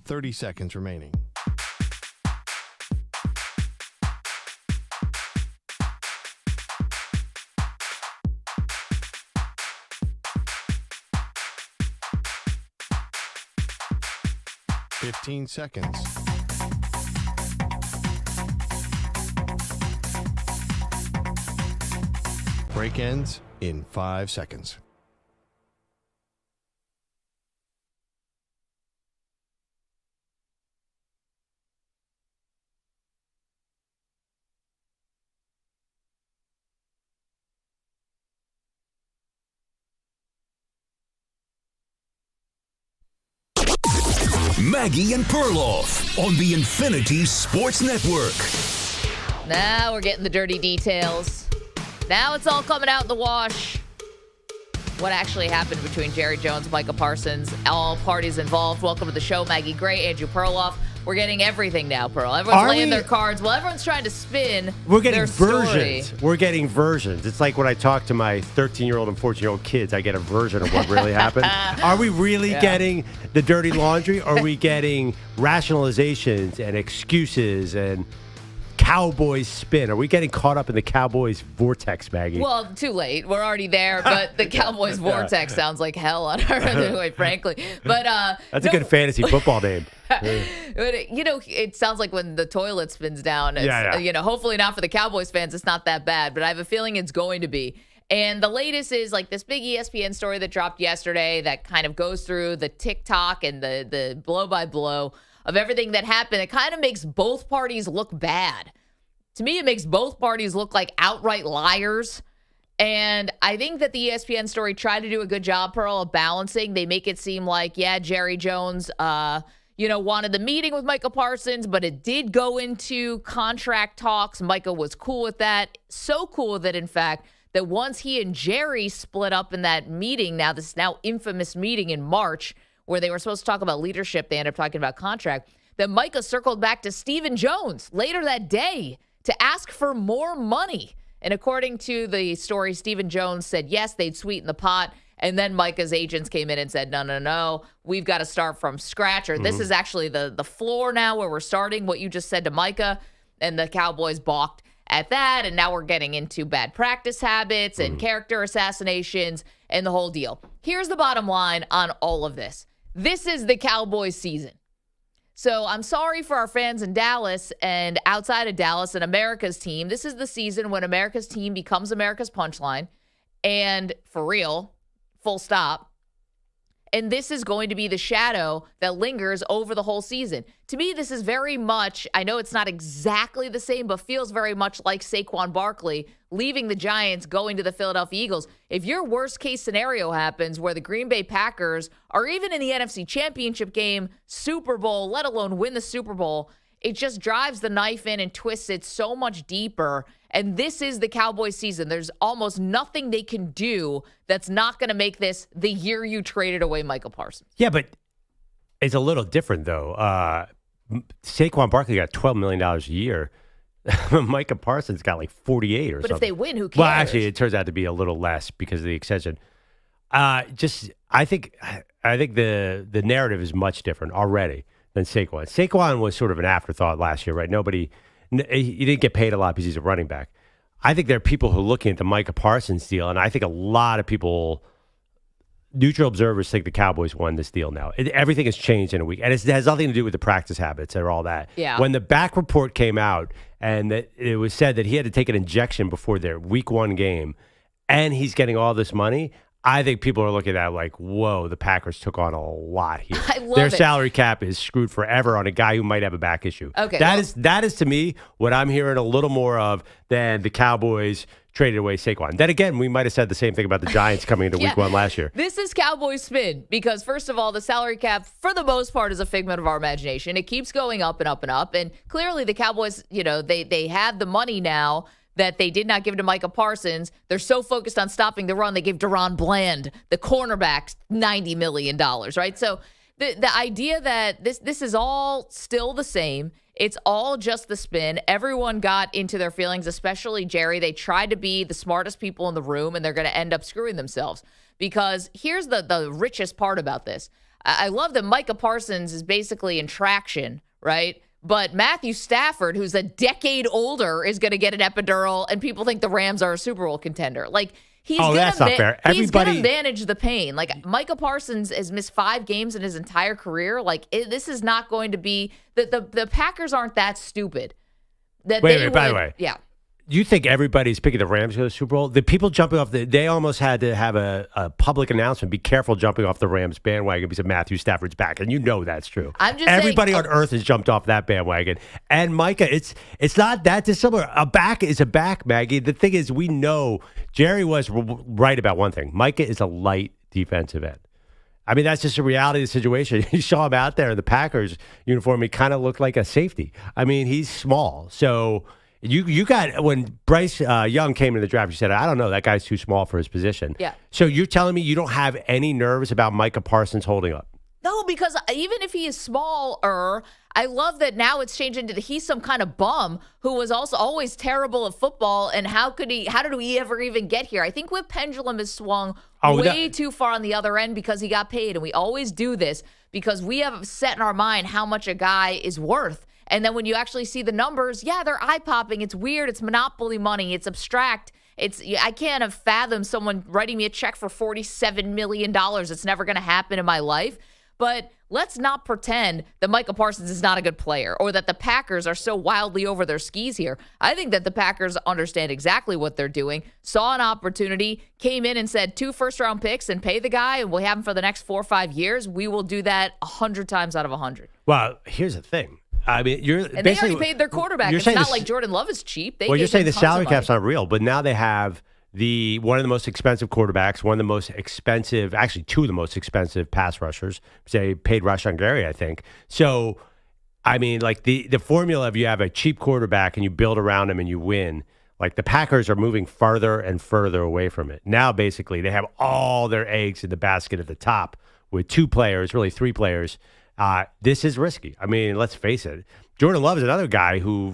30 seconds remaining. Fifteen seconds. Break ends in 5 seconds. Maggie and Perloff on the Infinity Sports Network. Now we're getting the dirty details. Now it's all coming out in the wash. What actually happened between Jerry Jones and Micah Parsons? All parties involved. Welcome to the show, Maggie Gray, Andrew Perloff. We're getting everything now, Pearl. Everyone's laying their cards. Well, everyone's trying to spin We're getting their versions. story. We're getting versions. It's like when I talk to my 13-year-old and 14-year-old kids, I get a version of what really happened. Are we really getting the dirty laundry? Or are we getting rationalizations and excuses and Cowboys spin? Are we getting caught up in the Cowboys vortex, Maggie? Well, too late. We're already there, but the Cowboys vortex sounds like hell on earth, quite frankly. But that's a good fantasy football name. But, you know, it sounds like when the toilet spins down. It's, you know, hopefully not for the Cowboys fans. It's not that bad, but I have a feeling it's going to be. And the latest is like this big ESPN story that dropped yesterday that kind of goes through the TikTok and the blow by blow of everything that happened. It kind of makes both parties look bad. To me, it makes both parties look like outright liars. And I think that the ESPN story tried to do a good job, Pearl, of balancing. They make it seem like, yeah, Jerry Jones, wanted the meeting with Micah Parsons, but it did go into contract talks. Micah was cool with that. So cool with it, in fact, that once he and Jerry split up in that meeting, this now infamous meeting in March, where they were supposed to talk about leadership, they ended up talking about contract, that Micah circled back to Stephen Jones later that day to ask for more money. And according to the story, Stephen Jones said, yes, they'd sweeten the pot. And then Micah's agents came in and said, no, we've got to start from scratch. Or this is actually the floor now where we're starting, what you just said to Micah. And the Cowboys balked at that. And now we're getting into bad practice habits and character assassinations and the whole deal. Here's the bottom line on all of this. This is the Cowboys season. So I'm sorry for our fans in Dallas and outside of Dallas and America's team. This is the season when America's team becomes America's punchline. And for real, full stop. And this is going to be the shadow that lingers over the whole season. To me, this is very much, I know it's not exactly the same, but feels very much like Saquon Barkley leaving the Giants, going to the Philadelphia Eagles. If your worst case scenario happens where the Green Bay Packers are even in the NFC Championship game, Super Bowl, let alone win the Super Bowl, it just drives the knife in and twists it so much deeper. And this is the Cowboys season. There's almost nothing they can do that's not going to make this the year you traded away Micah Parsons. Yeah, but it's a little different, though. Saquon Barkley got $12 million a year. Micah Parsons got like 48 or but something. But if they win, who cares? Well, actually, it turns out to be a little less because of the extension. I think the narrative is much different already than Saquon. Saquon was sort of an afterthought last year, right? He didn't get paid a lot because he's a running back. I think there are people who are looking at the Micah Parsons deal, and I think a lot of people, neutral observers, think the Cowboys won this deal now. Everything has changed in a week, and it has nothing to do with the practice habits or all that. Yeah. When the back report came out and that it was said that he had to take an injection before their week 1 game, and he's getting all this money, I think people are looking at that like, whoa, the Packers took on a lot here. Their salary cap is screwed forever on a guy who might have a back issue. Okay, that is to me what I'm hearing a little more of than the Cowboys traded away Saquon. Then again, we might have said the same thing about the Giants coming into week 1 last year. This is Cowboys spin because, first of all, the salary cap, for the most part, is a figment of our imagination. It keeps going up and up and up. And clearly the Cowboys, they have the money now that they did not give to Micah Parsons. They're so focused on stopping the run, they gave Deron Bland, the cornerback, $90 million, right? So the idea that this is all still the same, it's all just the spin. Everyone got into their feelings, especially Jerry. They tried to be the smartest people in the room, and they're going to end up screwing themselves. Because here's the richest part about this. I love that Micah Parsons is basically in traction, right? But Matthew Stafford, who's a decade older, is going to get an epidural, and people think the Rams are a Super Bowl contender. Like, he's that's not fair. He's going to manage the pain. Like, Micah Parsons has missed 5 games in his entire career. Like, this is not going to be the Packers aren't that stupid. That wait, by the way. Yeah. You think everybody's picking the Rams to go to the Super Bowl? The people jumping off they almost had to have a public announcement. Be careful jumping off the Rams bandwagon because Matthew Stafford's back, and you know that's true. Everybody on earth has jumped off that bandwagon. And Micah, it's not that dissimilar. A back is a back, Maggie. The thing is, we know Jerry was right about one thing. Micah is a light defensive end. I mean, that's just a reality of the situation. You saw him out there in the Packers uniform. He kind of looked like a safety. I mean, he's small, so. You got, when Bryce Young came into the draft, you said, I don't know, that guy's too small for his position. Yeah. So you're telling me you don't have any nerves about Micah Parsons holding up? No, because even if he is smaller, I love that now it's changed into he's some kind of bum who was also always terrible at football. And how did we ever even get here? I think the pendulum has swung way too far on the other end because he got paid. And we always do this because we have set in our mind how much a guy is worth. And then when you actually see the numbers, yeah, they're eye-popping. It's weird. It's monopoly money. It's abstract. I can't have fathomed someone writing me a check for $47 million. It's never going to happen in my life. But let's not pretend that Micah Parsons is not a good player or that the Packers are so wildly over their skis here. I think that the Packers understand exactly what they're doing, saw an opportunity, came in and said 2 first-round picks and pay the guy, and we'll have him for the next 4 or 5 years. We will do that 100 times out of 100. Well, here's the thing. I mean, they already paid their quarterback. It's not like Jordan Love is cheap. You're saying the salary cap's not real, but now they have one of the most expensive quarterbacks, one of the most expensive, actually 2 of the most expensive pass rushers. Say paid Rashan Gary, I think. So, I mean, like the formula of you have a cheap quarterback and you build around him and you win. Like the Packers are moving farther and further away from it. Now, basically, they have all their eggs in the basket at the top with 2 players, really 3 players. This is risky. I mean, let's face it. Jordan Love is another guy who,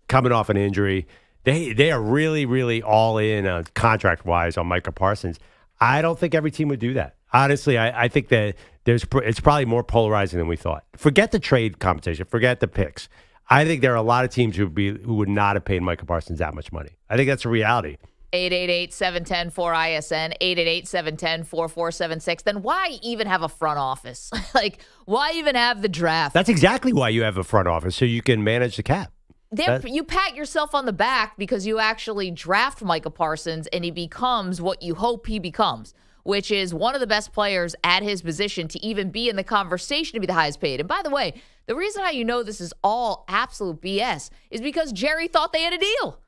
coming off an injury, they are really, really all in contract-wise on Micah Parsons. I don't think every team would do that. Honestly, I think that it's probably more polarizing than we thought. Forget the trade compensation. Forget the picks. I think there are a lot of teams who would not have paid Micah Parsons that much money. I think that's a reality. 888-710-4ISN, 888-710-4476. Then why even have a front office? Like, why even have the draft? That's exactly why you have a front office, so you can manage the cap. You pat yourself on the back because you actually draft Micah Parsons and he becomes what you hope he becomes, which is one of the best players at his position to even be in the conversation to be the highest paid. And by the way, the reason how you know this is all absolute BS is because Jerry thought they had a deal.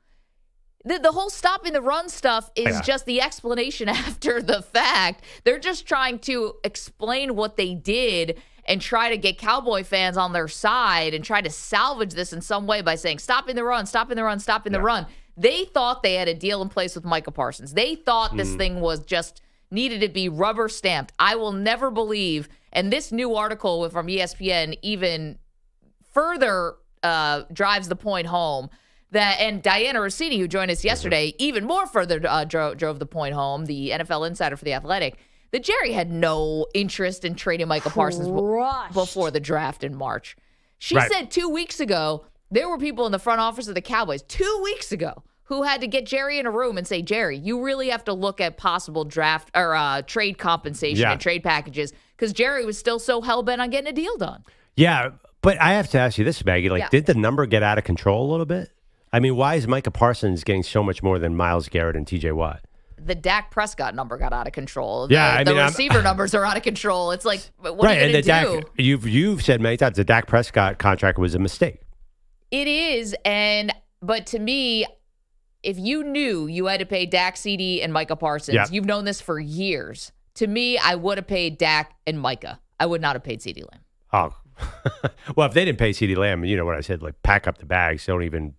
The whole stopping the run stuff is just the explanation after the fact. They're just trying to explain what they did and try to get Cowboy fans on their side and try to salvage this in some way by saying, stopping the run, stopping the run, stopping the run. They thought they had a deal in place with Micah Parsons. They thought this thing was just needed to be rubber stamped. I will never believe, and this new article from ESPN even further drives the point home, and Diana Rossini, who joined us yesterday, even more further drove the point home, the NFL insider for The Athletic, that Jerry had no interest in trading Micah Parsons before the draft in March. She said 2 weeks ago, there were people in the front office of the Cowboys 2 weeks ago who had to get Jerry in a room and say, Jerry, you really have to look at possible draft or trade compensation and trade packages, because Jerry was still so hell-bent on getting a deal done. Yeah, but I have to ask you this, Maggie. Did the number get out of control a little bit? I mean, why is Micah Parsons getting so much more than Myles Garrett and TJ Watt? The Dak Prescott number got out of control. The receiver numbers are out of control. It's like, what are you going to do? You've said many times the Dak Prescott contract was a mistake. It is, but to me, if you knew you had to pay Dak, CD, and Micah Parsons, you've known this for years. To me, I would have paid Dak and Micah. I would not have paid CD Lamb. Oh, well, if they didn't pay CD Lamb, you know what I said, like pack up the bags, don't even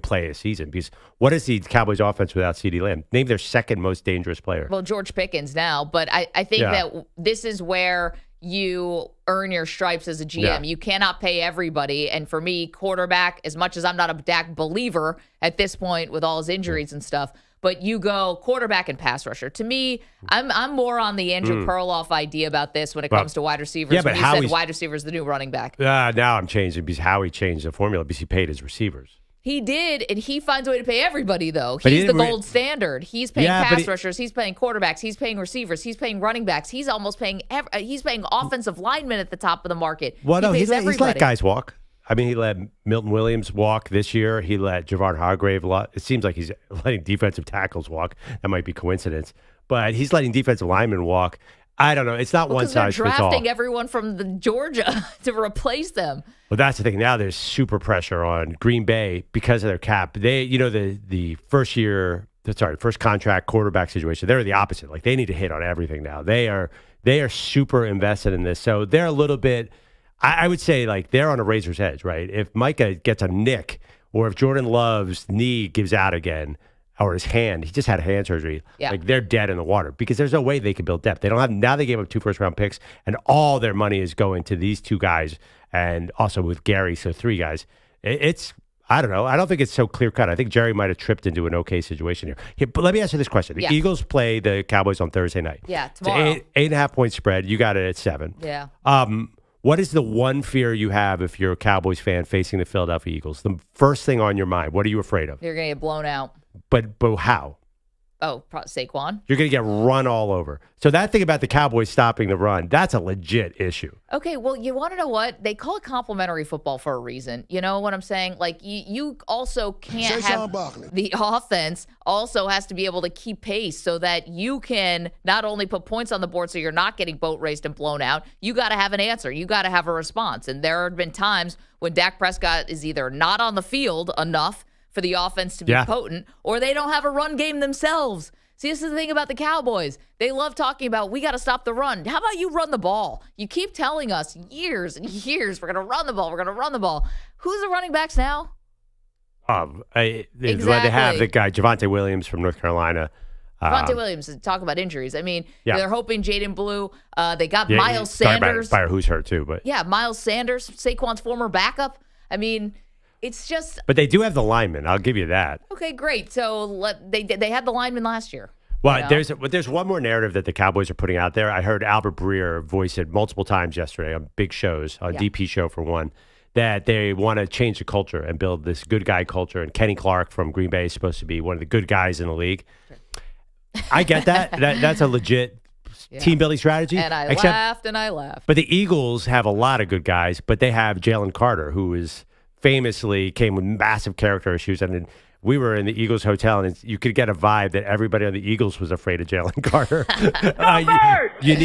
play a season, because what is the Cowboys offense without CeeDee Lamb? Name their second most dangerous player. Well, George Pickens now, but I think that this is where you earn your stripes as a GM. Yeah. You cannot pay everybody. And for me, quarterback, as much as I'm not a Dak believer at this point with all his injuries and stuff, but you go quarterback and pass rusher. To me, I'm more on the Andrew Perloff idea about this when it comes to wide receivers. Yeah, but when you said wide receiver is the new running back. Now I'm changing because Howie changed the formula because he paid his receivers. He did, and he finds a way to pay everybody, though. He's the gold standard. He's paying pass rushers. He's paying quarterbacks. He's paying receivers. He's paying running backs. He's almost paying he's paying offensive linemen at the top of the market. Well, no, he's let guys walk. I mean, he let Milton Williams walk this year. He let Javon Hargrave it seems like he's letting defensive tackles walk. That might be coincidence. But he's letting defensive linemen walk. I don't know. It's not one size fits all. They're drafting everyone from the Georgia to replace them. Well, that's the thing. Now there's super pressure on Green Bay because of their cap. They, the first contract quarterback situation, they're the opposite. Like they need to hit on everything now. They are super invested in this. So they're a little bit, I would say like they're on a razor's edge, right? If Micah gets a nick or if Jordan Love's knee gives out again, or his hand, he just had hand surgery. Yeah. Like they're dead in the water because there's no way they can build depth. They don't have, now they gave up 2 first-round picks and all their money is going to these 2 guys and also with Gary, so 3 guys. I don't know. I don't think it's so clear-cut. I think Jerry might have tripped into an okay situation here. But let me ask you this question. The Eagles play the Cowboys on Thursday night. Yeah, tomorrow. It's 8.5-point spread. You got it at 7. Yeah. What is the one fear you have if you're a Cowboys fan facing the Philadelphia Eagles? The first thing on your mind, what are you afraid of? You're going to get blown out. But how? Oh, Saquon. You're going to get run all over. So that thing about the Cowboys stopping the run, that's a legit issue. Okay, well, you want to know what? They call it complimentary football for a reason. You know what I'm saying? Like, you also can't have the offense also has to be able to keep pace so that you can not only put points on the board so you're not getting boat raced and blown out, you got to have an answer. You got to have a response. And there have been times when Dak Prescott is either not on the field enough for the offense to be potent, or they don't have a run game themselves. See, this is the thing about the Cowboys. They love talking about, we got to stop the run. How about you run the ball? You keep telling us years and years, we're going to run the ball, we're going to run the ball. Who's the running backs now? They have the guy, Javonte Williams from North Carolina. Javonte Williams, talk about injuries. I mean, they're hoping Jaden Blue. They got Miles Sanders. By who's hurt too, but Miles Sanders, Saquon's former backup. I mean, it's just. But they do have the linemen. I'll give you that. Okay, great. So they had the linemen last year. Well, there's one more narrative that the Cowboys are putting out there. I heard Albert Breer voice it multiple times yesterday on big shows, on DP show for one, that they want to change the culture and build this good guy culture. And Kenny Clark from Green Bay is supposed to be one of the good guys in the league. Sure. I get that. That's a legit team building strategy. And I laughed and I laughed. But the Eagles have a lot of good guys, but they have Jalen Carter, who is famously came with massive character issues. And we were in the Eagles hotel, and you could get a vibe that everybody on the Eagles was afraid of Jalen Carter. You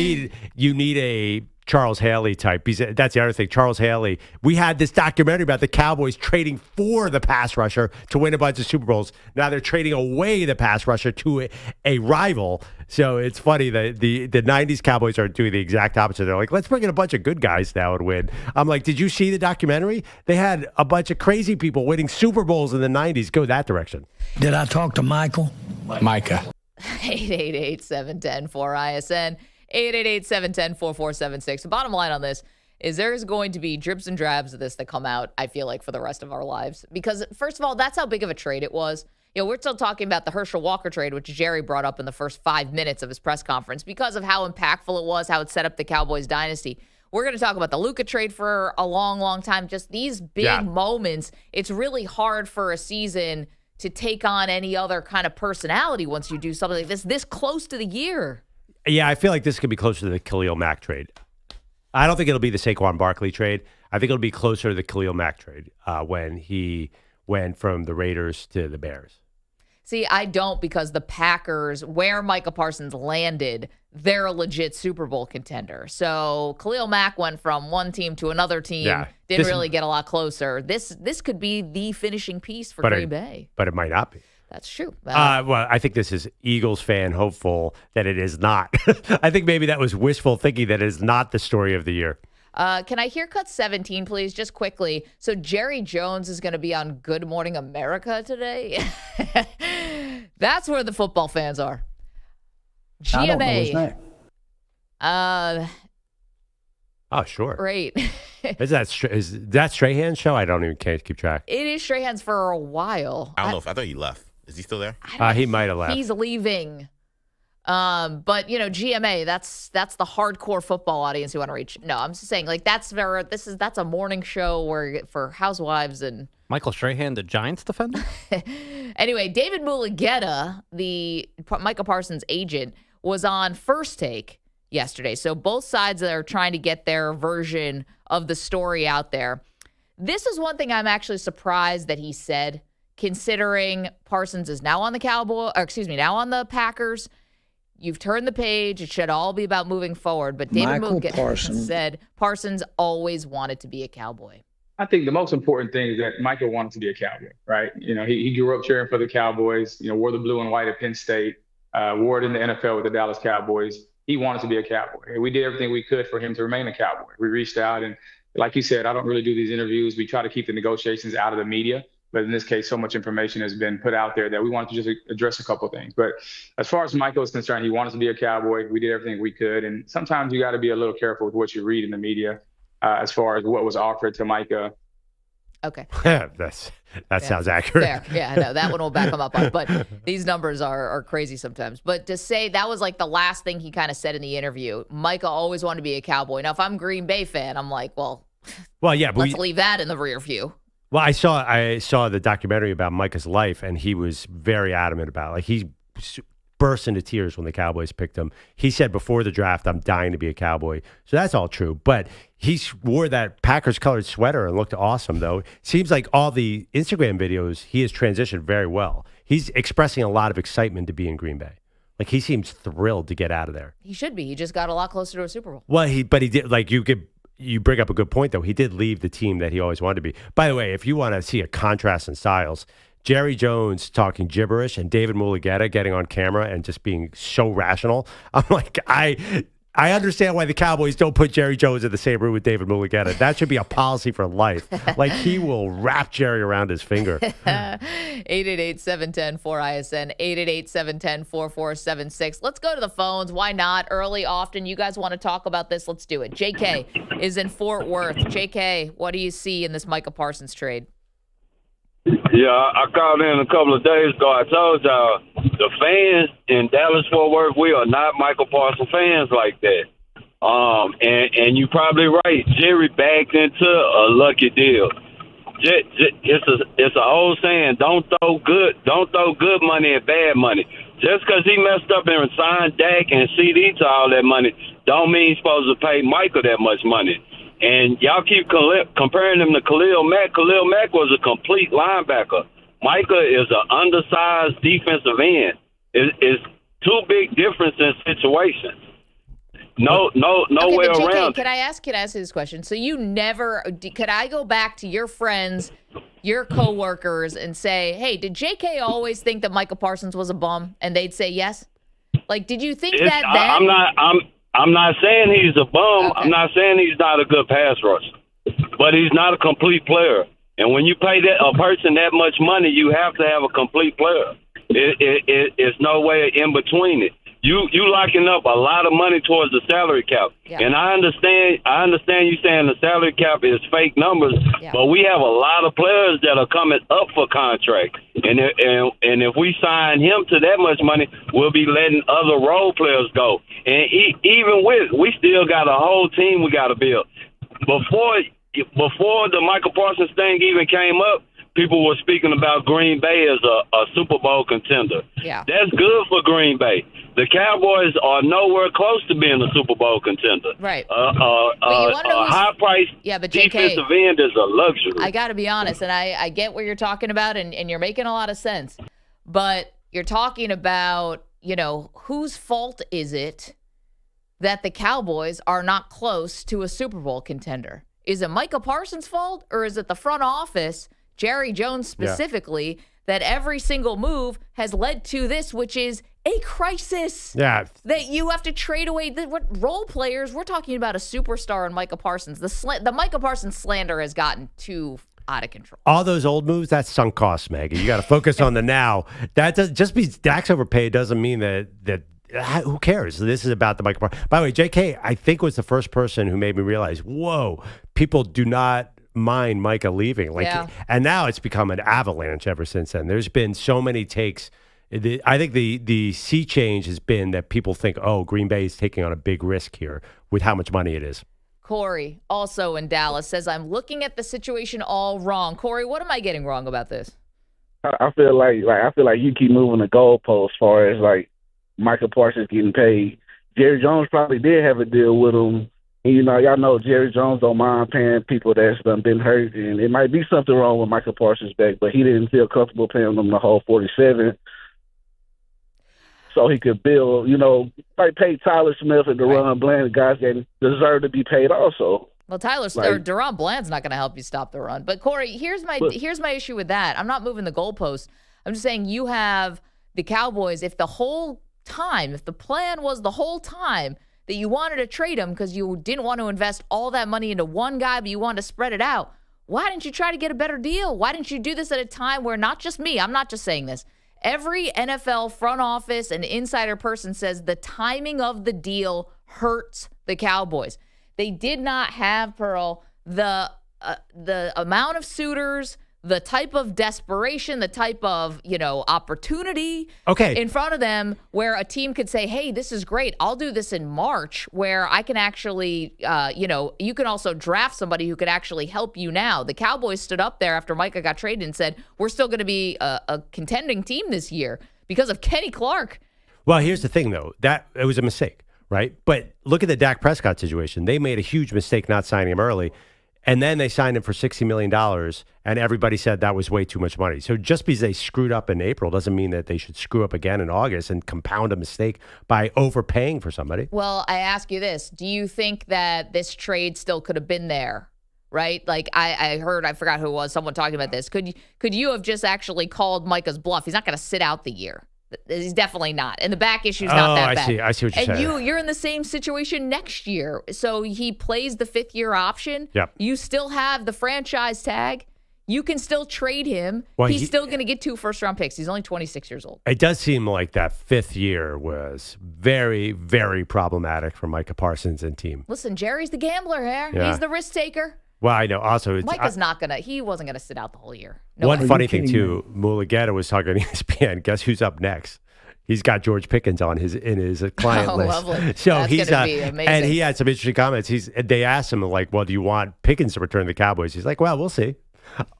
need a Charles Haley type. That's the other thing. Charles Haley. We had this documentary about the Cowboys trading for the pass rusher to win a bunch of Super Bowls. Now they're trading away the pass rusher to a rival. So it's funny that the 90s Cowboys are doing the exact opposite. They're like, let's bring in a bunch of good guys now and win. I'm like, did you see the documentary? They had a bunch of crazy people winning Super Bowls in the 90s. Go that direction. Did I talk to Micah? Micah. 888-710-4ISN. 888-710-4476. The bottom line on this is there is going to be drips and drabs of this that come out, I feel like, for the rest of our lives. Because, first of all, that's how big of a trade it was. You know, we're still talking about the Herschel Walker trade, which Jerry brought up in the first 5 minutes of his press conference because of how impactful it was, how it set up the Cowboys dynasty. We're going to talk about the Luka trade for a long, long time. Just these big moments. It's really hard for a season to take on any other kind of personality once you do something like this close to the year. Yeah, I feel like this could be closer to the Khalil Mack trade. I don't think it'll be the Saquon Barkley trade. I think it'll be closer to the Khalil Mack trade when he went from the Raiders to the Bears. See, I don't, because the Packers, where Micah Parsons landed, they're a legit Super Bowl contender. So Khalil Mack went from one team to another team, didn't really get a lot closer. This could be the finishing piece for Green Bay. But it might not be. That's true. Well, I think this is Eagles fan hopeful that it is not. I think maybe that was wishful thinking that it is not the story of the year. Can I hear cut 17, please, just quickly? So Jerry Jones is going to be on Good Morning America today. That's where the football fans are. GMA. I don't know his name. Oh, sure. Great. Is that Strahan's show? I don't even can't keep track. It is Strahan's for a while. I don't know if I thought he left. Is he still there? He might have left. He's leaving. But GMA, that's the hardcore football audience you want to reach. No, I'm just saying, like, that's a morning show for housewives and Michael Strahan, the Giants defender. Anyway, David Mulugheta, the Micah Parsons agent, was on First Take yesterday. So both sides are trying to get their version of the story out there. This is one thing I'm actually surprised that he said, considering Parsons is now on the Packers. You've turned the page. It should all be about moving forward. But David Mulugheta said Parsons always wanted to be a Cowboy. I think the most important thing is that Micah wanted to be a Cowboy, right? He grew up cheering for the Cowboys, wore the blue and white at Penn State, wore it in the NFL with the Dallas Cowboys. He wanted to be a Cowboy. And we did everything we could for him to remain a Cowboy. We reached out, and like you said, I don't really do these interviews. We try to keep the negotiations out of the media. But in this case, so much information has been put out there that we wanted to just address a couple of things. But as far as Michael is concerned, he wanted to be a Cowboy. We did everything we could. And sometimes you got to be a little careful with what you read in the media as far as what was offered to Micah. Okay. that sounds accurate. Fair. Yeah, no, that one will back him up on. But these numbers are crazy sometimes. But to say that was like the last thing he kind of said in the interview, Micah always wanted to be a Cowboy. Now, if I'm a Green Bay fan, I'm like, well, yeah, but let's leave that in the rear view. Well, I saw the documentary about Micah's life, and he was very adamant about it. Like, he burst into tears when the Cowboys picked him. He said before the draft, I'm dying to be a Cowboy. So that's all true. But he wore that Packers-colored sweater and looked awesome, though. Seems like all the Instagram videos, he has transitioned very well. He's expressing a lot of excitement to be in Green Bay. Like, he seems thrilled to get out of there. He should be. He just got a lot closer to a Super Bowl. Well, he did, like, you bring up a good point, though. He did leave the team that he always wanted to be. By the way, if you want to see a contrast in styles, Jerry Jones talking gibberish and David Mulugheta getting on camera and just being so rational. I'm like, I understand why the Cowboys don't put Jerry Jones in the same room with David Mulugheta. That should be a policy for life. Like, he will wrap Jerry around his finger. 888-710-4ISN, 888-710-4476. Let's go to the phones. Why not? Early, often. You guys want to talk about this? Let's do it. JK is in Fort Worth. JK, what do you see in this Micah Parsons trade? Yeah, I called in a couple of days ago. I told y'all the fans in Dallas-Fort Worth, we are not Michael Parsons fans like that. And you're probably right. Jerry backed into a lucky deal. It's an old saying: don't throw good money at bad money. Just because he messed up and signed Dak and CD to all that money, don't mean he's supposed to pay Michael that much money. And y'all keep comparing him to Khalil Mack. Khalil Mack was a complete linebacker. Micah is an undersized defensive end. It's two big differences in situations. No way around. Can I ask you this question? So you never could I go back to your friends, your coworkers, and say, "Hey, did JK always think that Micah Parsons was a bum?" And they'd say yes. Like, did you think that then? I'm not saying he's a bum. Okay. I'm not saying he's not a good pass rusher, but he's not a complete player. And when you pay a person that much money, you have to have a complete player. It's no way in between it. You locking up a lot of money towards the salary cap. Yeah. And I understand you saying the salary cap is fake numbers, but we have a lot of players that are coming up for contract. And if we sign him to that much money, we'll be letting other role players go. And we still got a whole team we got to build. Before the Michael Parsons thing even came up, people were speaking about Green Bay as a Super Bowl contender. Yeah. That's good for Green Bay. The Cowboys are nowhere close to being a Super Bowl contender. Right. A high-priced defensive end is a luxury. I got to be honest, and I get what you're talking about, and you're making a lot of sense. But you're talking about, whose fault is it that the Cowboys are not close to a Super Bowl contender? Is it Micah Parsons' fault, or is it the front office, Jerry Jones specifically, that every single move has led to this, which is a crisis? Yeah. That you have to trade away what role players. We're talking about a superstar in Micah Parsons. The Micah Parsons slander has gotten too out of control. All those old moves, that's sunk costs, Maggie. You got to focus on the now. That just means Dak's overpaid doesn't mean that who cares? This is about the Micah Parsons. By the way, JK, I think was the first person who made me realize, whoa, people do not mind Micah leaving. And now it's become an avalanche ever since then. There's been so many takes. I think the sea change has been that people think, oh, Green Bay is taking on a big risk here with how much money it is. Corey, also in Dallas, says, I'm looking at the situation all wrong. Corey, what am I getting wrong about this? I feel like you keep moving the goalposts as far as like Micah Parsons getting paid. Jerry Jones probably did have a deal with him. And, y'all know Jerry Jones don't mind paying people that's been hurt. And it might be something wrong with Micah Parsons' back, but he didn't feel comfortable paying them the whole 47. So he could build, like pay Tyler Smith and Deron Bland, guys that deserve to be paid also. Well, Deron Bland's not going to help you stop the run. But Corey, here's my issue with that. I'm not moving the goalposts. I'm just saying you have the Cowboys. If the plan was the whole time that you wanted to trade him because you didn't want to invest all that money into one guy, but you wanted to spread it out, why didn't you try to get a better deal? Why didn't you do this at a time where not just me, I'm not just saying this, every NFL front office and insider person says the timing of the deal hurts the Cowboys. They did not have, Pearl, the amount of suitors, the type of desperation, the type of, opportunity in front of them where a team could say, hey, this is great. I'll do this in March where I can actually, you can also draft somebody who could actually help you now. The Cowboys stood up there after Micah got traded and said, we're still going to be a contending team this year because of Kenny Clark. Well, here's the thing, though. It was a mistake, right? But look at the Dak Prescott situation. They made a huge mistake not signing him early. And then they signed him for $60 million, and everybody said that was way too much money. So just because they screwed up in April doesn't mean that they should screw up again in August and compound a mistake by overpaying for somebody. Well, I ask you this. Do you think that this trade still could have been there, right? Like I heard, I forgot who it was, someone talking about this. Could you have just actually called Micah's bluff? He's not going to sit out the year. He's definitely not. And the back issue's not that bad. I see what you're saying. And you're in the same situation next year. So he plays the fifth-year option. Yep. You still have the franchise tag. You can still trade him. Well, he's still going to get 2 first-round picks. He's only 26 years old. It does seem like that 5th year was very, very problematic for Micah Parsons and team. Listen, Jerry's the gambler here. Yeah. He's the risk taker. Well, I know. Also, Micah's he wasn't going to sit out the whole year. One funny thing, too, Mulugeta was talking on ESPN. Guess who's up next? He's got George Pickens in his client list. Lovely. So that's he's gonna be amazing. And he had some interesting comments. They asked him, like, well, do you want Pickens to return to the Cowboys? He's like, well, we'll see.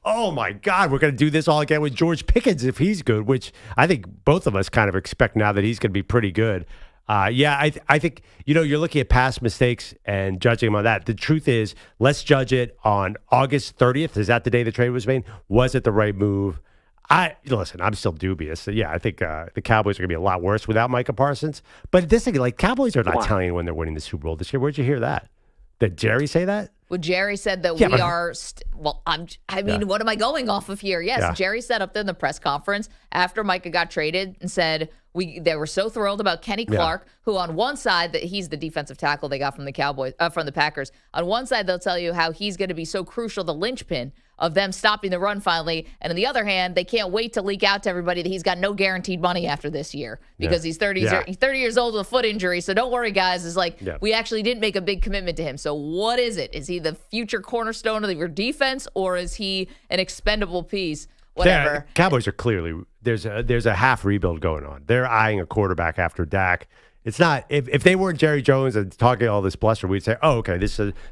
Oh, my God, we're going to do this all again with George Pickens if he's good, which I think both of us kind of expect now that he's going to be pretty good. I think, you're looking at past mistakes and judging them on that. The truth is, let's judge it on August 30th. Is that the day the trade was made? Was it the right move? Listen, I'm still dubious. Yeah, I think the Cowboys are going to be a lot worse without Micah Parsons. But this thing, like, Cowboys are not telling you when they're winning the Super Bowl this year. Where'd you hear that? Did Jerry say that? Well, Jerry said that we are. What am I going off of here? Yes, Jerry said up there in the press conference after Micah got traded and said they were so thrilled about Kenny Clark, who on one side that he's the defensive tackle they got from the Cowboys, from the Packers. On one side, they'll tell you how he's going to be so crucial, the linchpin of them stopping the run finally. And on the other hand, they can't wait to leak out to everybody that he's got no guaranteed money after this year because he's 30 years old with a foot injury. So don't worry, guys. It's like we actually didn't make a big commitment to him. So what is it? Is he the future cornerstone of your defense, or is he an expendable piece? Whatever. Yeah, Cowboys are clearly there's a half rebuild going on. They're eyeing a quarterback after Dak. It's not if they weren't Jerry Jones and talking all this bluster, we'd say, oh, okay,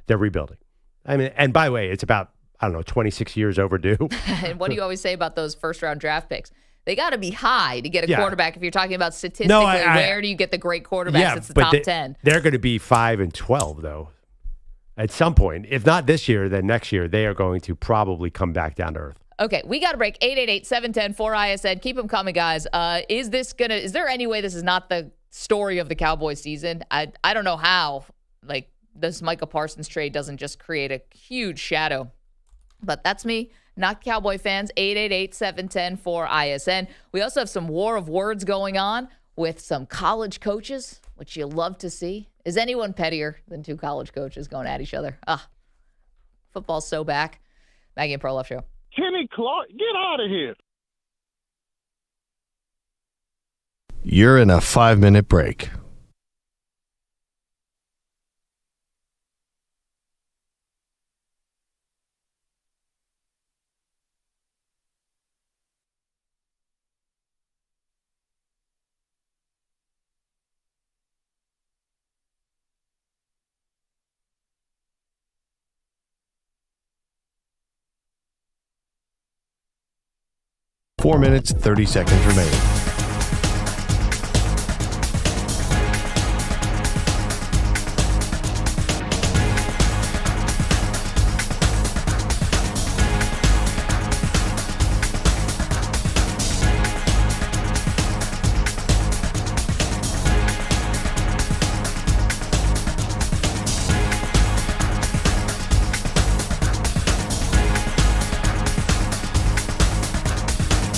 they're rebuilding. I mean, and by the way, it's about 26 years overdue. And what do you always say about those first-round draft picks? They got to be high to get a quarterback. If you're talking about statistically, where do you get the great quarterbacks? It's the top 10. They're going to be 5 and 12, though. At some point, if not this year, then next year, they are going to probably come back down to earth. Okay, we got to break. 888-710-4ISN. Keep them coming, guys. Is there any way this is not the story of the Cowboys season? I don't know how, like, this Micah Parsons trade doesn't just create a huge shadow. But that's me, not Cowboy fans. 888-710-4ISN. We also have some war of words going on with some college coaches, which you love to see. Is anyone pettier than 2 college coaches going at each other? Football's so back. Maggie and Perloff Show. Kenny Clark, get out of here. You're in a 5-minute break. 4 minutes, 30 seconds remaining.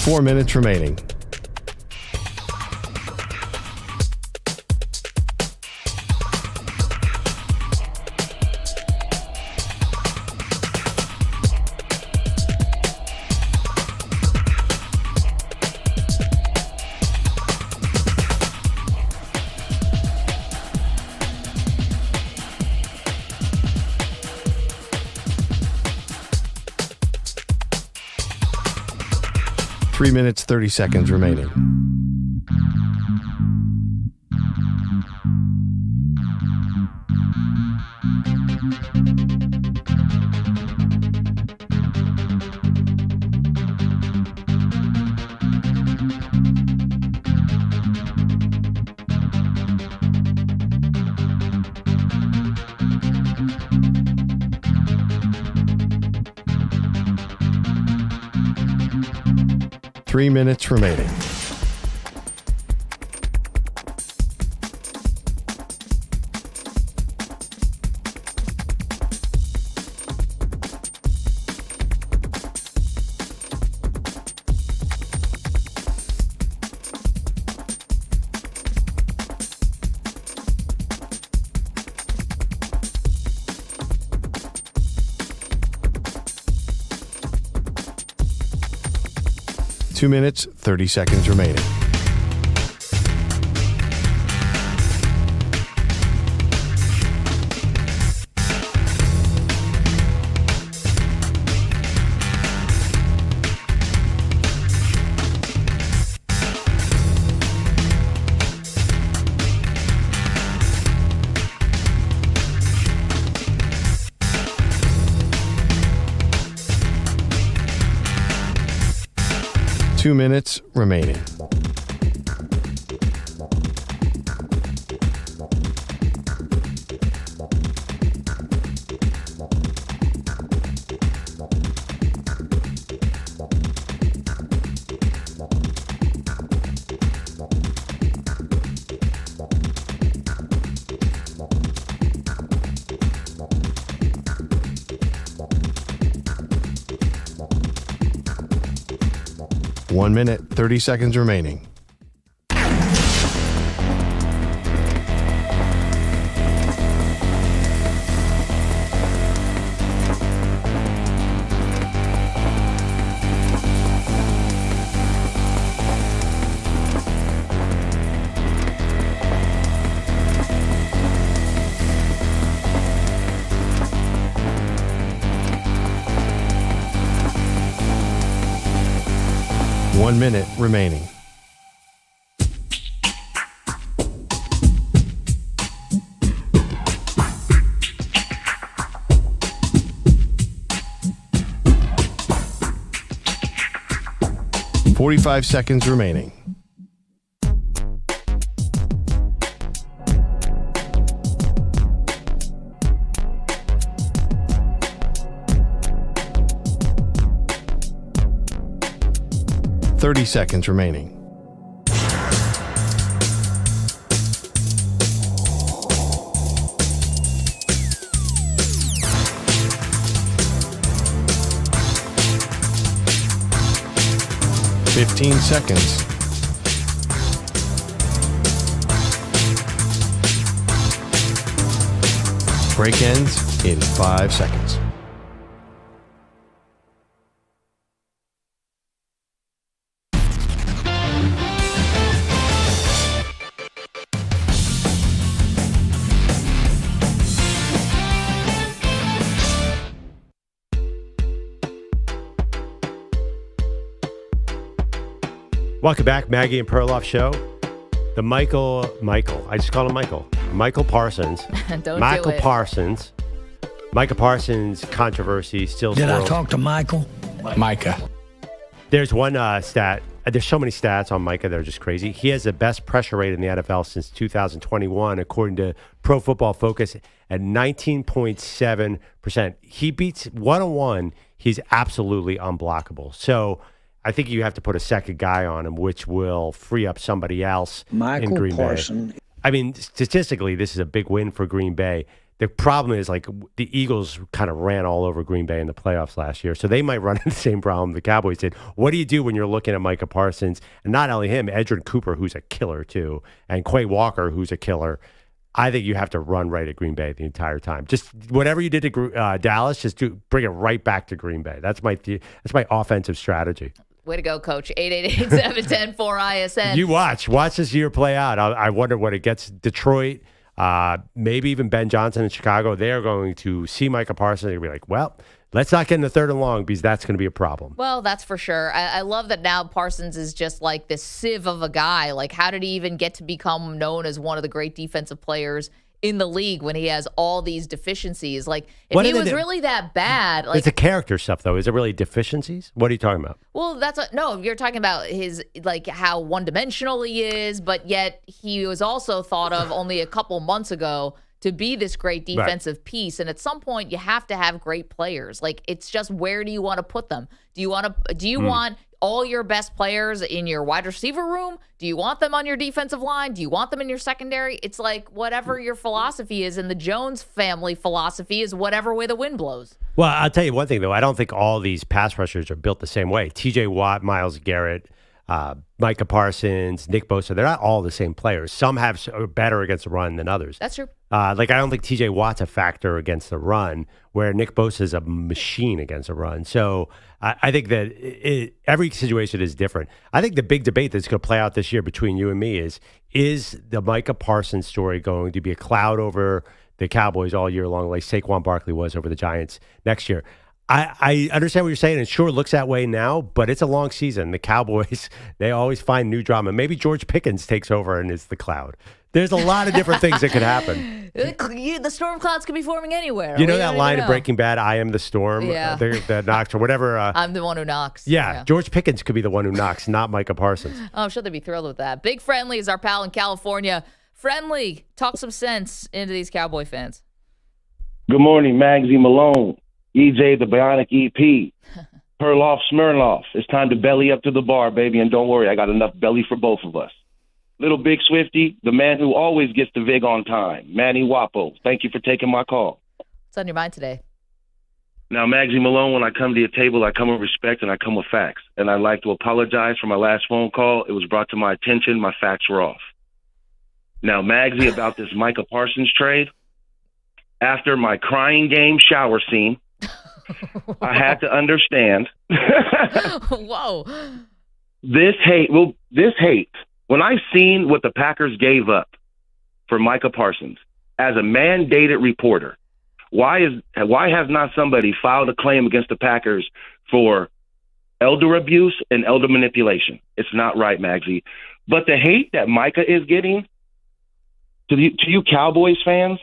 Four minutes remaining. Three minutes, 30 seconds remaining. Three minutes remaining. Two minutes, 30 seconds remaining. Two minutes remaining. 1 minute, 30 seconds remaining. One minute remaining. .45 seconds remaining. .30 seconds remaining. .15 seconds. Break ends in 5 seconds. Welcome back, Maggie and Perloff show. The Michael, I just call him Michael Parsons. Don't Michael do it. Parsons. Micah Parsons controversy still Did I swirls. talk to Michael? Micah. There's one stat. There's so many stats on Micah that are just crazy. He has the best pressure rate in the NFL since 2021, according to Pro Football Focus, at 19.7%. He beats one-on-one. He's absolutely unblockable. So I think you have to put a second guy on him, which will free up somebody else in Green Parsons. Bay. I mean, statistically, this is a big win for Green Bay. The problem is, like, the Eagles kind of ran all over Green Bay in the playoffs last year, so they might run into the same problem the Cowboys did. What do you do when you're looking at Micah Parsons, and not only him, Edgerrin Cooper, who's a killer too, and Quay Walker, who's a killer? I think you have to run right at Green Bay the entire time. Just whatever you did to Dallas, just bring it right back to Green Bay. That's my offensive strategy. Way to go, Coach. 888-710-4ISN. You watch this year play out. I wonder what it gets. Detroit. Maybe even Ben Johnson in Chicago, they're going to see Micah Parsons and be like, well, let's not get in the third and long because that's going to be a problem. Well, that's for sure. I love that now Parsons is just like this sieve of a guy. Like, how did he even get to become known as one of the great defensive players in the league when he has all these deficiencies? Like, if he was really that bad, like, it's a character stuff though. Is it really deficiencies? What are you talking about? Well, no, you're talking about his, like, how one-dimensional he is, but yet he was also thought of only a couple months ago to be this great defensive piece. And at some point you have to have great players. Like, it's just, where do you want to put them? Do you want all your best players in your wide receiver room? Do you want them on your defensive line? Do you want them in your secondary? It's like, whatever your philosophy is, and the Jones family philosophy is whatever way the wind blows. Well, I'll tell you one thing, though. I don't think all these pass rushers are built the same way. TJ Watt, Myles Garrett, Micah Parsons, Nick Bosa, they're not all the same players. Some are better against the run than others. That's true. Like, I don't think TJ Watt's a factor against the run, where Nick Bosa is a machine against the run. So I think that every situation is different. I think the big debate that's going to play out this year between you and me is the Micah Parsons story going to be a cloud over the Cowboys all year long, like Saquon Barkley was over the Giants next year? I understand what you're saying, and sure, it looks that way now, but it's a long season. The Cowboys, they always find new drama. Maybe George Pickens takes over and is the cloud. There's a lot of different things that could happen. The storm clouds could be forming anywhere. You know that line of Breaking Bad, I am the storm, that knocks or whatever. I'm the one who knocks. Yeah, George Pickens could be the one who knocks, not Micah Parsons. Oh, I'm sure they'd be thrilled with that. Big Friendly is our pal in California. Friendly, talk some sense into these Cowboy fans. Good morning, Maggie Malone, EJ the Bionic EP, Perloff Smirnoff. It's time to belly up to the bar, baby, and don't worry, I got enough belly for both of us. Little Big Swifty, the man who always gets the vig on time, Manny Wapo. Thank you for taking my call. What's on your mind today? Now, Maggie Malone, when I come to your table, I come with respect and I come with facts. And I'd like to apologize for my last phone call. It was brought to my attention. My facts were off. Now, Maggie, about this Micah Parsons trade, after my crying game shower scene, I had to understand. Whoa. This hate, when I seen what the Packers gave up for Micah Parsons as a mandated reporter, why has not somebody filed a claim against the Packers for elder abuse and elder manipulation? It's not right, Maggie. But the hate that Micah is getting, to you Cowboys fans,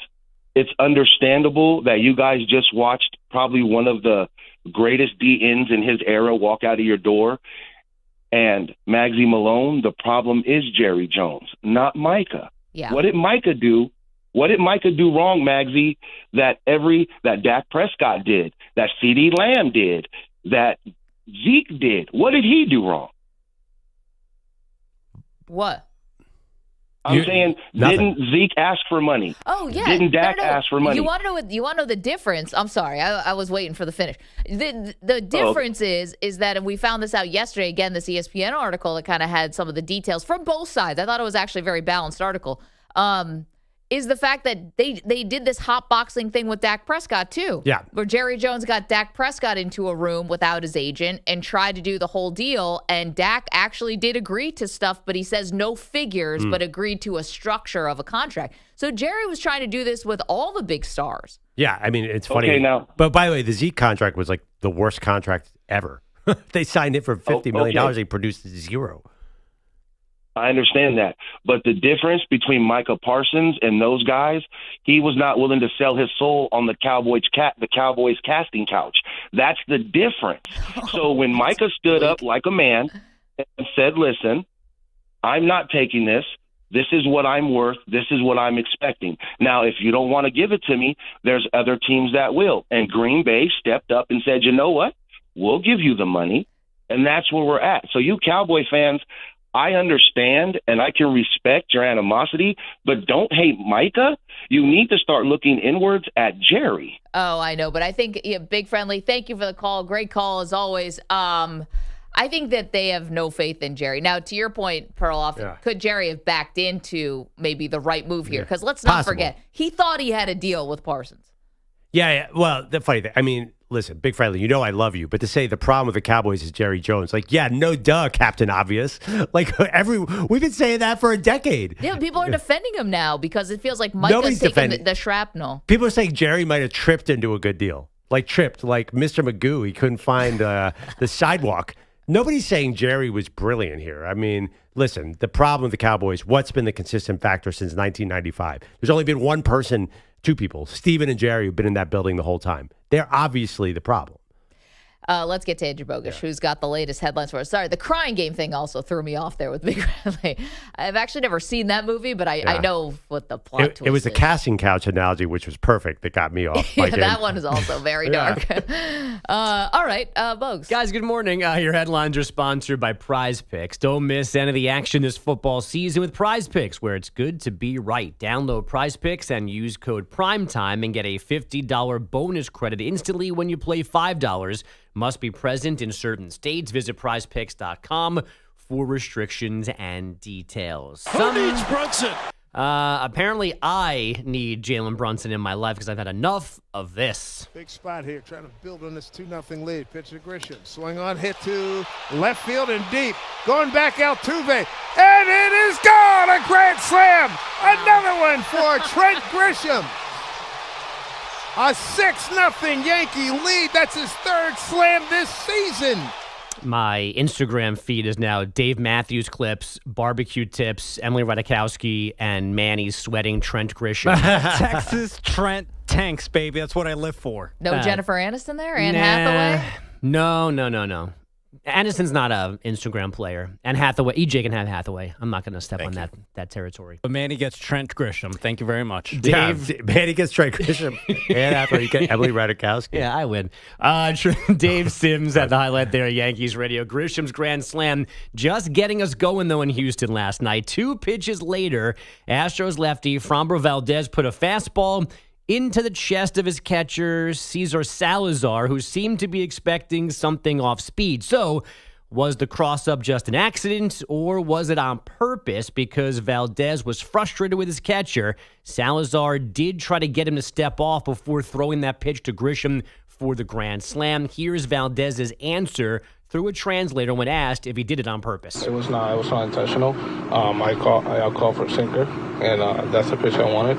it's understandable that you guys just watched probably one of the greatest DNs in his era walk out of your door. And Maggie Malone, the problem is Jerry Jones, not Micah. Yeah. What did Micah do? What did Micah do wrong, Maggie, that Dak Prescott did, that CeeDee Lamb did, that Zeke did? What did he do wrong? What? I'm saying, nothing. Didn't Zeke ask for money? Oh, yeah. Didn't Dak ask for money? You want to know the difference? I'm sorry. I was waiting for the finish. The difference is that, and we found this out yesterday, again, this ESPN article that kind of had some of the details from both sides. I thought it was actually a very balanced article. Is the fact that they did this hot boxing thing with Dak Prescott, too. Yeah. Where Jerry Jones got Dak Prescott into a room without his agent and tried to do the whole deal. And Dak actually did agree to stuff, but he says no figures, but agreed to a structure of a contract. So Jerry was trying to do this with all the big stars. Yeah, I mean, it's funny. Okay, now, but by the way, the Zeke contract was like the worst contract ever. They signed it for $50 million. They produced zero. I understand that. But the difference between Micah Parsons and those guys, he was not willing to sell his soul on the Cowboys casting couch. That's the difference. So when Micah stood up like a man and said, listen, I'm not taking this. This is what I'm worth. This is what I'm expecting. Now, if you don't want to give it to me, there's other teams that will. And Green Bay stepped up and said, you know what? We'll give you the money. And that's where we're at. So you Cowboy fans, I understand and I can respect your animosity, but don't hate Micah. You need to start looking inwards at Jerry. Oh, I know. But I think, Big Friendly, thank you for the call. Great call as always. I think that they have no faith in Jerry. Now, to your point, Perloff, could Jerry have backed into maybe the right move here? Because let's not forget, he thought he had a deal with Parsons. Yeah. Well, the funny thing, I mean, listen, Big Friendly, you know I love you, but to say the problem with the Cowboys is Jerry Jones, like, yeah, no duh, Captain Obvious. Like, we've been saying that for a decade. Yeah, people are defending him now because it feels like Micah's taking the shrapnel. People are saying Jerry might have tripped into a good deal. Like Mr. Magoo, he couldn't find the sidewalk. Nobody's saying Jerry was brilliant here. I mean, listen, the problem with the Cowboys, what's been the consistent factor since 1995? There's only been two people, Steven and Jerry, who've been in that building the whole time. They're obviously the problem. Let's get to Andrew Bogusch, who's got the latest headlines for us. Sorry, the crying game thing also threw me off there with Big Riley. I've actually never seen that movie, but I know what the plot twist is. It was the casting couch analogy, which was perfect, that got me off. That one is also very dark. All right, Bogusch. Guys, good morning. Your headlines are sponsored by Prize Picks. Don't miss any of the action this football season with Prize Picks, where it's good to be right. Download Prize Picks and use code PRIMETIME and get a $50 bonus credit instantly when you play $5. Must be present in certain states. Visit prizepicks.com for restrictions and details. Who needs Brunson? Apparently, I need Jalen Brunson in my life because I've had enough of this. Big spot here, trying to build on this 2-0 lead. Pitch to Grisham. Swing on, hit to left field and deep. Going back Altuve. And it is gone! A grand slam! Another one for Trent Grisham. A 6-0 Yankee lead. That's his third slam this season. My Instagram feed is now Dave Matthews clips, barbecue tips, Emily Ratajkowski, and Manny sweating Trent Grisham. Texas Trent tanks, baby. That's what I live for. No Jennifer Aniston there? Anne Hathaway? No. Aniston's not an Instagram player. Anne Hathaway, EJ can have Hathaway. I'm not going to step on that territory. But Manny gets Trent Grisham. Thank you very much. Manny gets Trent Grisham. Anne Hathaway, you get Emily Ratajkowski. Yeah, I win. Dave Sims at the highlight there, Yankees Radio. Grisham's grand slam just getting us going, though, in Houston last night. 2 pitches later, Astros lefty Framber Valdez put a fastball into the chest of his catcher, Cesar Salazar, who seemed to be expecting something off speed. So, was the cross-up just an accident, or was it on purpose because Valdez was frustrated with his catcher? Salazar did try to get him to step off before throwing that pitch to Grisham for the grand slam. Here's Valdez's answer through a translator when asked if he did it on purpose. It was not intentional. I called for sinker, and that's the pitch I wanted.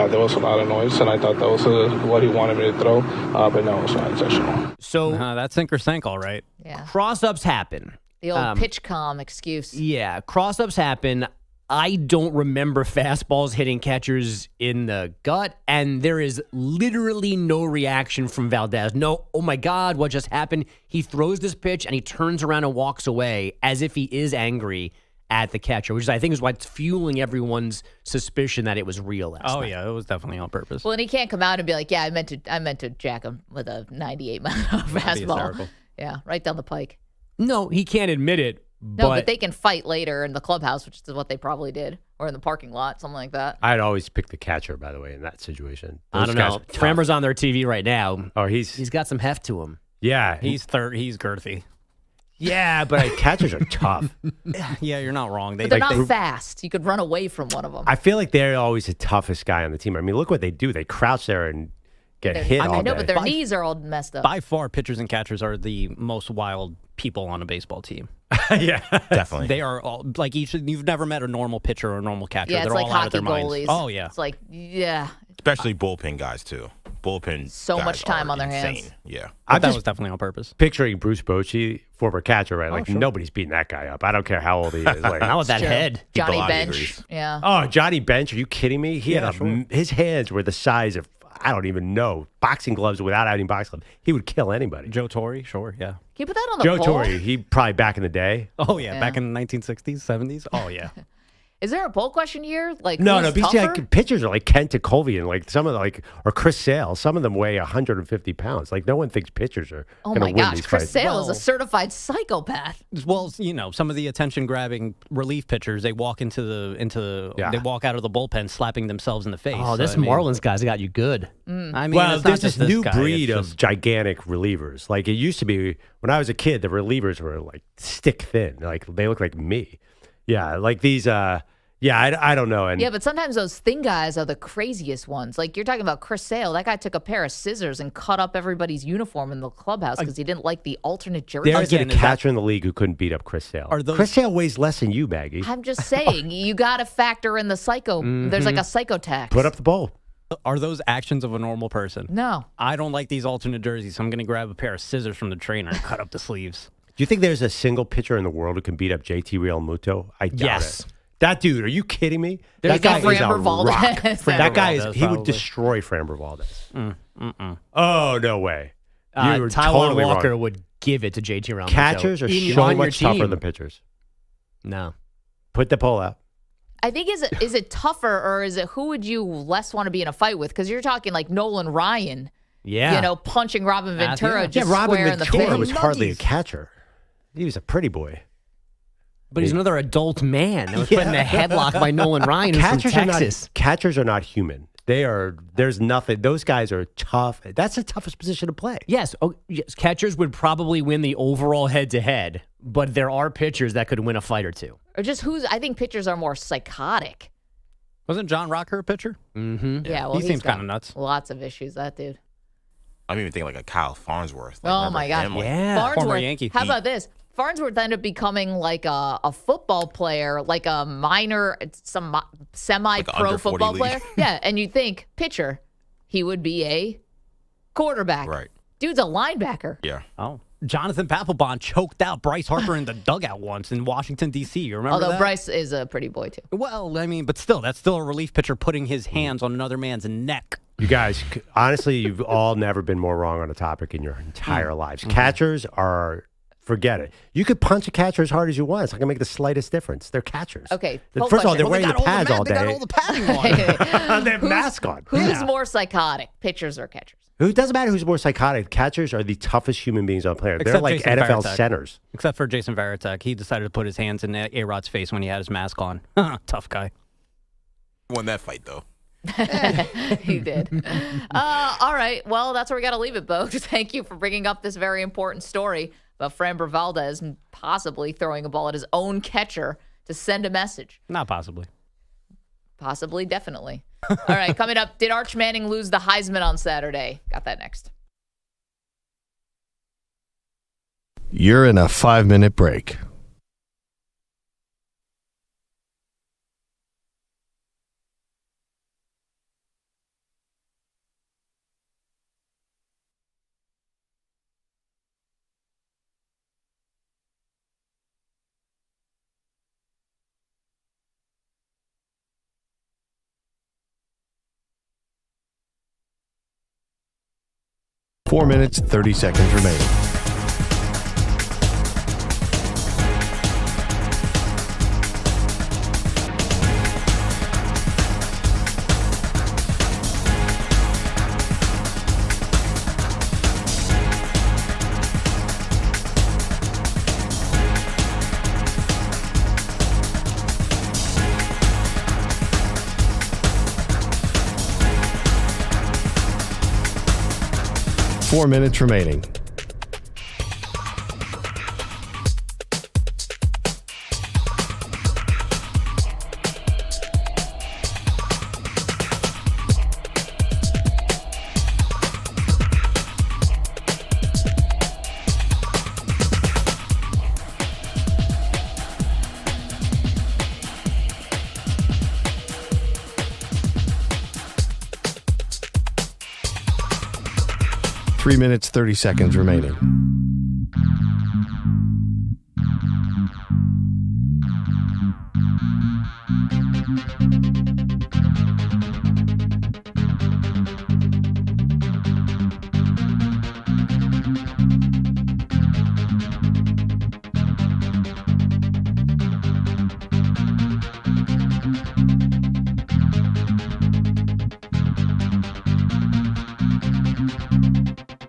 There was a lot of noise, and I thought that was what he wanted me to throw, but no, it was not intentional. So that sinker sank all right. Yeah. Cross-ups happen. The old pitch calm excuse. Yeah, cross-ups happen. I don't remember fastballs hitting catchers in the gut, and there is literally no reaction from Valdez. No, oh my God, what just happened? He throws this pitch, and he turns around and walks away as if he is angry at the catcher, which I think is what's fueling everyone's suspicion that it was real last night. Yeah, it was definitely on purpose. Well, and he can't come out and be like, yeah, I meant to jack him with a 98-mile fastball. Yeah, right down the pike. No, he can't admit it. No, but they can fight later in the clubhouse, which is what they probably did, or in the parking lot, something like that. I'd always pick the catcher, by the way, in that situation. I don't know. Framber's on their TV right now. Oh, he's got some heft to him. Yeah, he's girthy. Yeah, but catchers are tough. Yeah, you're not wrong. But they're not fast. You could run away from one of them. I feel like they're always the toughest guy on the team. I mean, look what they do. They crouch there and get hit all day. I know, but their knees are all messed up. By far, pitchers and catchers are the most wild people on a baseball team. Yeah, definitely. They are all like you've never met a normal pitcher or a normal catcher. Yeah, They're it's all like out of their hockey minds. goalies. Oh yeah, it's like especially bullpen guys too. bullpen. So much time on their hands. Yeah. That was definitely on purpose. Picturing Bruce Bochy, former catcher, right? Like, sure. nobody's beating that guy up. I don't care how old he is. Like, not with that head. Johnny Bench. Yeah. Oh, Johnny Bench. Are you kidding me? He had his hands were the size of, I don't even know, boxing gloves without having boxing gloves. He would kill anybody. Joe Torre, sure, yeah. Can you put that on the Joe poll? Torre, he probably back in the day. Oh, yeah, back in the 1960s, 70s. Oh, yeah. Is there a poll question here? Like, No, who's because tougher? like, pitchers are like Kent Colby and like some of the, or Chris Sale. Some of them weigh 150 pounds. Like no one thinks pitchers are Oh going to my win gosh, these Chris fights. Sale is a certified psychopath. Well, some of the attention-grabbing relief pitchers, they walk they walk out of the bullpen slapping themselves in the face. Oh, this Marlins guy's got you good. I mean, Well, it's not there's this just new guy, breed it's of just- gigantic relievers. Like it used to be when I was a kid, the relievers were like stick thin. Like they look like me. Yeah, like these. I don't know. And Yeah, but sometimes those thin guys are the craziest ones. Like you're talking about Chris Sale. That guy took a pair of scissors and cut up everybody's uniform in the clubhouse because he didn't like the alternate jersey. there isn't a catcher in the league who couldn't beat up Chris Sale. Chris Sale weighs less than you, Maggie. I'm just saying, you got to factor in the psycho. There's like a psycho tax. Put up the bowl. Are those actions of a normal person? No. I don't like these alternate jerseys, so I'm going to grab a pair of scissors from the trainer and cut up the sleeves. Do you think there's a single pitcher in the world who can beat up JT Realmuto? I doubt Yes. it. That dude, are you kidding me? There's That guy no is a Framber Valdez. rock. That guy is, Valdez, he would probably. destroy Framber Valdez. Oh, no way. You were Taijuan totally Walker wrong. would give it to JT Realmuto. Catchers are Even so on your much tougher team. than pitchers. No. Put the poll out. I think is it tougher or is it who would you less want to be in a fight with? Because you're talking like Nolan Ryan. Yeah. Punching Robin Ventura just Robin square in the Ventura face. was hardly a catcher. He was a pretty boy. But he's another adult man that was put in a headlock by Nolan Ryan who's from Texas. Catchers are not human. There's nothing. Those guys are tough. That's the toughest position to play. Yes. Oh, yes. Catchers would probably win the overall head-to-head, but there are pitchers that could win a fight or two. Or just I think pitchers are more psychotic. Wasn't John Rocker a pitcher? Mm-hmm. Yeah, well, he he's seems got kind of nuts. Lots of issues, that dude. I'm even thinking like a Kyle Farnsworth. Oh my God. Former Farnsworth. Yankee. How about this? Farnsworth ended up becoming like a football player, like a minor, some semi-pro under 40 football league. player. Yeah, and you'd think pitcher, he would be a quarterback. Right. Dude's a linebacker. Yeah. Oh. Jonathan Papelbon choked out Bryce Harper in the dugout once in Washington, D.C. You remember Although that? Bryce is a pretty boy too. Well, I mean, but still, that's still a relief pitcher putting his hands on another man's neck. You guys, honestly, you've all never been more wrong on a topic in your entire lives. Catchers are, forget it. You could punch a catcher as hard as you want. It's not going to make the slightest difference. They're catchers. Okay. First of all, they're question. wearing the pads all day. They got all the padding on. They have masks on. Who's more psychotic, pitchers or catchers? It doesn't matter who's more psychotic. Catchers are the toughest human beings on the planet. They're Except like Jason NFL Varitek. centers. Except for Jason Varitek. He decided to put his hands in A-Rod's face when he had his mask on. Tough guy. Won that fight, though. He did. All right. Well, that's where we got to leave it, Bo. Thank you for bringing up this very important story about Framber Valdez and possibly throwing a ball at his own catcher to send a message. Not possibly. Possibly, definitely. All right, coming up, did Arch Manning lose the Heisman on Saturday? Got that next. You're in a 5-minute break. Four minutes, 30 seconds remaining. Four minutes remaining. 3 minutes, 30 seconds remaining.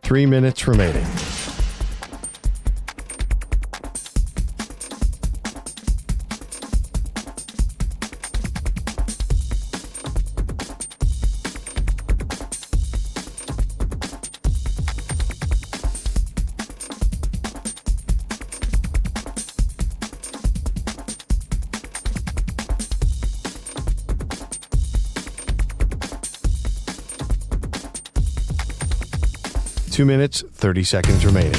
Three minutes remaining. Two minutes, 30 seconds remaining.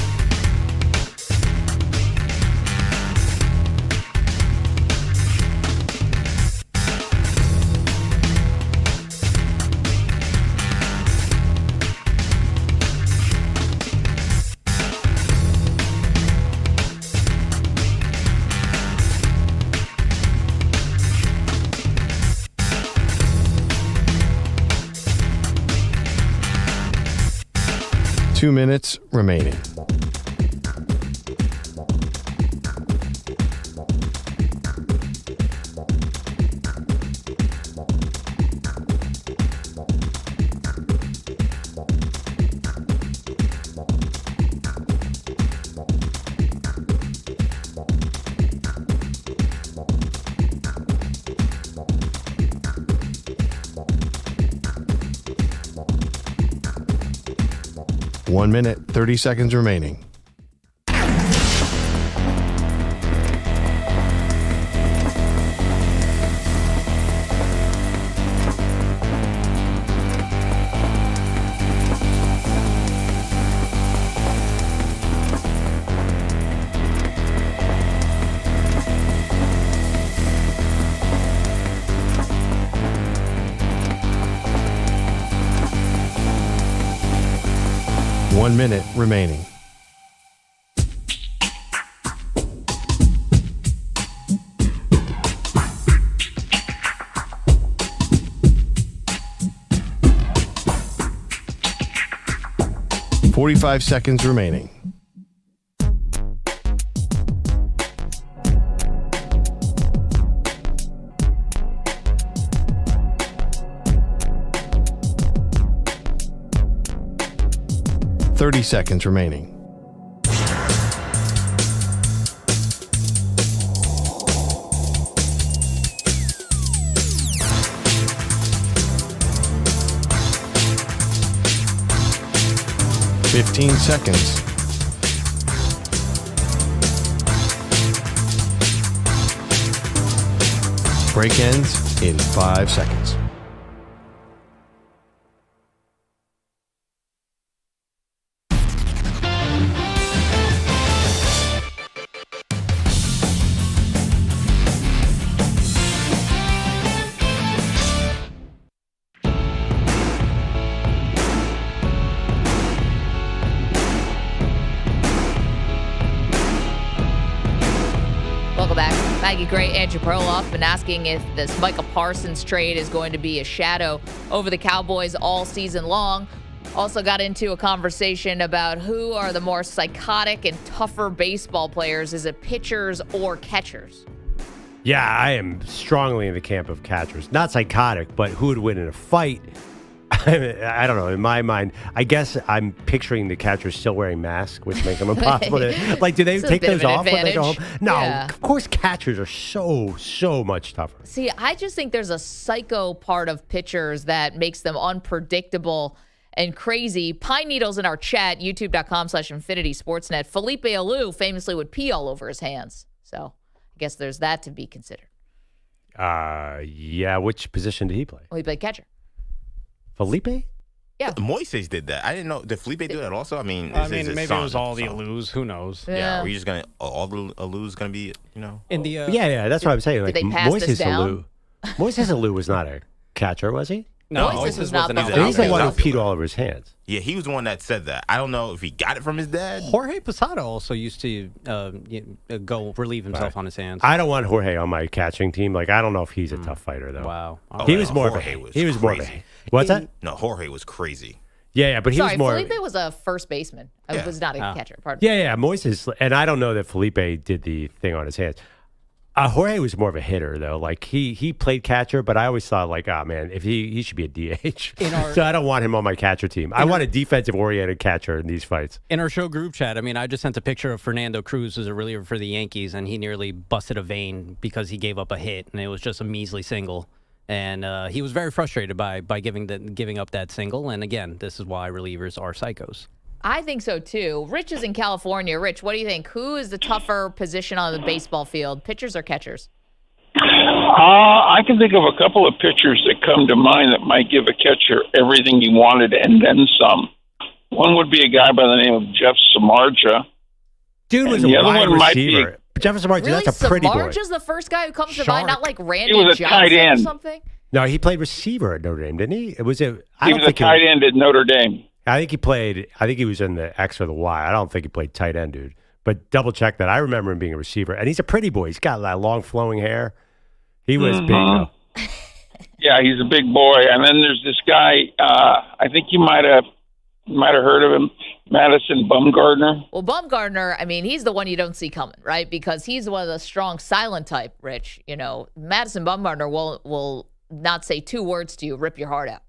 Two minutes remaining. One minute, 30 seconds remaining. One minute remaining. $45 seconds remaining. $30 seconds remaining. $15 seconds. Break ends in 5 seconds. Maggie Gray, Andrew Perloff been asking if this Micah Parsons trade is going to be a shadow over the Cowboys all season long. Also got into a conversation about who are the more psychotic and tougher baseball players. Is it pitchers or catchers? Yeah, I am strongly in the camp of catchers. Not psychotic, but who would win in a fight? I don't know. In my mind, I guess I'm picturing the catchers still wearing masks, which makes them impossible to... Like, do they take those off when they go home? No, Of course catchers are so much tougher. See, I just think there's a psycho part of pitchers that makes them unpredictable and crazy. Pine Needles in our chat, youtube.com/InfinitySportsNet. Felipe Alou famously would pee all over his hands. So I guess there's that to be considered. Yeah. Which position did he play? Well, he played catcher. Felipe? Yeah. Moises did that. I didn't know. Did Felipe do that also? I mean, maybe it was all the Alous. Who knows? Yeah. Are we just going to, all the Alous going to be, In the, yeah, that's what I'm saying. Like, did they pass this down? Moises Alou was not a catcher, was he? No, Moises was not the He's the one who peed all over his hands. Yeah, he was the one that said that. I don't know if he got it from his dad. Jorge Posada also used to go relieve himself on his hands. I don't want Jorge on my catching team. Like, I don't know if he's a tough fighter, though. Wow. He was more of a... He was more of a... What's that? No, Jorge was crazy. Yeah, but he was more... Felipe was a first baseman. I was not a catcher. Pardon. Yeah, Moises... And I don't know that Felipe did the thing on his hands. Jorge was more of a hitter, though. Like, he played catcher, but I always thought, like, oh, man, if he should be a DH. So I don't want him on my catcher team. I want a defensive-oriented catcher in these fights. In our show group chat, I mean, I just sent a picture of Fernando Cruz, who's a reliever for the Yankees, and he nearly busted a vein because he gave up a hit, and it was just a measly single. And he was very frustrated by giving up that single. And, again, this is why relievers are psychos. I think so, too. Rich is in California. Rich, what do you think? Who is the tougher position on the baseball field, pitchers or catchers? I can think of a couple of pitchers that come to mind that might give a catcher everything he wanted and then some. One would be a guy by the name of Jeff Samardzija. Dude was a wide receiver. Jeff Samardzija, really? That's a pretty boy. Samardzija's the first guy who comes to mind, not like Randy He was a Johnson tight end. or something? No, he played receiver at Notre Dame, didn't he? He was a tight end at Notre Dame. I think he was in the X or the Y. I don't think he played tight end, dude. But double check that. I remember him being a receiver. And he's a pretty boy. He's got that long flowing hair. He was big, though. Yeah, he's a big boy. And then there's this guy, I think you might have heard of him, Madison Bumgarner. Well, Bumgarner, I mean, he's the one you don't see coming, right? Because he's one of the strong silent type, Rich. You know, Madison Bumgarner will not say two words to you, rip your heart out.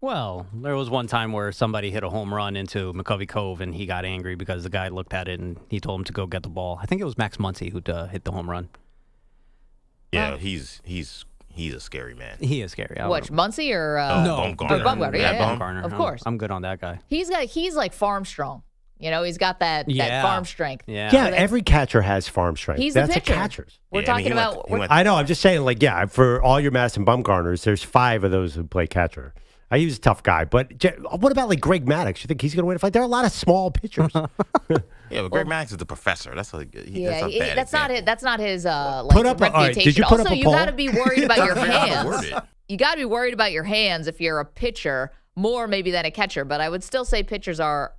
Well, there was one time where somebody hit a home run into McCovey Cove, and he got angry because the guy looked at it and he told him to go get the ball. I think it was Max Muncy who hit the home run. Yeah, he's a scary man. He is scary. What, Muncy or Bumgarner? Bumgarner, yeah. Bumgarner. Of course. I'm good on that guy. He's like farm strong. You know, he's got that farm strength. Yeah, every catcher has farm strength. He's That's a pitcher. catcher's. We're talking about. I know. I'm just saying, like, yeah, for all your Madison Bumgarners, there's 5 of those who play catcher. He was a tough guy, but what about like Greg Maddux? You think he's going to win a fight? There are a lot of small pitchers. Yeah, but Greg Maddux is the professor. That's like that's not his put up reputation. Right, did you put also, up a you poll? got to be worried about your hands. You got to be worried about your hands if you're a pitcher more maybe than a catcher. But I would still say pitchers are.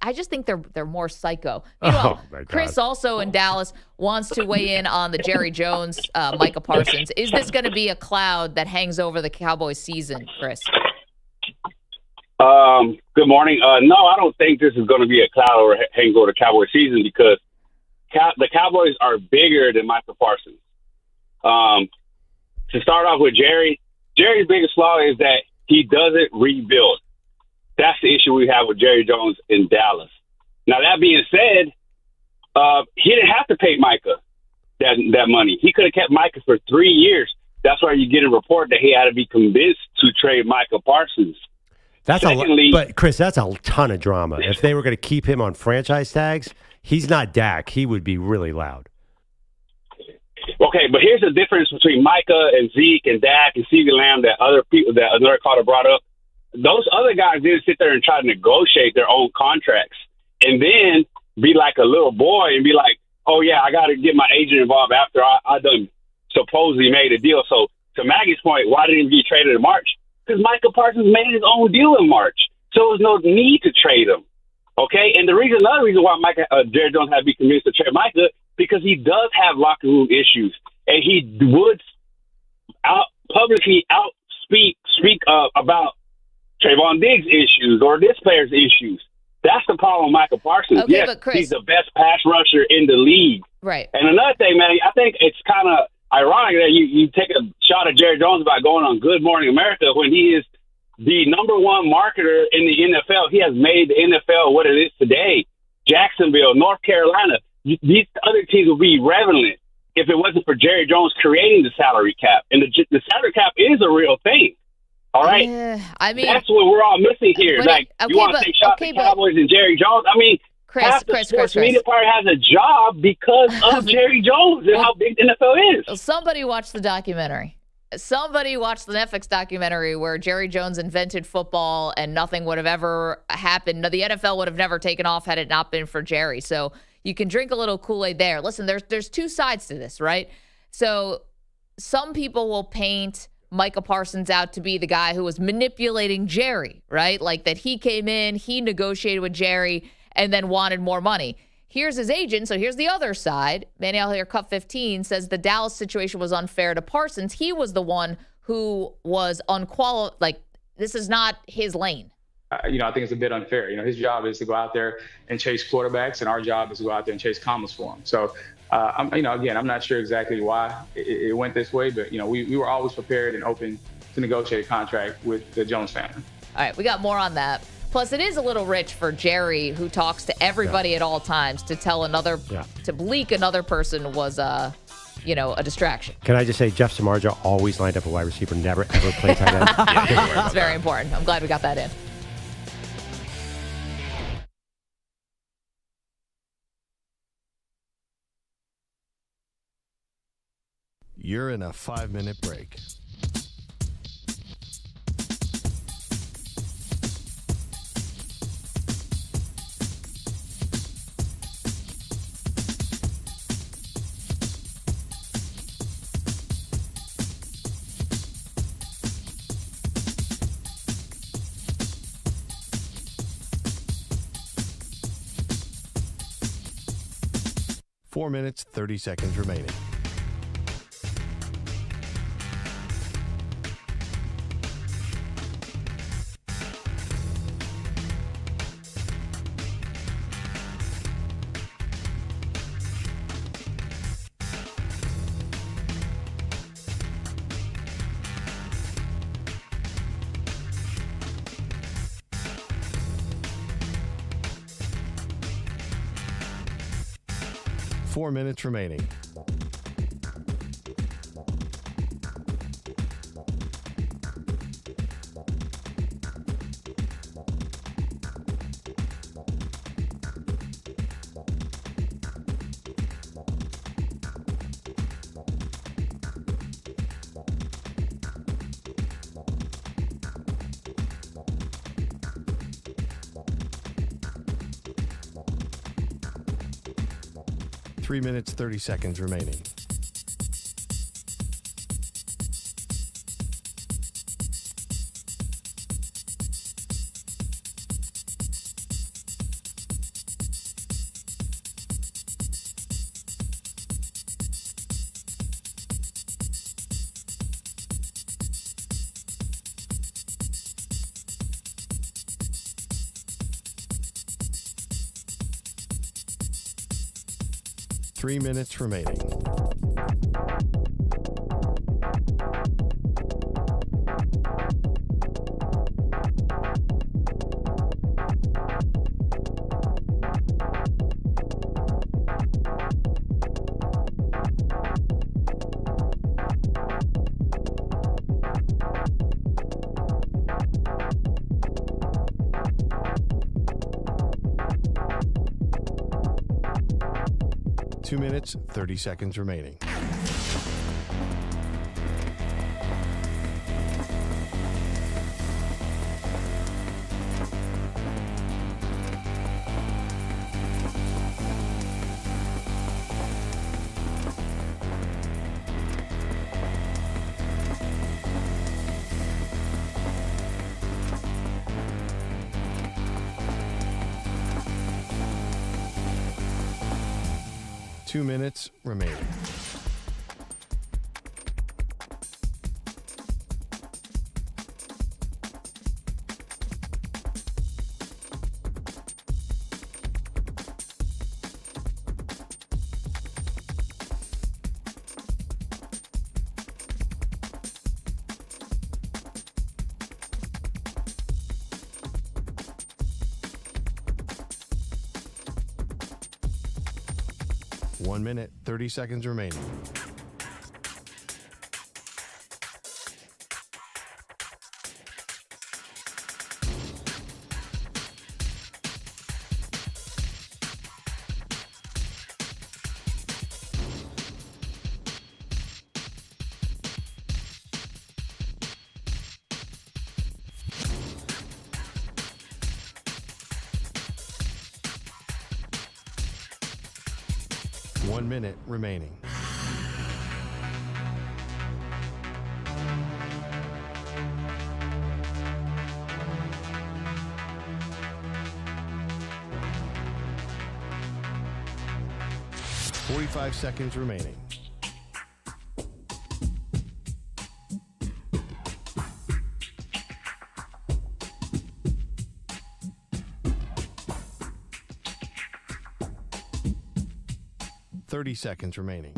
I just think they're more psycho. Meanwhile, Chris also in Dallas wants to weigh in on the Jerry Jones, Micah Parsons. Is this going to be a cloud that hangs over the Cowboys season, Chris? Good morning. No, I don't think this is going to be a cloud or hangs over the Cowboys season because the Cowboys are bigger than Micah Parsons. To start off with Jerry's biggest flaw is that he doesn't rebuild. That's the issue we have with Jerry Jones in Dallas. Now, that being said, he didn't have to pay Micah that money. He could have kept Micah for 3 years. That's why you get a report that he had to be convinced to trade Micah Parsons. But Chris, that's a ton of drama. If they were going to keep him on franchise tags, he's not Dak. He would be really loud. Okay, but here's the difference between Micah and Zeke and Dak and CeeDee Lamb that other people that another caller brought up. Those other guys didn't sit there and try to negotiate their own contracts and then be like a little boy and be like, oh, yeah, I got to get my agent involved after I done supposedly made a deal. So to Maggie's point, why didn't he get traded in March? Because Micah Parsons made his own deal in March. So there was no need to trade him. Okay? And another reason why Jerry Jones had to be convinced to trade Micah, because he does have locker room issues. And he would publicly speak about Trayvon Diggs' issues or this player's issues. That's the problem with Micah Parsons. Okay, yes, but Chris, he's the best pass rusher in the league. Right. And another thing, man, I think it's kind of ironic that you take a shot at Jerry Jones about going on Good Morning America when he is the number one marketer in the NFL. He has made the NFL what it is today. Jacksonville, North Carolina, these other teams would be relevant if it wasn't for Jerry Jones creating the salary cap. And the salary cap is a real thing. All right? I mean, that's what we're all missing here. You want to take shots at Cowboys and Jerry Jones? I mean, half the sports media part has a job because of Jerry Jones and how big the NFL is. Somebody watched the documentary. Somebody watched the Netflix documentary where Jerry Jones invented football and nothing would have ever happened. The NFL would have never taken off had it not been for Jerry. So you can drink a little Kool-Aid there. Listen, there's two sides to this, right? So some people will paint Micah Parsons out to be the guy who was manipulating Jerry, right? Like that he came in, he negotiated with Jerry, and then wanted more money. Here's his agent, so here's the other side. Manuel here, Cup 15, says the Dallas situation was unfair to Parsons. He was the one who was unqualified. Like, this is not his lane. I think it's a bit unfair. His job is to go out there and chase quarterbacks, and our job is to go out there and chase commas for him. So, I'm not sure exactly why it went this way, but, we were always prepared and open to negotiate a contract with the Jones family. All right, we got more on that. Plus, it is a little rich for Jerry, who talks to everybody at all times, to tell to bleak another person was a distraction. Can I just say Jeff Samardzija always lined up a wide receiver, never ever played tight end. It's very important. I'm glad we got that in. You're in a 5-minute break. Four minutes, 30 seconds remaining. Four minutes remaining. Three minutes, 30 seconds remaining. Three minutes remaining. Two minutes, 30 seconds remaining. Two minutes remaining. One minute, 30 seconds remaining. One minute remaining. 45 seconds remaining. Seconds remaining.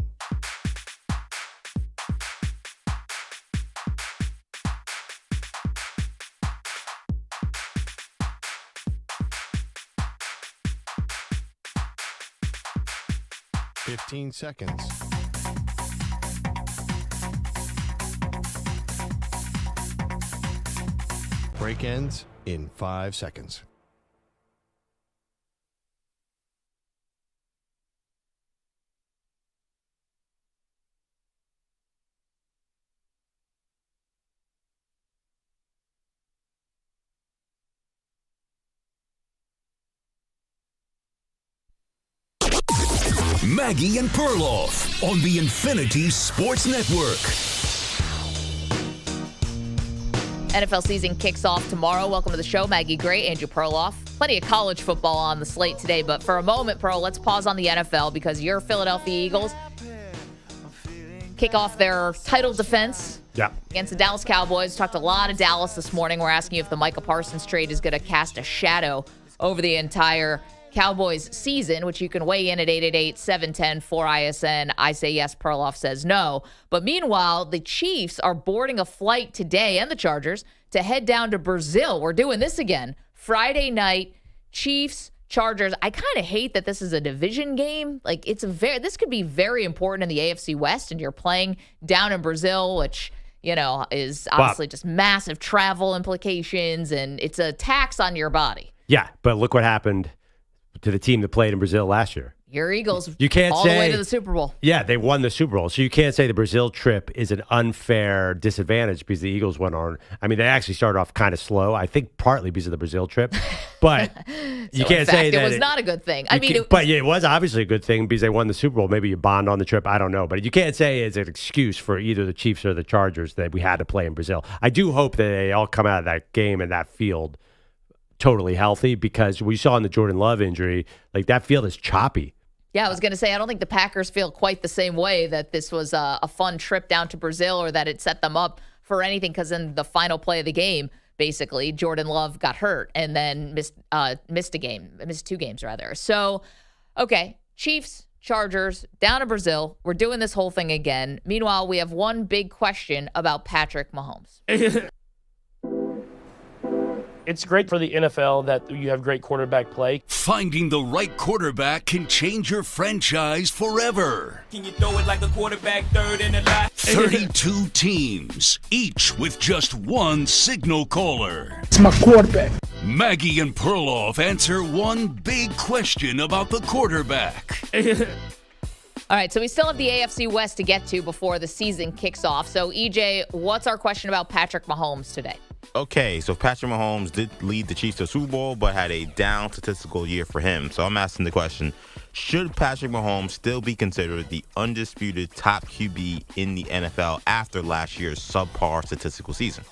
Fifteen seconds. Break ends in 5 seconds. Maggie and Perloff on the Infinity Sports Network. NFL season kicks off tomorrow. Welcome to the show, Maggie Gray, Andrew Perloff. Plenty of college football on the slate today, but for a moment, Pearl, let's pause on the NFL because your Philadelphia Eagles kick off their title defense against the Dallas Cowboys. Talked a lot of Dallas this morning. We're asking you if the Micah Parsons trade is going to cast a shadow over the entire Cowboys season, which you can weigh in at 888-710-4ISN. I say yes, Perloff says no. But meanwhile, the Chiefs are boarding a flight today, and the Chargers, to head down to Brazil. We're doing this again. Friday night, Chiefs, Chargers. I kind of hate that this is a division game. Like, this could be very important in the AFC West, and you're playing down in Brazil, which, you know, is obviously just massive travel implications, and it's a tax on your body. Yeah, but look what happened to the team that played in Brazil last year. Your Eagles you can't all say, the way to the Super Bowl. Yeah, they won the Super Bowl. So you can't say the Brazil trip is an unfair disadvantage because the Eagles went on. I mean, they actually started off kind of slow, I think partly because of the Brazil trip. But you can't say that. It was not a good thing. But it was obviously a good thing because they won the Super Bowl. Maybe you bond on the trip. I don't know. But you can't say it's an excuse for either the Chiefs or the Chargers that we had to play in Brazil. I do hope that they all come out of that game and that field totally healthy because we saw in the Jordan Love injury, like that field is choppy. Yeah, I was going to say, I don't think the Packers feel quite the same way that this was a fun trip down to Brazil or that it set them up for anything because in the final play of the game, basically, Jordan Love got hurt and then missed 2 games rather. So, okay, Chiefs, Chargers, down to Brazil. We're doing this whole thing again. Meanwhile, we have one big question about Patrick Mahomes. It's great for the NFL that you have great quarterback play. Finding the right quarterback can change your franchise forever. Can you throw it like a quarterback third in the lot? 32 teams, each with just one signal caller. It's my quarterback. Maggie and Perloff answer one big question about the quarterback. All right, so we still have the AFC West to get to before the season kicks off. So, EJ, what's our question about Patrick Mahomes today? Okay, so Patrick Mahomes did lead the Chiefs to the Super Bowl, but had a down statistical year for him. So I'm asking the question, should Patrick Mahomes still be considered the undisputed top QB in the NFL after last year's subpar statistical season?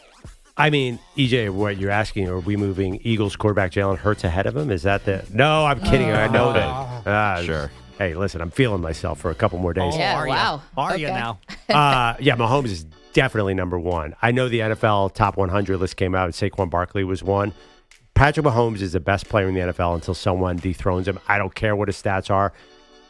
I mean, EJ, what you're asking, are we moving Eagles quarterback Jalen Hurts ahead of him? Is that the... No, I'm kidding. I know that. Sure. Hey, listen, I'm feeling myself for a couple more days. Yeah, wow. Are you now? Yeah, Mahomes is definitely number one. I know the NFL top 100 list came out and Saquon Barkley was one. Patrick Mahomes is the best player in the NFL until someone dethrones him. I don't care what his stats are.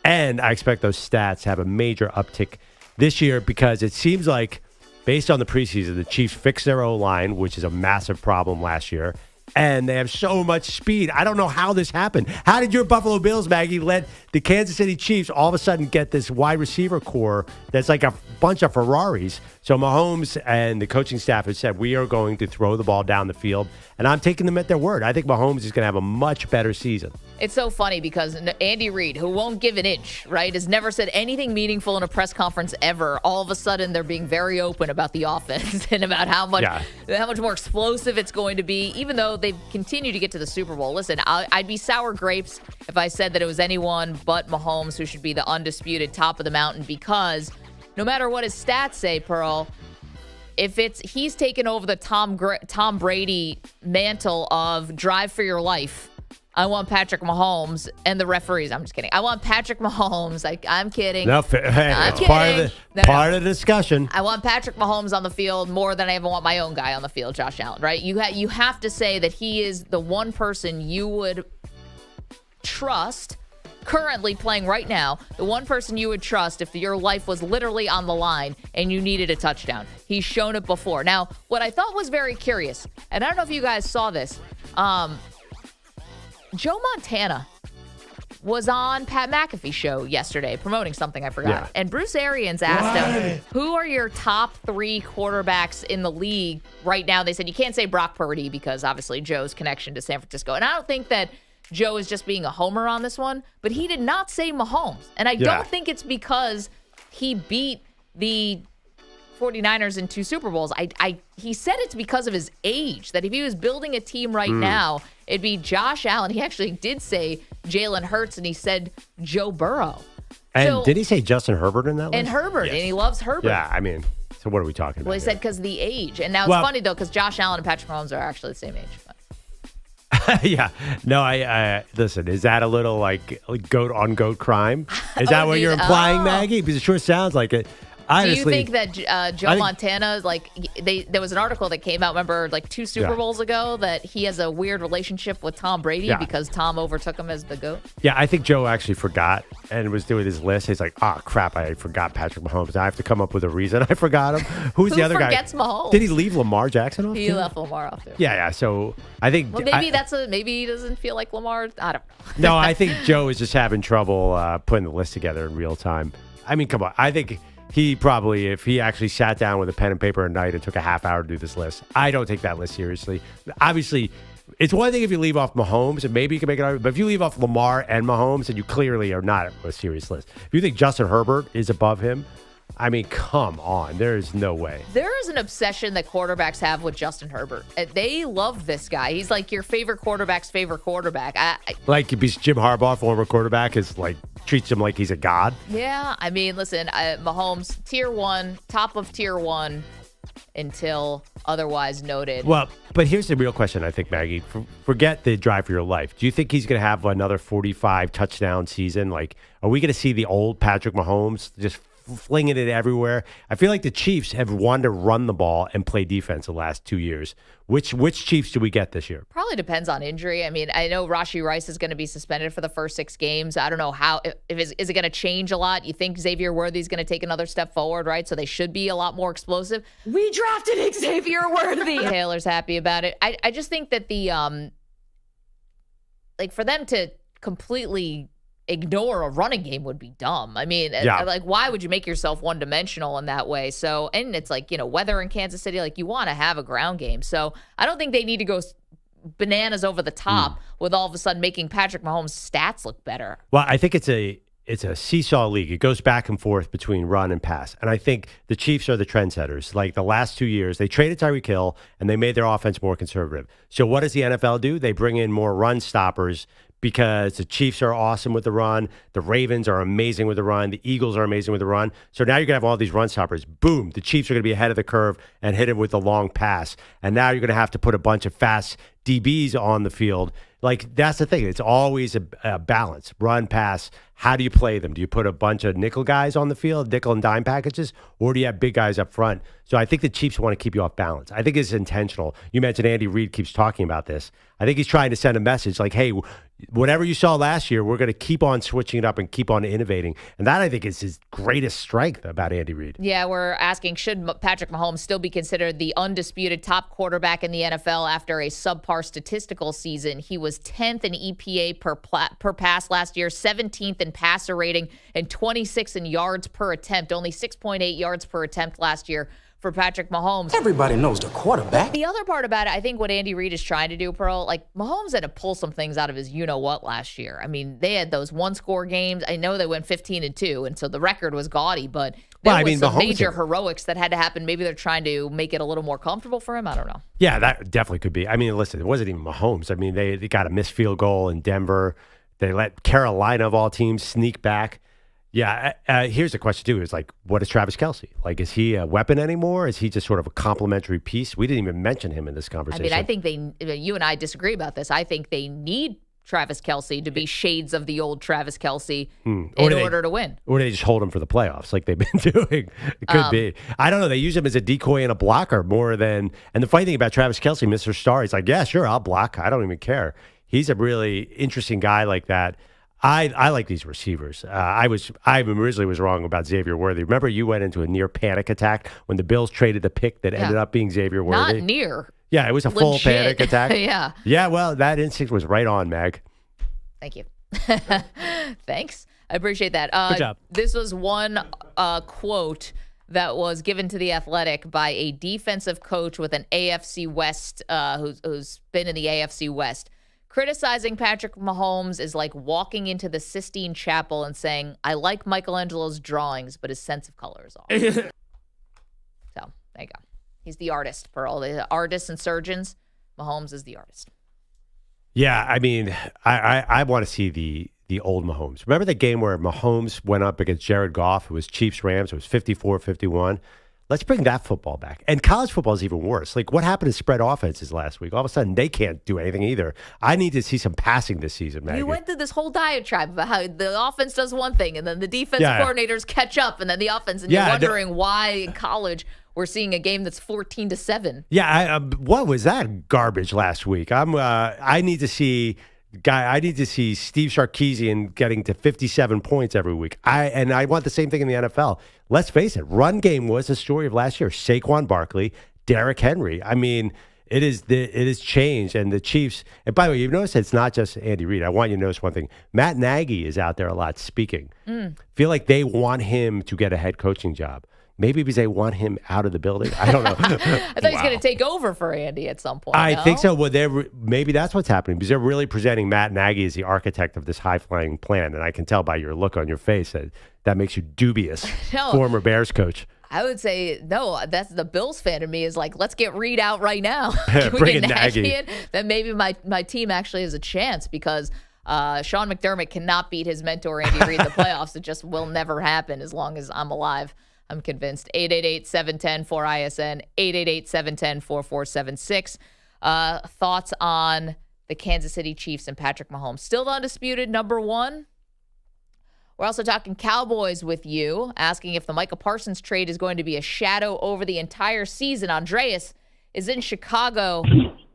And I expect those stats to have a major uptick this year because it seems like, based on the preseason, the Chiefs fixed their O-line, which is a massive problem last year. And they have so much speed. I don't know how this happened. How did your Buffalo Bills, Maggie, let the Kansas City Chiefs all of a sudden get this wide receiver core that's like a bunch of Ferraris? So Mahomes and the coaching staff have said, we are going to throw the ball down the field. And I'm taking them at their word. I think Mahomes is going to have a much better season. It's so funny because Andy Reid, who won't give an inch, right, has never said anything meaningful in a press conference ever. All of a sudden, they're being very open about the offense and about how much more explosive it's going to be, even though they've continued to get to the Super Bowl. Listen, I'd be sour grapes if I said that it was anyone but Mahomes who should be the undisputed top of the mountain because no matter what his stats say, Pearl, if he's taken over the Tom Brady mantle of drive for your life I want Patrick Mahomes and the referees. I'm just kidding. I want Patrick Mahomes. I'm kidding. No, hey, I'm it's kidding. part of the discussion. I want Patrick Mahomes on the field more than I ever want my own guy on the field, Josh Allen, right? You have to say that he is the one person you would trust currently playing right now, the one person you would trust if your life was literally on the line and you needed a touchdown. He's shown it before. Now, what I thought was very curious, and I don't know if you guys saw this, Joe Montana was on Pat McAfee's show yesterday promoting something I forgot. Yeah. And Bruce Arians asked him, who are your top 3 quarterbacks in the league right now? They said, you can't say Brock Purdy because obviously Joe's connection to San Francisco. And I don't think that Joe is just being a homer on this one, but he did not say Mahomes. And I don't think it's because he beat the 49ers in 2 Super Bowls. He said it's because of his age, that if he was building a team right now, it'd be Josh Allen. He actually did say Jalen Hurts, and he said Joe Burrow. And did he say Justin Herbert in that list? And Herbert, and he loves Herbert. Yeah, I mean, so what are we talking about? Well, he said because of the age. And now it's funny, though, because Josh Allen and Patrick Mahomes are actually the same age. Yeah. No, I listen, is that a little like goat on goat crime? Is that what you're implying, Maggie? Because it sure sounds like it. Honestly, do you think that Joe Montana, like, there was an article that came out, remember, like 2 Super Bowls ago, that he has a weird relationship with Tom Brady because Tom overtook him as the GOAT? Yeah, I think Joe actually forgot and was doing his list. He's like, crap, I forgot Patrick Mahomes. I have to come up with a reason I forgot him. Who's the other guy? Who forgets Mahomes? Did he leave Lamar Jackson off? He left Lamar off, too. Yeah, so I think... Well, maybe he doesn't feel like Lamar. I don't know. No, I think Joe is just having trouble putting the list together in real time. I mean, come on. I think... He probably, if he actually sat down with a pen and paper at night and took a half hour to do this list, I don't take that list seriously. Obviously, it's one thing if you leave off Mahomes, and maybe you can make it argument, but if you leave off Lamar and Mahomes, then you clearly are not a serious list. If you think Justin Herbert is above him, I mean, come on. There is no way. There is an obsession that quarterbacks have with Justin Herbert. They love this guy. He's like your favorite quarterback's favorite quarterback. Like Jim Harbaugh, former quarterback, is like treats him like he's a god. Yeah, I mean, listen, Mahomes, tier 1, top of tier 1 until otherwise noted. Well, but here's the real question, I think, Maggie. Forget the drive for your life. Do you think he's going to have another 45 touchdown season? Like, are we going to see the old Patrick Mahomes just flinging it everywhere? I feel like the Chiefs have wanted to run the ball and play defense the last 2 years. Which Chiefs do we get this year? Probably depends on injury. I mean, I know Rashee Rice is going to be suspended for the first 6 games. I don't know how. Is it going to change a lot? You think Xavier Worthy's going to take another step forward, right? So they should be a lot more explosive. We drafted Xavier Worthy. Taylor's happy about it. I just think that the like for them to completely ignore a running game would be dumb. I mean, like, why would you make yourself one-dimensional in that way? So, and it's like, weather in Kansas City, like, you want to have a ground game. So I don't think they need to go bananas over the top with all of a sudden making Patrick Mahomes' stats look better. Well, I think it's a seesaw league. It goes back and forth between run and pass. And I think the Chiefs are the trendsetters. Like the last 2 years, they traded Tyreek Hill and they made their offense more conservative. So what does the NFL do? They bring in more run stoppers because the Chiefs are awesome with the run. The Ravens are amazing with the run. The Eagles are amazing with the run. So now you're going to have all these run stoppers. Boom, the Chiefs are going to be ahead of the curve and hit him with the long pass. And now you're going to have to put a bunch of fast DBs on the field. Like, that's the thing. It's always a balance. Run, pass. How do you play them? Do you put a bunch of nickel guys on the field, nickel and dime packages, or do you have big guys up front? So I think the Chiefs want to keep you off balance. I think it's intentional. You mentioned Andy Reid keeps talking about this. I think he's trying to send a message like, hey, whatever you saw last year, we're going to keep on switching it up and keep on innovating. And that, I think, is his greatest strength about Andy Reid. Yeah, we're asking, should Patrick Mahomes still be considered the undisputed top quarterback in the NFL after a subpar statistical season? He was 10th in EPA per pass last year, 17th in passer rating, and 26th in yards per attempt, only 6.8 yards per attempt last year for Patrick Mahomes. Everybody knows the quarterback. The other part about it, I think what Andy Reid is trying to do, Pearl, like Mahomes had to pull some things out of his you-know-what last year. I mean, they had those one-score games. I know they went 15-2, and so the record was gaudy, but there was some major heroics that had to happen. Maybe they're trying to make it a little more comfortable for him. I don't know. Yeah, that definitely could be. I mean, listen, it wasn't even Mahomes. I mean, they got a missed field goal in Denver. They let Carolina, of all teams, sneak back. Yeah, here's the question, too, is like, what is Travis Kelce? Like, is he a weapon anymore? Is he just sort of a complimentary piece? We didn't even mention him in this conversation. I mean, I think you and I disagree about this. I think they need Travis Kelce to be shades of the old Travis Kelce in order to win. Or they just hold him for the playoffs like they've been doing. It could be. I don't know. They use him as a decoy and a blocker more than – and the funny thing about Travis Kelce, Mr. Star, he's like, yeah, sure, I'll block. I don't even care. He's a really interesting guy like that. I like these receivers. I originally was wrong about Xavier Worthy. Remember you went into a near panic attack when the Bills traded the pick that ended up being Xavier Worthy? Not near. Yeah, it was a full panic attack. Yeah. Yeah, well, that instinct was right on, Meg. Thank you. Thanks. I appreciate that. Good job. This was one quote that was given to The Athletic by a defensive coach with an AFC West, who's been in the AFC West. Criticizing Patrick Mahomes is like walking into the Sistine Chapel and saying, I like Michelangelo's drawings, but his sense of color is off. So, there you go. He's the artist. For all the artists and surgeons, Mahomes is the artist. Yeah, I mean, I want to see the old Mahomes. Remember the game where Mahomes went up against Jared Goff? It was Chiefs-Rams. It was 54-51. Let's bring that football back. And college football is even worse. Like, what happened to spread offenses last week? All of a sudden, they can't do anything either. I need to see some passing this season, Maggie. You went through this whole diatribe about how the offense does one thing, and then the defensive coordinators catch up, and then the offense, and you're wondering why in college we're seeing a game that's 14-7. Yeah, what was that garbage last week? I need to see Steve Sarkisian getting to 57 points every week. I want the same thing in the NFL. Let's face it, run game was the story of last year. Saquon Barkley, Derrick Henry. I mean, it is changed, and the Chiefs. And by the way, you've noticed it's not just Andy Reid. I want you to notice one thing. Matt Nagy is out there a lot speaking. Feel like they want him to get a head coaching job. Maybe because they want him out of the building. I don't know. I thought he was going to take over for Andy at some point. I think so. Well, maybe that's what's happening because they're really presenting Matt Nagy as the architect of this high-flying plan. And I can tell by your look on your face that makes you dubious, former Bears coach. I would say, no, that's the Bills fan in me is like, let's get Reid out right now. Bring in Nagy in? Then maybe my team actually has a chance because Sean McDermott cannot beat his mentor Andy Reid in the playoffs. It just will never happen as long as I'm alive. I'm convinced. 888-710-4ISN, 888-710-4476. Thoughts on the Kansas City Chiefs and Patrick Mahomes. Still the undisputed number one. We're also talking Cowboys with you, asking if the Micah Parsons trade is going to be a shadow over the entire season. Andreas is in Chicago.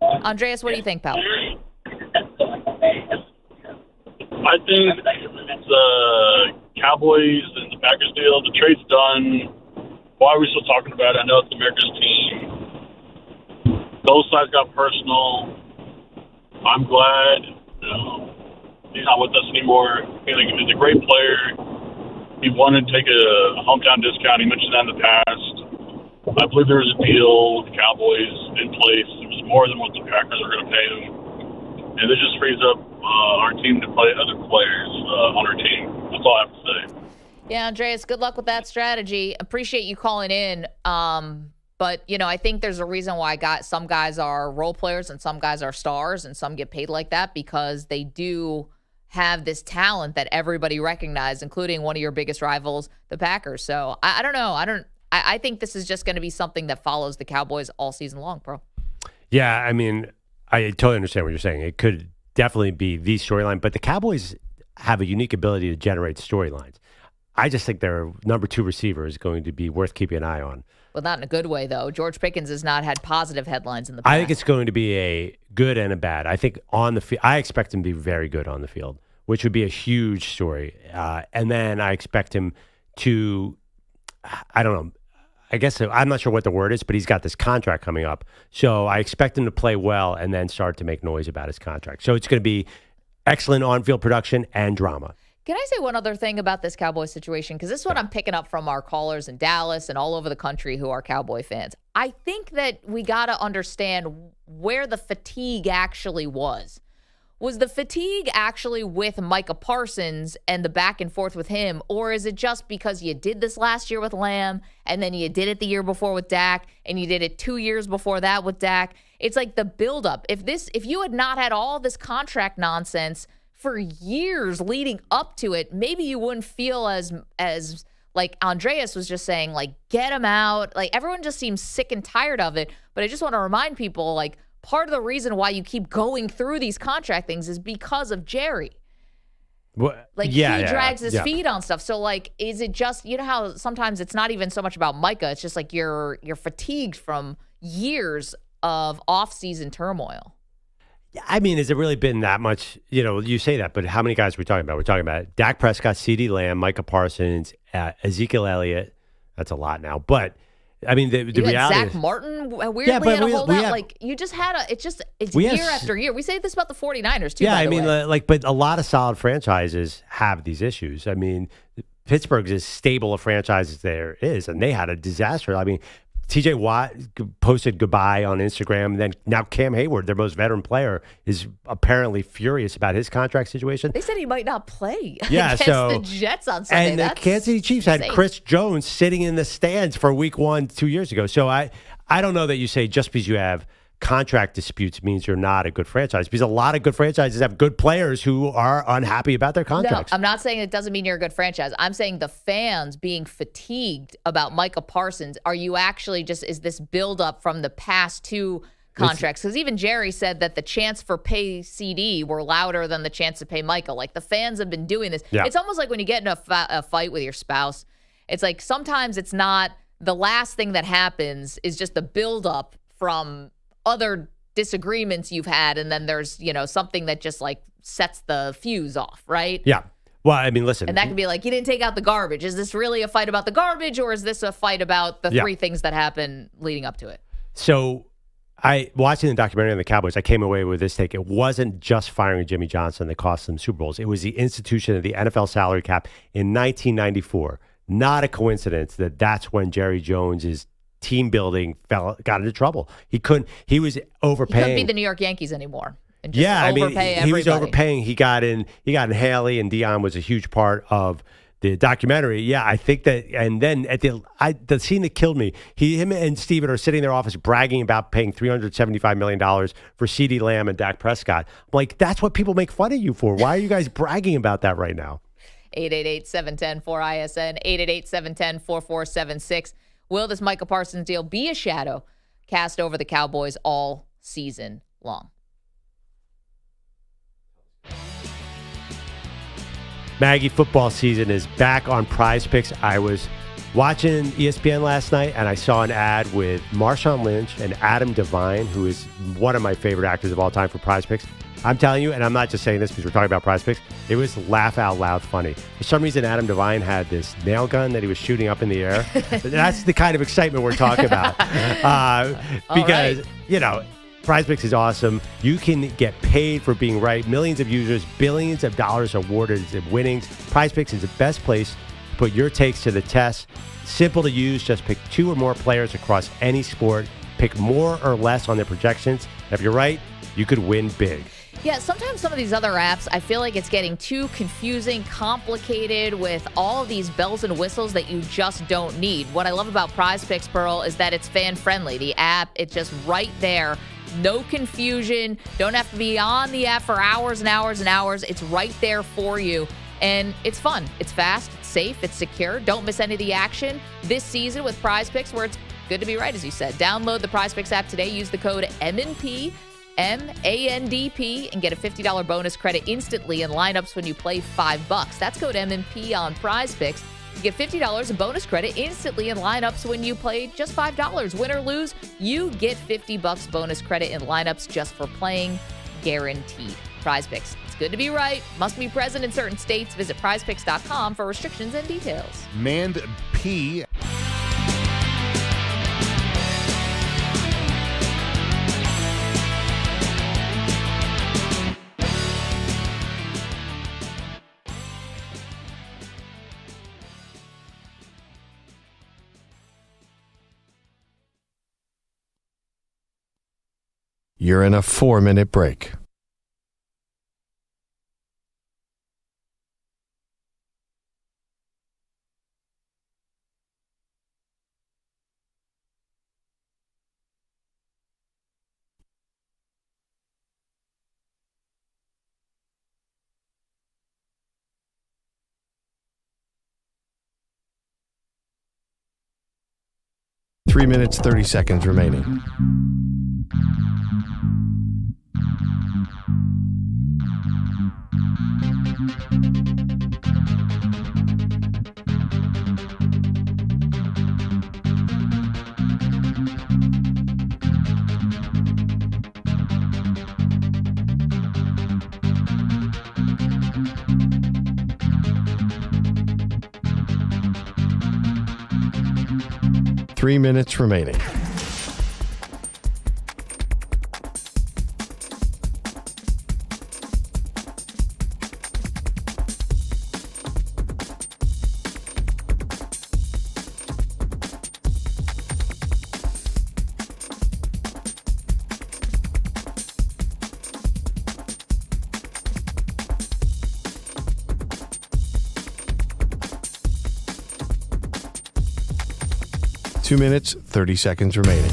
Andreas, what do you think, pal? I think the Cowboys and the Packers deal, the trade's done. Why are we still talking about it? I know it's America's team. Both sides got personal. I'm glad he's not with us anymore. He's a great player. He wanted to take a hometown discount. He mentioned that in the past. I believe there was a deal with the Cowboys in place. It was more than what the Packers are going to pay him. And this just frees up our team to play other players on our team. That's all I have to say. Yeah, Andreas, good luck with that strategy. Appreciate you calling in. But, I think there's a reason why some guys are role players and some guys are stars and some get paid like that because they do have this talent that everybody recognizes, including one of your biggest rivals, the Packers. So I don't know. I think this is just going to be something that follows the Cowboys all season long, bro. Yeah, I mean, I totally understand what you're saying. It could definitely be the storyline, but the Cowboys have a unique ability to generate storylines. I just think their number two receiver is going to be worth keeping an eye on. Well, not in a good way, though. George Pickens has not had positive headlines in the past. I think it's going to be a good and a bad. I think on the field, I expect him to be very good on the field, which would be a huge story. And then I expect him to, I don't know, I guess I'm not sure what the word is, but he's got this contract coming up. So I expect him to play well and then start to make noise about his contract. So it's going to be excellent on-field production and drama. Can I say one other thing about this Cowboy situation? Because this is what I'm picking up from our callers in Dallas and all over the country who are Cowboy fans. I think that we got to understand where the fatigue actually was. Was the fatigue actually with Micah Parsons and the back and forth with him, or is it just because you did this last year with Lamb and then you did it the year before with Dak and you did it 2 years before that with Dak? It's like the buildup. If you had not had all this contract nonsense for years leading up to it, maybe you wouldn't feel as like Andreas was just saying, like, get him out. Like, everyone just seems sick and tired of it. But I just want to remind people, like, part of the reason why you keep going through these contract things is because of Jerry. Like, he drags his feet on stuff. So, like, is it just, you know how sometimes it's not even so much about Micah. It's just like you're fatigued from years of off-season turmoil. I mean, has it really been that much? You know, you say that, but how many guys are we talking about? We're talking about Dak Prescott, CeeDee Lamb, Micah Parsons, Ezekiel Elliott. That's a lot now. But, I mean, the reality Zach is, Martin weirdly had a holdout. Like, you just had it's year after year. We say this about the 49ers, too, yeah, by the way. like, but a lot of solid franchises have these issues. I mean, Pittsburgh's as stable a franchise as there is, and they had a disaster. I mean, TJ Watt posted goodbye on Instagram, and then now Cam Hayward, their most veteran player, is apparently furious about his contract situation. They said he might not play against the Jets on Sunday. And the Kansas City Chiefs had Chris Jones sitting in the stands for Week 1 2 years ago. So I don't know that you say just because you have contract disputes means you're not a good franchise, because a lot of good franchises have good players who are unhappy about their contracts. No, I'm not saying it doesn't mean you're a good franchise. I'm saying the fans being fatigued about Micah Parsons. Are you actually is this buildup from the past 2 contracts? Because even Jerry said that the chance for pay CD were louder than the chance to pay Micah. Like, the fans have been doing this. Yeah. It's almost like when you get in a fight with your spouse. It's like sometimes it's not the last thing that happens is just the buildup from other disagreements you've had, and then there's, something that just like sets the fuse off, right? Yeah. Well, I mean, listen. And that could be like, you didn't take out the garbage. Is this really a fight about the garbage, or is this a fight about the 3 things that happened leading up to it? So watching the documentary on the Cowboys, I came away with this take. It wasn't just firing Jimmy Johnson that cost them Super Bowls. It was the institution of the NFL salary cap in 1994. Not a coincidence that that's when Jerry Jones's team building got into trouble. He was overpaying. He couldn't be the New York Yankees anymore. And just overpay he was overpaying. He got in Haley, and Dion was a huge part of the documentary. Yeah, I think that. And then at the scene that killed me, him and Steven are sitting in their office bragging about paying $375 million for CeeDee Lamb and Dak Prescott. I'm like, that's what people make fun of you for. Why are you guys bragging about that right now? 888-710-4ISN, 888-710-4476. Will this Micah Parsons deal be a shadow cast over the Cowboys all season long? Maggie, football season is back on Prize Picks. I was watching ESPN last night, and I saw an ad with Marshawn Lynch and Adam Devine, who is one of my favorite actors of all time, for Prize Picks. I'm telling you, and I'm not just saying this because we're talking about Prize Picks, it was laugh out loud funny. For some reason, Adam Devine had this nail gun that he was shooting up in the air. That's the kind of excitement we're talking about. Because, Prize Picks is awesome. You can get paid for being right. Millions of users, billions of dollars awarded in winnings. Prize Picks is the best place to put your takes to the test. Simple to use. Just pick 2 or more players across any sport. Pick more or less on their projections. If you're right, you could win big. Yeah, sometimes some of these other apps, I feel like it's getting too confusing, complicated with all of these bells and whistles that you just don't need. What I love about Prize Picks, Pearl, is that it's fan-friendly. The app, it's just right there. No confusion. Don't have to be on the app for hours and hours and hours. It's right there for you. And it's fun. It's fast. It's safe. It's secure. Don't miss any of the action this season with Prize Picks, where it's good to be right, as you said. Download the Prize Picks app today. Use the code MNP. MANDP, and get a $50 bonus credit instantly in lineups when you play $5. That's code MNP on Prize Picks. You get $50 in bonus credit instantly in lineups when you play just $5. Win or lose, you get $50 bonus credit in lineups just for playing, guaranteed. Prize Picks. It's good to be right. Must be present in certain states. Visit prizepicks.com for restrictions and details. Mand P. You're in a 4-minute break. Three minutes, 30 seconds remaining. 3 minutes remaining. Two minutes, 30 seconds remaining.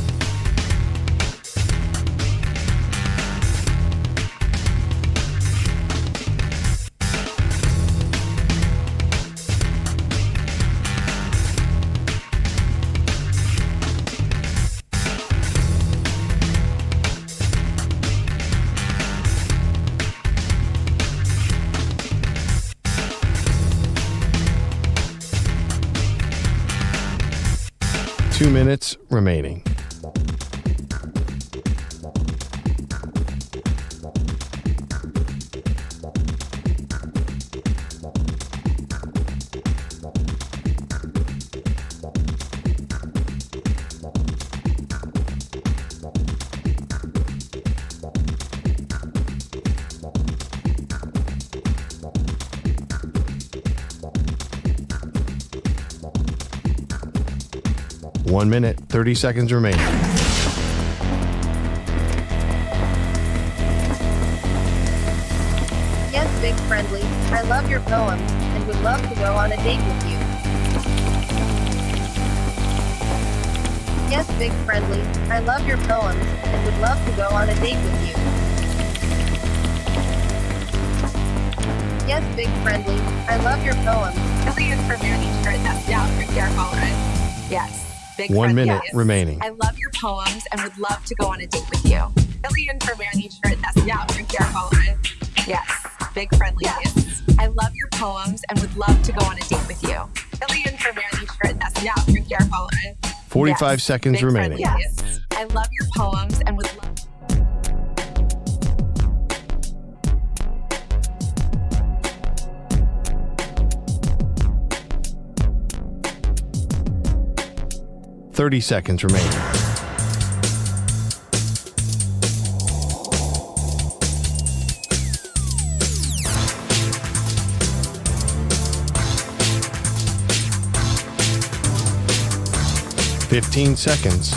Two minutes remaining. One minute, 30 seconds remaining. Yes, Big Friendly, I love your poems and would love to go on a date with you. Yes, Big Friendly, I love your poems and would love to go on a date with you. Yes, Big Friendly, I love your poems. Million for Manny shirt that's down for Carrousel. Yes. Big 1 minute yes. remaining. I love your poems and would love to go on a date with you. Million for Manny shirt that's down for Carrousel. Yes. Big friendly. Yes. I love your poems and would love to go on a date with you. Million for Manny shirt that's down for Carrousel. 45 seconds Big remaining. friendly, yes. I love your poems and would love. 30 seconds remaining. Fifteen seconds.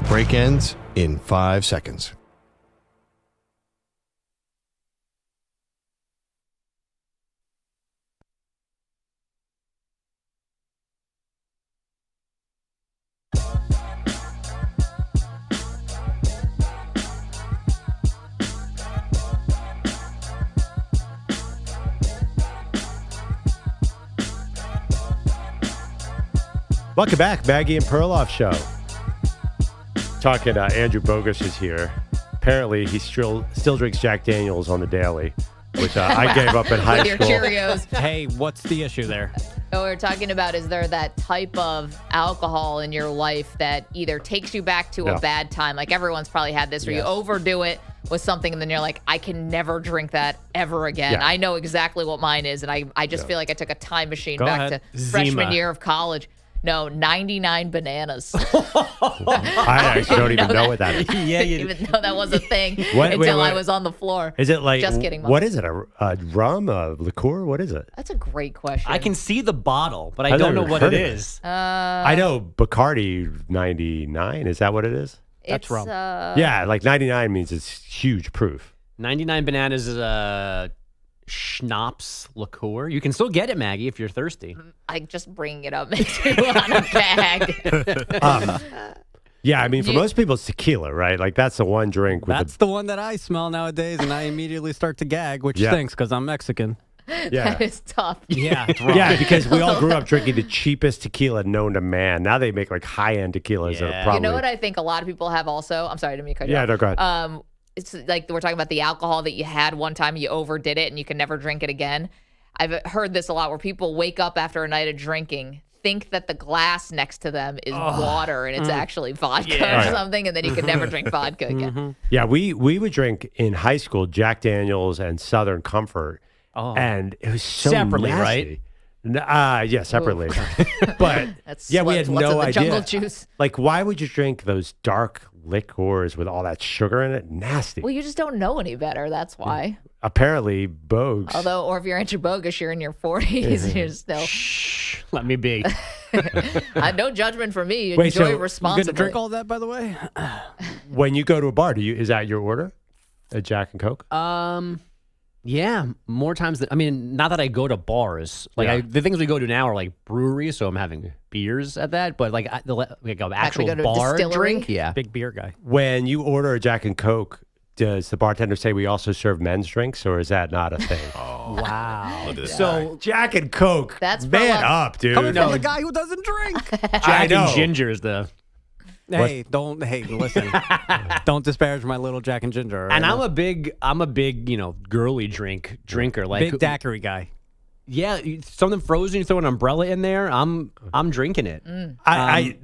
Break ends in 5 seconds. Welcome back, Maggie and Perloff Show. Talking, Andrew Bogusch is here. Apparently, he still drinks Jack Daniels on the daily, which I gave up in high With school. your Cheerios. Hey, what's the issue there? What we're talking about is there that type of alcohol in your life that either takes you back to a bad time, like everyone's probably had this, where you overdo it with something and then you're like, I can never drink that ever again. Yeah. I know exactly what mine is, and I just feel like I took a time machine back to freshman Zima. year of college. No, 99 bananas. I actually don't even know what that is. I didn't even know that was a thing What? until Wait. I was on the floor. Is it like, Just kidding, Mom. what is it? A rum, a liqueur? What is it? That's a great question. I can see the bottle, but I I've don't know never what heard it of it. is. I know Bacardi 99. Is that what it is? That's rum. Yeah, like 99 means it's huge proof. 99 bananas is a schnapps liqueur. You can still get it, Maggie, if you're thirsty. I just bringing it up makes me want a bag. Yeah, I mean, for most people, it's tequila, right? Like, that's the one drink. With That's the one that I smell nowadays, and I immediately start to gag, which Yeah. stinks because I'm Mexican. Yeah. That is tough. Yeah, Yeah, because we all grew up drinking the cheapest tequila known to man. Now they make like high-end tequilas that are probably... You know what I think a lot of people have also? I'm sorry, I didn't mean to cut you Yeah, off. no, go ahead. It's like we're talking about the alcohol that you had one time, you overdid it, and you can never drink it again. I've heard this a lot where people wake up after a night of drinking, think that the glass next to them is water, and it's actually vodka or something, and then you can never drink vodka again. Yeah, we would drink in high school Jack Daniels and Southern Comfort, and it was so Separately, nasty. Yeah, separately. But That's yeah, we what's had in no the idea. jungle juice. Like, why would you drink those dark liquors with all that sugar in it? Nasty. Well, you just don't know any better. That's why. Apparently, Bogusch. Although, or if you're into Bogusch, you're in your 40s. You're still. Shh, let me be. No judgment from me. Wait, Enjoy so responsibly. You gonna drink all that, by the way? When you go to a bar, is that your order? A Jack and Coke? Yeah, more times than not that I go to bars. Like the things we go to now are like breweries, so I'm having beers at that. But like an actual go to a bar distillery? drink, yeah, Big beer guy. When you order a Jack and Coke, does the bartender say we also serve men's drinks, or is that not a thing? Wow. So Jack and Coke, That's man Perloff. up, dude. Coming from the guy who doesn't drink. Jack know. and Ginger is the. Hey, listen. Don't disparage my little Jack and Ginger. And I'm a big, girly drinker. Like big daiquiri guy. Yeah, something frozen. You throw an umbrella in there. I'm drinking it.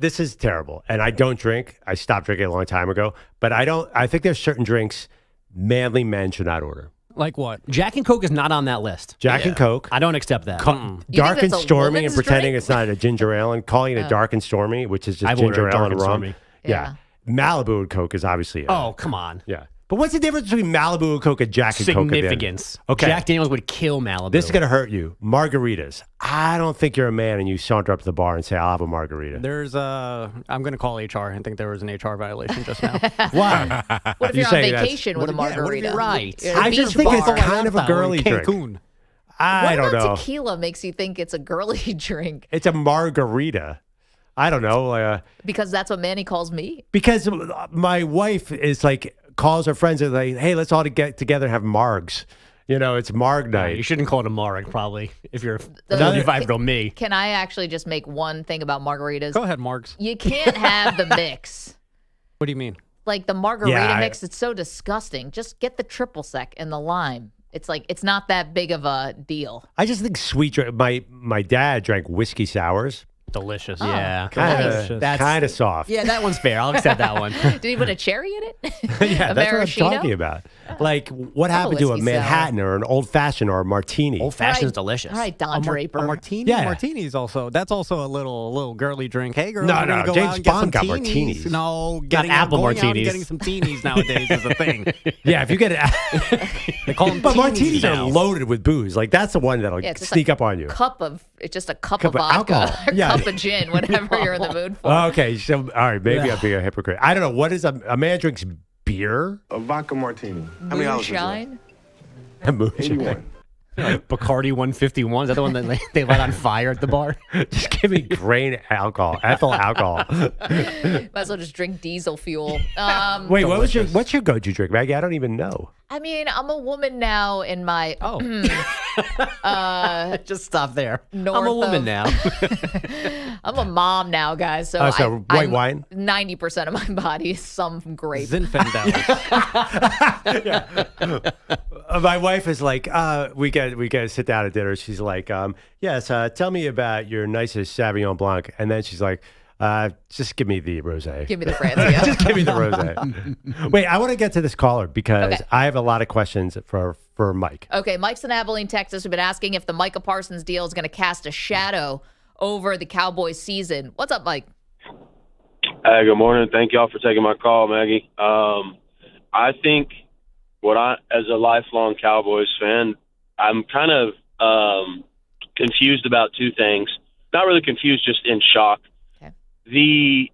This is terrible, and I don't drink. I stopped drinking a long time ago. But I think there's certain drinks manly men should not order. Like what? Jack and Coke is not on that list. Jack and Coke. I don't accept that. Dark and that's a stormy, and woman's pretending drink? it's not a ginger ale, and calling it dark and stormy, which is just I've ginger ordered ale dark and and rum. stormy. Yeah. Malibu and Coke is obviously. Oh, come on. Yeah. But what's the difference between Malibu and Coke and Jack and Coke? Significance. Okay. Jack Daniels would kill Malibu. This is going to hurt you. Margaritas. I don't think you're a man and you saunter up to the bar and say, I'll have a margarita. There's I'm going to call HR. I think there was an HR violation just now. Why? What if you're on vacation with a margarita? Right. You're at a I just beach think it's bar. kind of a girly drink. Cancun. I don't What about know. tequila makes you think it's a girly drink? It's a margarita. I don't know. Because that's what Manny calls me. Because my wife is like, calls her friends and like, hey, let's all get together and have margs. It's marg night. You shouldn't call it a marg, probably, if you're 35-year-old me. Can I actually just make one thing about margaritas? Go ahead, Margs. You can't have the mix. What do you mean? Like the margarita Yeah, mix, it's so disgusting. Just get the triple sec and the lime. It's like, it's not that big of a deal. I just think sweet drink. My dad drank whiskey sours. Delicious, Oh, yeah. Kind of soft. Yeah, that one's fair. I'll accept that one. Did he put a cherry in it? Yeah, A that's what I'm maraschino? talking about. Like, what happened to a whiskey sour. Manhattan or an old fashioned or a martini? Old fashioned's All right. delicious. All right, Don Draper. A martini? Yeah. Martini's also, that's also a little girly drink. Hey, girls, No, we're gonna no, go James out and get Bond some got teenies. martinis. No, going out and getting some teenies nowadays is a thing. Yeah, if you get it. They call them But teenies martinis now. are loaded with booze. Like, that's the one that'll Yeah, it's just sneak a up on you. It's just a cup Cup of of vodka, alcohol. a Yeah. cup of gin, whatever you're in the mood for. Oh, okay, so, all right, maybe I'm being a hypocrite. I don't know. What is a man drinks beer? A vodka martini. How many hours is that? Moonshine? A moonshine. 81. Bacardi 151. Is that the one that they light on fire at the bar? Just give me grain alcohol, ethyl alcohol. Might as well just drink diesel fuel. Wait, what's your go-to drink, Maggie? I don't even know. I mean, I'm a woman now in my Just stop there. north I'm a woman of- now. I'm a mom now, guys. So, So white wine? 90% of my body is some grape. Zinfandel. My wife is like, we got to sit down at dinner. She's like, yes, tell me about your nicest Sauvignon Blanc. And then she's like, just give me the rosé. Give me the Francia. Just give me the rosé. Wait, I want to get to this caller because Okay. I have a lot of questions for Mike. Okay, Mike's in Abilene, Texas. We've been asking if the Micah Parsons deal is going to cast a shadow over the Cowboys season. What's up, Mike? Hey, good morning. Thank y'all for taking my call, Maggie. I think as a lifelong Cowboys fan, I'm kind of confused about two things. Not really confused, just in shock. Okay. The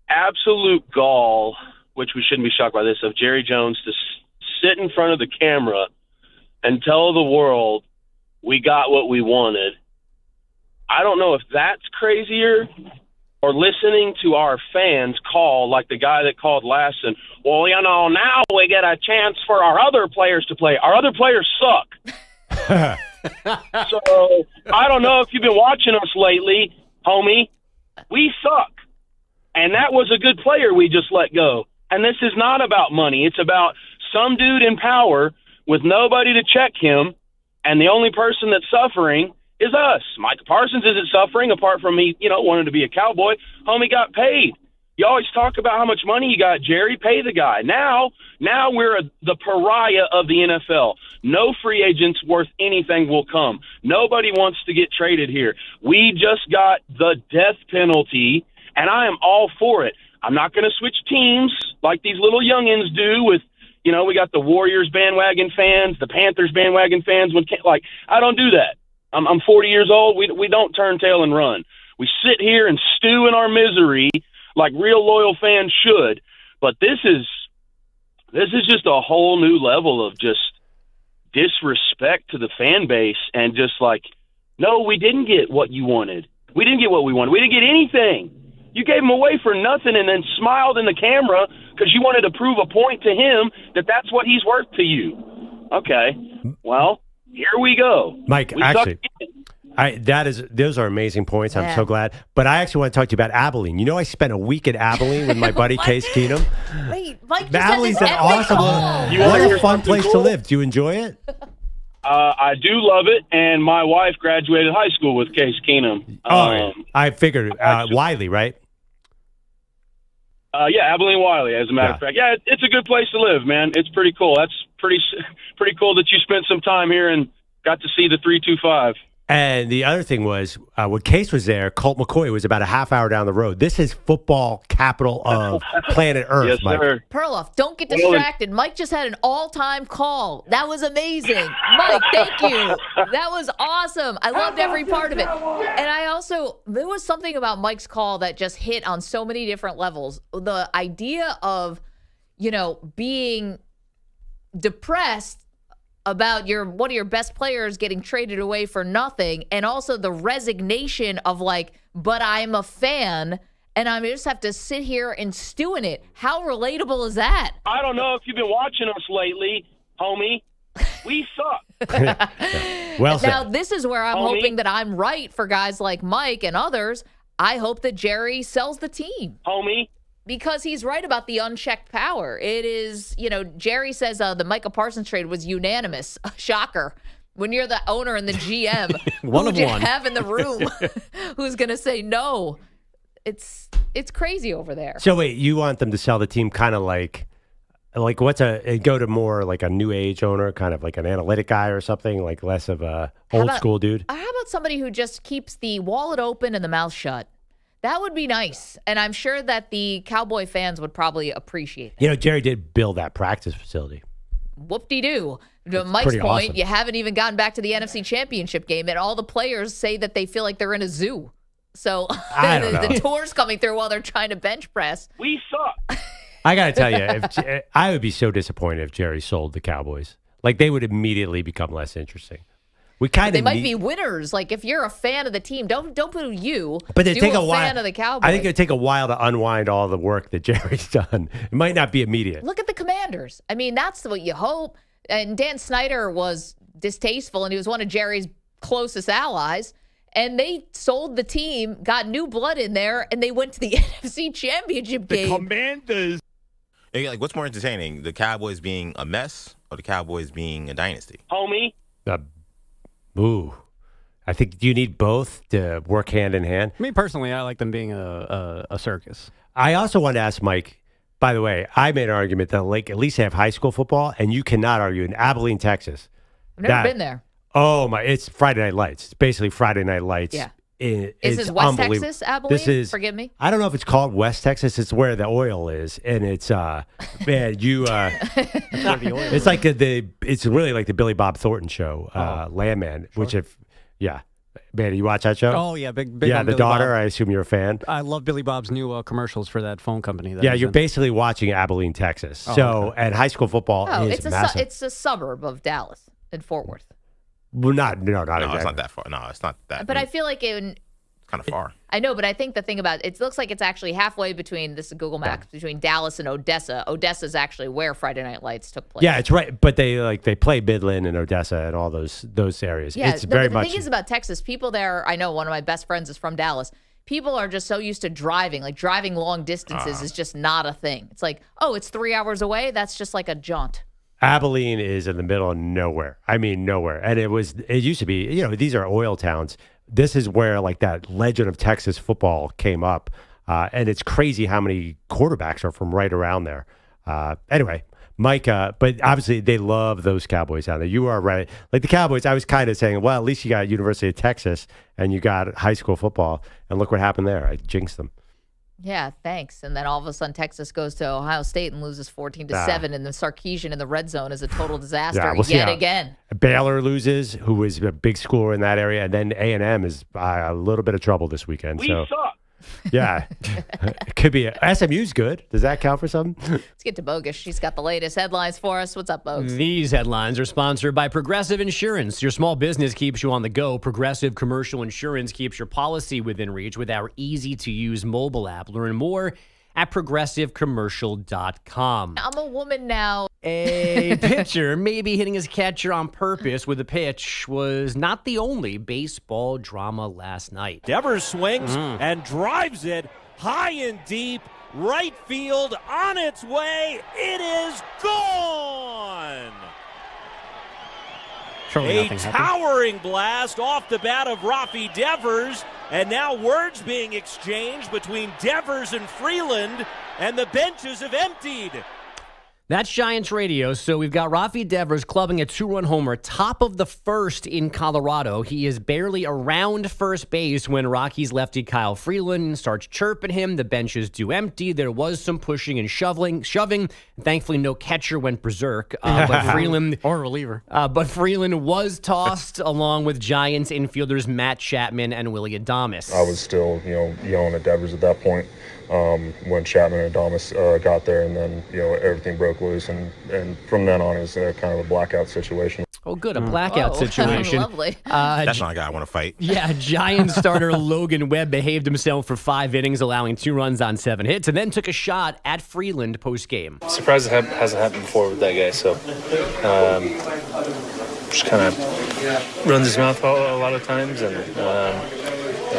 absolute gall, which we shouldn't be shocked by this, of Jerry Jones to sit in front of the camera and tell the world we got what we wanted. I don't know if that's crazier or listening to our fans call, like the guy that called last and, well, now we get a chance for our other players to play. Our other players suck. So I don't know if you've been watching us lately, homie. We suck. And that was a good player we just let go. And this is not about money. It's about some dude in power with nobody to check him, and the only person that's suffering is us. Micah Parsons isn't suffering apart from me, wanting to be a Cowboy. Homie got paid. You always talk about how much money you got, Jerry. Pay the guy. Now we're the pariah of the NFL. No free agents worth anything will come. Nobody wants to get traded here. We just got the death penalty, and I am all for it. I'm not going to switch teams like these little youngins do with, we got the Warriors bandwagon fans, the Panthers bandwagon fans. I don't do that. I'm 40 years old. We don't turn tail and run. We sit here and stew in our misery like real loyal fans should. But this is just a whole new level of just disrespect to the fan base and just no, we didn't get what you wanted. We didn't get what we wanted. We didn't get anything. You gave him away for nothing and then smiled in the camera because you wanted to prove a point to him that that's what he's worth to you. Okay, well, here we go. Mike, actually, those are amazing points. I'm so glad. But I actually want to talk to you about Abilene. I spent a week at Abilene with my buddy Case Keenum. Wait, Mike, Abilene's an awesome. What a fun place to live. Do you enjoy it? I do love it, and my wife graduated high school with Case Keenum. I figured Wiley, right? Yeah, Abilene Wiley, as a matter of fact. Yeah, it's a good place to live, man. It's pretty cool. That's pretty cool that you spent some time here and got to see the 325. And the other thing was, when Case was there, Colt McCoy was about a half hour down the road. This is football capital of planet Earth, yes, Mike. Sir. Perloff, don't get distracted. Mike just had an all-time call. That was amazing. Mike, thank you. That was awesome. I loved every part of it. And there was something about Mike's call that just hit on so many different levels. The idea of, being depressed about one of your best players getting traded away for nothing, and also the resignation of but I'm a fan and I just have to sit here and stew in it. How relatable is that? I don't know if you've been watching us lately, homie. We suck. Well said. Now, this is where I'm hoping that I'm right for guys like Mike and others. I hope that Jerry sells the team. Homie. Because he's right about the unchecked power. It is, Jerry says the Micah Parsons trade was unanimous. Shocker. When you're the owner and the GM, who do you have in the room who's going to say no? It's crazy over there. So wait, you want them to sell the team kind of like go to more like a new age owner, kind of like an analytic guy or something, like less of a old school dude? How about somebody who just keeps the wallet open and the mouth shut? That would be nice. And I'm sure that the Cowboy fans would probably appreciate that. Jerry did build that practice facility. Whoop-de-doo. To Mike's point, awesome. You haven't even gotten back to the NFC Championship game, and all the players say that they feel like they're in a zoo. So the tour's coming through while they're trying to bench press. We suck. I got to tell you, I would be so disappointed if Jerry sold the Cowboys. They would immediately become less interesting. They might be winners. If you're a fan of the team, don't put you. But they take a while. Fan of the Cowboys. I think it would take a while to unwind all the work that Jerry's done. It might not be immediate. Look at the Commanders. I mean, that's what you hope. And Dan Snyder was distasteful, and he was one of Jerry's closest allies. And they sold the team, got new blood in there, and they went to the NFC Championship game. The Commanders. What's more entertaining, the Cowboys being a mess or the Cowboys being a dynasty? Homie. Ooh. I think you need both to work hand in hand. Me personally, I like them being a circus. I also wanted to ask Mike, by the way, I made an argument that at least have high school football, and you cannot argue in Abilene, Texas. I've never been there. Oh, my. It's Friday Night Lights. It's basically Friday Night Lights. Yeah. Is this West Texas, Abilene? Forgive me. I don't know if it's called West Texas. It's where the oil is, and it's man, you. It's like it's really like the Billy Bob Thornton show, Landman. Sure. Man, you watch that show? Oh yeah, big. Yeah, the Billy daughter. Bob. I assume you're a fan. I love Billy Bob's new commercials for that phone company. You're basically watching Abilene, Texas. And high school football is massive. It's a suburb of Dallas in Fort Worth. Well, not exactly. It's not that far. No, it's not that. But I feel like kind of far. I know, but I think the thing about it looks like it's actually halfway between, this is Google Maps, between Dallas and Odessa. Odessa is actually where Friday Night Lights took place. Yeah, it's right. But they play Midland and Odessa and all those areas. Yeah, it's very the much. The thing is about Texas, people there, I know one of my best friends is from Dallas. People are just so used to driving. Driving long distances is just not a thing. It's it's 3 hours away. That's just like a jaunt. Abilene is in the middle of nowhere. I mean, nowhere. And it used to be, these are oil towns. This is where that Legend of Texas football came up. And it's crazy how many quarterbacks are from right around there. Anyway, Micah, but obviously they love those Cowboys down there. You are right. Like the Cowboys, I was kind of saying, well, at least you got University of Texas and you got high school football. And look what happened there. I jinxed them. Yeah, thanks. And then all of a sudden, Texas goes to Ohio State and loses 14-7, and the Sarkisian in the red zone is a total disaster yet again. Baylor loses, who was a big score in that area, and then A&M is a little bit of trouble this weekend. We suck. Yeah, it could be. SMU's good. Does that count for something? Let's get to Bogusch. She's got the latest headlines for us. What's up, Bogusch? These headlines are sponsored by Progressive Insurance. Your small business keeps you on the go. Progressive Commercial Insurance keeps your policy within reach with our easy-to-use mobile app. Learn more at progressivecommercial.com. I'm a woman now. A pitcher maybe hitting his catcher on purpose with a pitch was not the only baseball drama last night. Devers swings and drives it high and deep, right field, on its way. It is gone. A towering blast off the bat of Rafi Devers, and now words being exchanged between Devers and Freeland, and the benches have emptied. That's Giants radio. So we've got Rafi Devers clubbing a 2-run homer, top of the first in Colorado. He is barely around first base when Rockies lefty Kyle Freeland starts chirping him. The benches do empty. There was some pushing and shoving. Thankfully, no catcher went berserk. But Freeland or reliever. But Freeland was tossed along with Giants infielders Matt Chapman and Willie Adames. I was still, yelling at Devers at that point. When Chapman and Adames got there, and then everything broke loose, and from then on it was kind of a blackout situation. Oh, good, a blackout situation. Lovely. That's not a guy I want to fight. Yeah, Giants starter Logan Webb behaved himself for 5 innings, allowing 2 runs on 7 hits, and then took a shot at Freeland post-game. Surprised it hasn't happened before with that guy, so just kind of runs his mouth a lot of times, and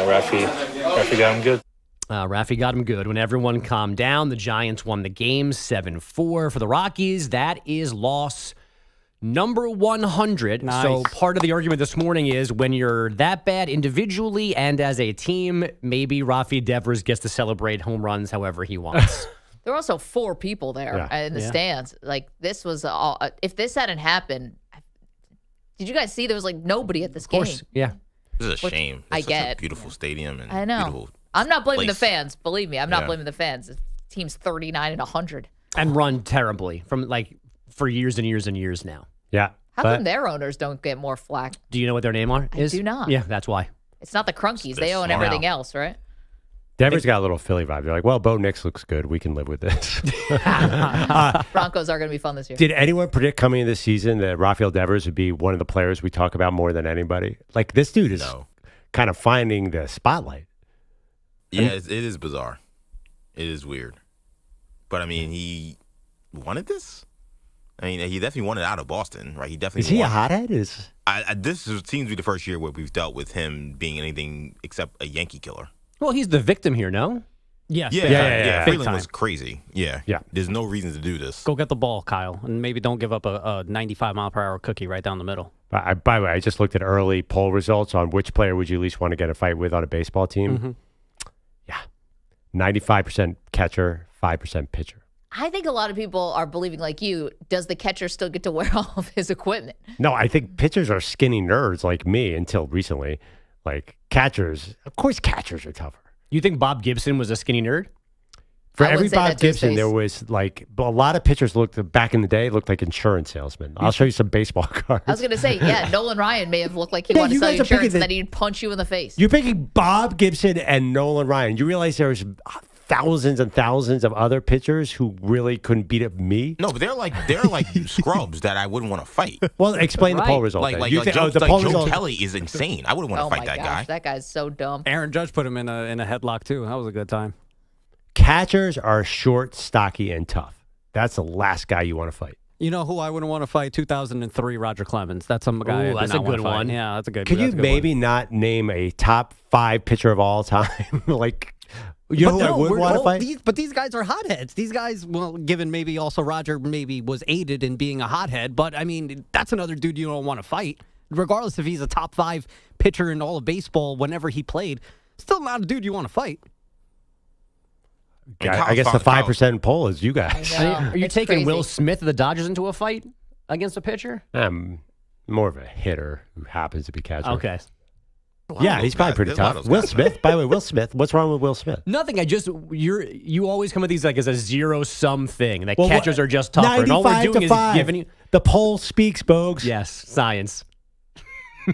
Rafi got him good. Rafi got him good. When everyone calmed down, the Giants won the game 7-4. For the Rockies, that is loss number 100. Nice. So part of the argument this morning is when you're that bad individually and as a team, maybe Rafi Devers gets to celebrate home runs however he wants. There were also 4 people there in the stands. Like, this was all. If this hadn't happened, did you guys see there was nobody at this game? Of course, yeah. This is a shame. I It's get such a beautiful stadium and I know. beautiful. I'm not blaming place. the fans. Believe me, I'm not blaming the fans. The team's 39-100. And run terribly for years and years and years now. Yeah. How come their owners don't get more flack? Do you know what their name is? I do not. Yeah, that's why. It's not the Crunkies. They own everything else, right? Devers got a little Philly vibe. They're like, well, Bo Nix looks good. We can live with this. Broncos are going to be fun this year. Did anyone predict coming into this season that Rafael Devers would be one of the players we talk about more than anybody? Like, this dude is kind of finding the spotlight. Yeah, it is bizarre. It is weird. But, I mean, he wanted this? I mean, he definitely wanted out of Boston, right? He definitely Is he a hothead? This seems to be the first year where we've dealt with him being anything except a Yankee killer. Well, he's the victim here, no? Yes. Yeah. Big Freeland time. was crazy. Yeah. There's no reason to do this. Go get the ball, Kyle, and maybe don't give up a 95-mile-per-hour cookie right down the middle. By the way, I just looked at early poll results on which player would you least want to get a fight with on a baseball team. Mm-hmm. 95% catcher, 5% pitcher. I think a lot of people are believing like you. Does the catcher still get to wear all of his equipment? No, I think pitchers are skinny nerds like me until recently. Like catchers, of course catchers are tougher. You think Bob Gibson was a skinny nerd? For every Bob Gibson, there was a lot of pitchers back in the day looked like insurance salesmen. I'll show you some baseball cards. I was going to say, Nolan Ryan may have looked like he wanted to sell you insurance and then he'd punch you in the face. You're picking Bob Gibson and Nolan Ryan. You realize there's thousands and thousands of other pitchers who really couldn't beat up me? No, but they're like scrubs that I wouldn't want to fight. Well, explain the poll result. Joe Kelly is insane. I wouldn't want to fight that guy. That guy's so dumb. Aaron Judge put him in a headlock, too. That was a good time. Catchers are short, stocky, and tough. That's the last guy you want to fight. You know who I wouldn't want to fight? 2003, Roger Clemens. That's some guy. Ooh, that's a good one. Yeah, that's a good. Could you maybe not name a top 5 pitcher of all time? You know who I would want to fight? But these guys are hotheads. These guys, well, given maybe also Roger maybe was aided in being a hothead, but I mean, that's another dude you don't want to fight. Regardless if he's a top 5 pitcher in all of baseball whenever he played, still not a dude you want to fight. I guess the 5% poll is you guys. Are you It's taking crazy. Will Smith of the Dodgers into a fight against a pitcher? I'm more of a hitter who happens to be catcher. Okay. Yeah, he's probably pretty tough. Will Smith, by the way, Will Smith. What's wrong with Will Smith? Nothing. You always come with these like as a zero-sum thing that catchers are just tougher. And all we're 95 doing to is 5. giving you The poll speaks, Bogusch. yes, science.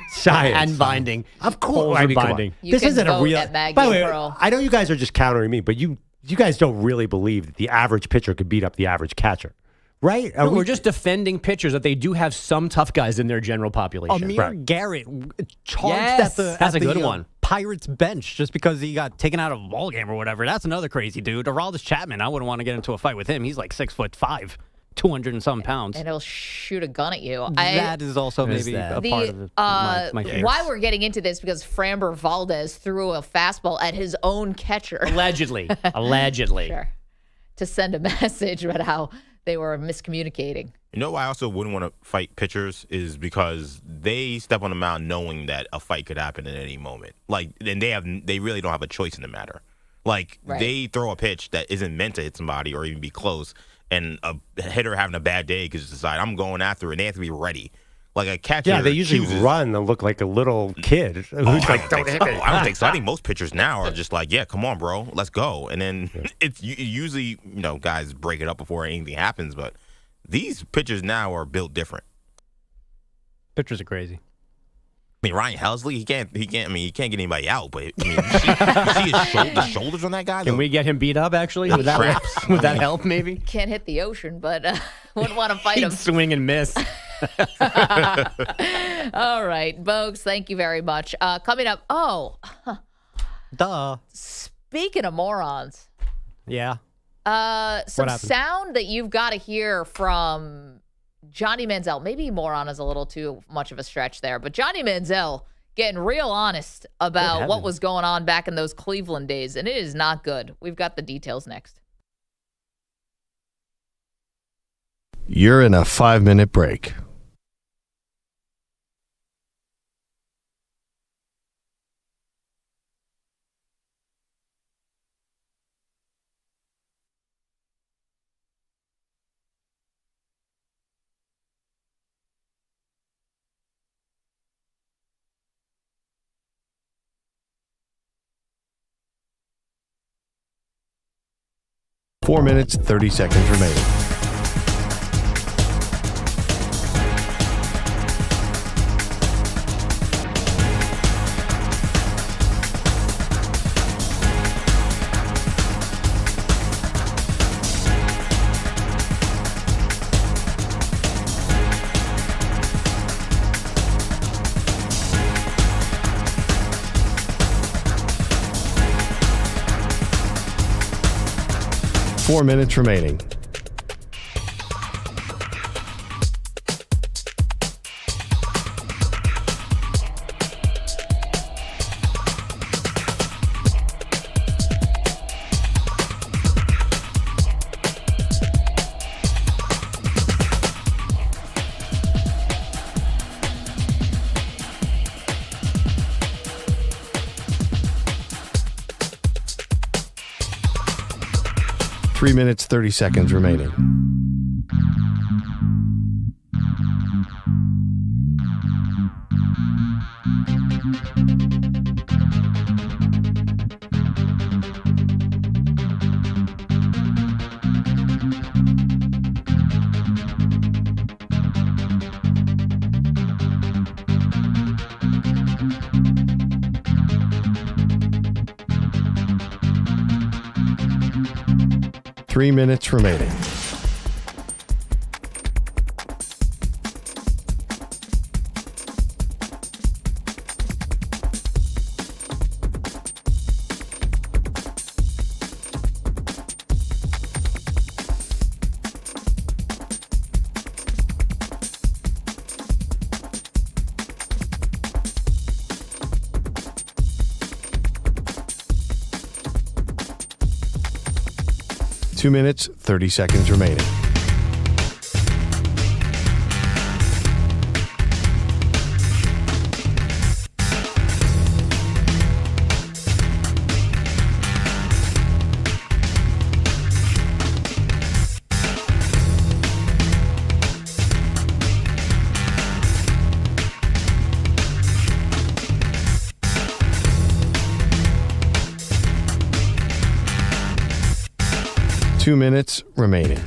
Science And binding. Of course. Polls I are mean, come on. binding. You This can isn't a vote real. at Maggie By the way, and Pearl. I know you guys are just countering me, but you guys don't really believe that the average pitcher could beat up the average catcher, right? No, we're just defending pitchers that they do have some tough guys in their general population. Amir Garrett charged Yes, at that's the a good one. Pirates bench just because he got taken out of a ball game or whatever. That's another crazy dude. Aroldis Chapman, I wouldn't want to get into a fight with him. He's like 6'5", 200 and some pounds. And he'll shoot a gun at you. That is also maybe a part of my fears. Why we're getting into this because Framber Valdez threw a fastball at his own catcher. Allegedly. Sure. To send a message about how they were miscommunicating. You know why I also wouldn't want to fight pitchers is because they step on the mound knowing that a fight could happen at any moment. Like, and they really don't have a choice in the matter. Like, they throw a pitch that isn't meant to hit somebody or even be close, and a hitter having a bad day could just decide, I'm going after it, and they have to be ready. Like a catcher. Yeah, they usually run and look like a little kid who's like, don't hit me. I don't think so. I think most pitchers now are just like, yeah, come on, bro, let's go. And then it's usually, guys break it up before anything happens, but these pitchers now are built different. Pitchers are crazy. I mean, Ryan Helsley, he can't get anybody out, but I mean, you see the shoulders on that guy? Can we get him beat up, actually? Would that help, maybe? Can't hit the ocean, but wouldn't want to fight him. He'd swing and miss. All right, Bogues, thank you very much. Coming up, duh. Speaking of morons. Yeah. Some sound that you've got to hear from Johnny Manziel. Maybe moron is a little too much of a stretch there, but Johnny Manziel getting real honest about what was going on back in those Cleveland days, and it is not good. We've got the details next. You're in a 5-minute break. Four minutes, 30 seconds remaining. Four minutes remaining. Three minutes, 30 seconds remaining. Three minutes remaining. Two minutes, 30 seconds remaining. 2 minutes remaining.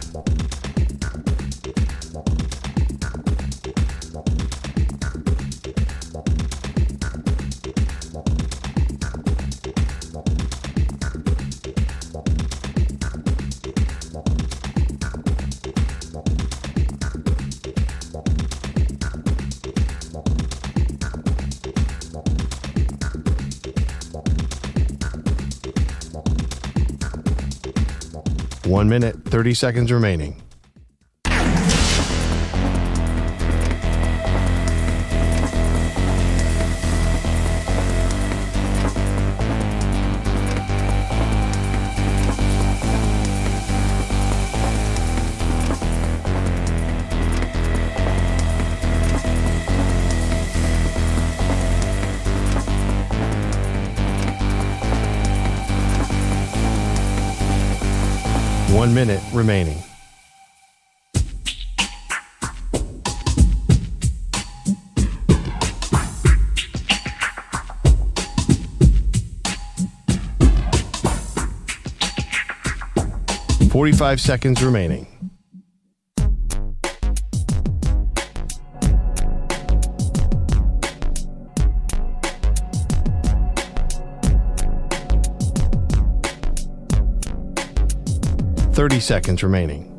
One minute, 30 seconds remaining. One minute remaining. $45 seconds remaining. $30 seconds remaining.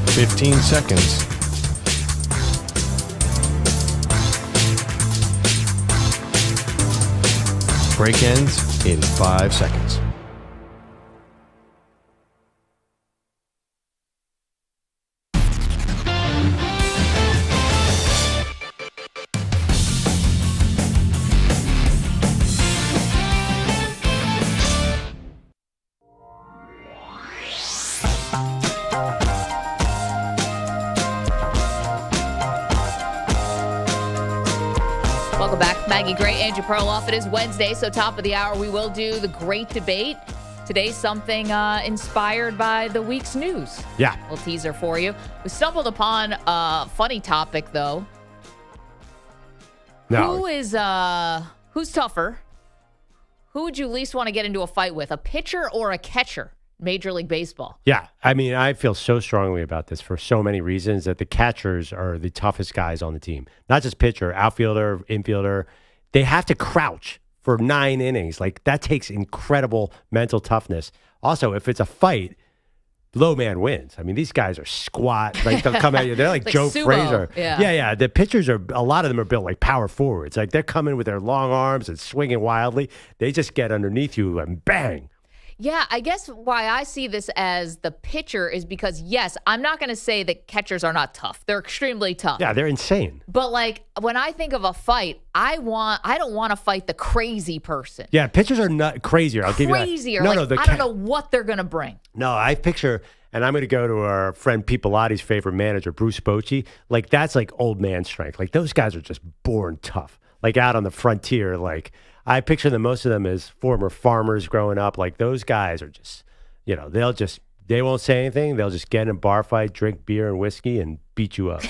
$15 seconds. Break ends in 5 seconds. Welcome back. Maggie Gray, Andrew Perloff. It is Wednesday, so top of the hour, we will do the great debate. Today's something inspired by the week's news. Yeah. A little teaser for you. We stumbled upon a funny topic, though. No. Who's tougher? Who would you least want to get into a fight with, a pitcher or a catcher? Major League Baseball. Yeah, I mean, I feel so strongly about this for so many reasons that the catchers are the toughest guys on the team. Not just pitcher, outfielder, infielder. They have to crouch for 9 innings. Like, that takes incredible mental toughness. Also, if it's a fight, low man wins. I mean, these guys are squat. Like, they'll come at you. They're like Joe sumo. Frazier. Yeah. The pitchers a lot of them are built like power forwards. Like, they're coming with their long arms and swinging wildly. They just get underneath you and bang. Yeah, I guess why I see this as the pitcher is because, yes, I'm not going to say that catchers are not tough. They're extremely tough. Yeah, they're insane. But, like, when I think of a fight, I don't want to fight the crazy person. Yeah, pitchers are not crazier. I'll give you that. Crazier. I don't know what they're going to bring. No, I picture, and I'm going to go to our friend Pete Pilotti's favorite manager, Bruce Bochy. Like, that's like old man strength. Like, those guys are just born tough. Like, out on the frontier, like, I picture them, most of them as former farmers growing up. Like, those guys are just, they won't say anything. They'll just get in a bar fight, drink beer and whiskey, and beat you up.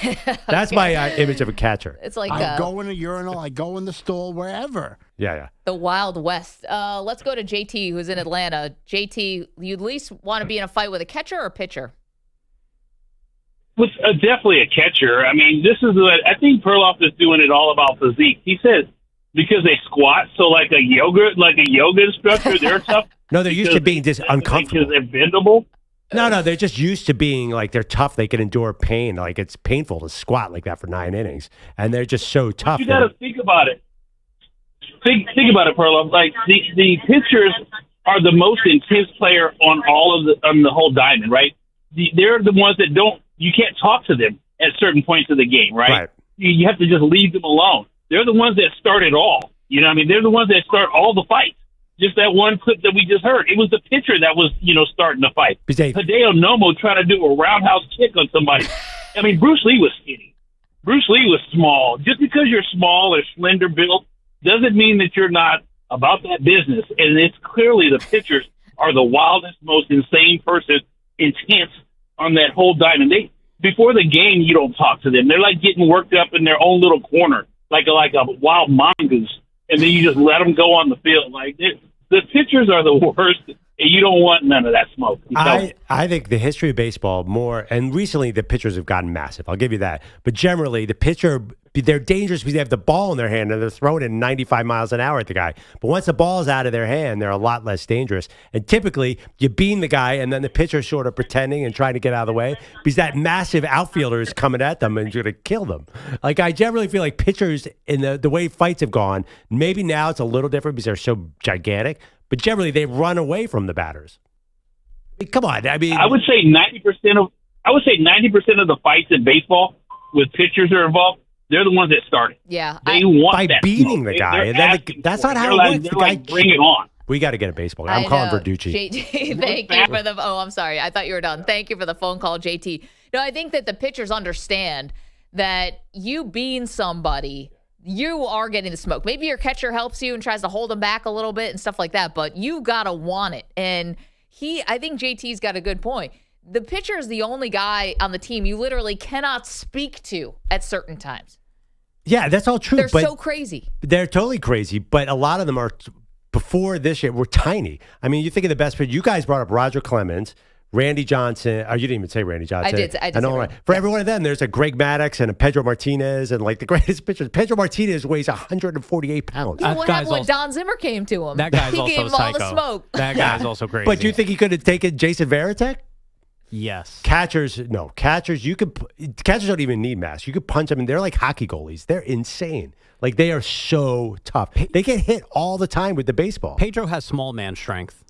That's my image of a catcher. It's like I go in a urinal, I go in the stall, wherever. Yeah. The Wild West. Let's go to JT, who's in Atlanta. JT, you'd at least want to be in a fight with a catcher or a pitcher? With definitely a catcher. I mean, this is what I think Perloff is doing it all about physique. He says because they squat, so like a yoga instructor, they're tough. No, they're used to being just uncomfortable. Because they're bendable. No, they're just used to being like they're tough. They can endure pain. Like, it's painful to squat like that for 9 innings, and they're just so tough. You got to think about it. Think about it, Perloff. Like the pitchers are the most intense player on the whole diamond, right? They're the ones that you can't talk to them at certain points of the game, right? You have to just leave them alone. They're the ones that start it all. You know what I mean? They're the ones that start all the fights. Just that one clip that we just heard. It was the pitcher that was, starting the fight. Hideo Nomo trying to do a roundhouse kick on somebody. I mean, Bruce Lee was skinny. Bruce Lee was small. Just because you're small or slender built doesn't mean that you're not about that business. And it's clearly the pitchers are the wildest, most insane person, intense on that whole diamond. before the game, you don't talk to them. They're like getting worked up in their own little corner, like a wild mongoose, and then you just let them go on the field. Like the pitchers are the worst, and you don't want none of that smoke. I think the history of baseball more, and recently the pitchers have gotten massive. I'll give you that. But generally, the pitcher, they're dangerous because they have the ball in their hand and they're throwing it 95 miles an hour at the guy. But once the ball's out of their hand, they're a lot less dangerous. And typically, you beam the guy and then the pitcher's sort of pretending and trying to get out of the way because that massive outfielder is coming at them and going to kill them. Like, I generally feel like pitchers, in the way fights have gone, maybe now it's a little different because they're so gigantic, but generally they run away from the batters. I mean, come on. I mean, I would say 90% of the fights in baseball with pitchers are involved. They're the ones that started. Yeah, they want by that beating smoke. the guy, and then that's not how it works. They're like, bring it on. We got to get a baseball. I'm calling Verducci. JT, thank you for the. Oh, I'm sorry. I thought you were done. Thank you for the phone call, JT. No, I think that the pitchers understand that you being somebody, you are getting the smoke. Maybe your catcher helps you and tries to hold them back a little bit and stuff like that, but you gotta want it. And I think JT's got a good point. The pitcher is the only guy on the team you literally cannot speak to at certain times. Yeah, that's all true. They're so crazy. They're totally crazy, but a lot of them are, before this year, were tiny. I mean, you think of the best pitcher. You guys brought up Roger Clemens, Randy Johnson. Oh, you didn't even say Randy Johnson. I did say Randy. For every one of them, there's a Greg Maddux and a Pedro Martinez and like the greatest pitchers. Pedro Martinez weighs 148 pounds. You know what happened when Don Zimmer came to him? That guy's he also gave him psycho. all the smoke. That guy's also crazy. But do you think he could have taken Jason Varitek? Yes. Catchers catchers don't even need masks. You could punch them, and they're like hockey goalies. They're insane. Like, they are so tough. They get hit all the time with the baseball. Pedro has small man strength.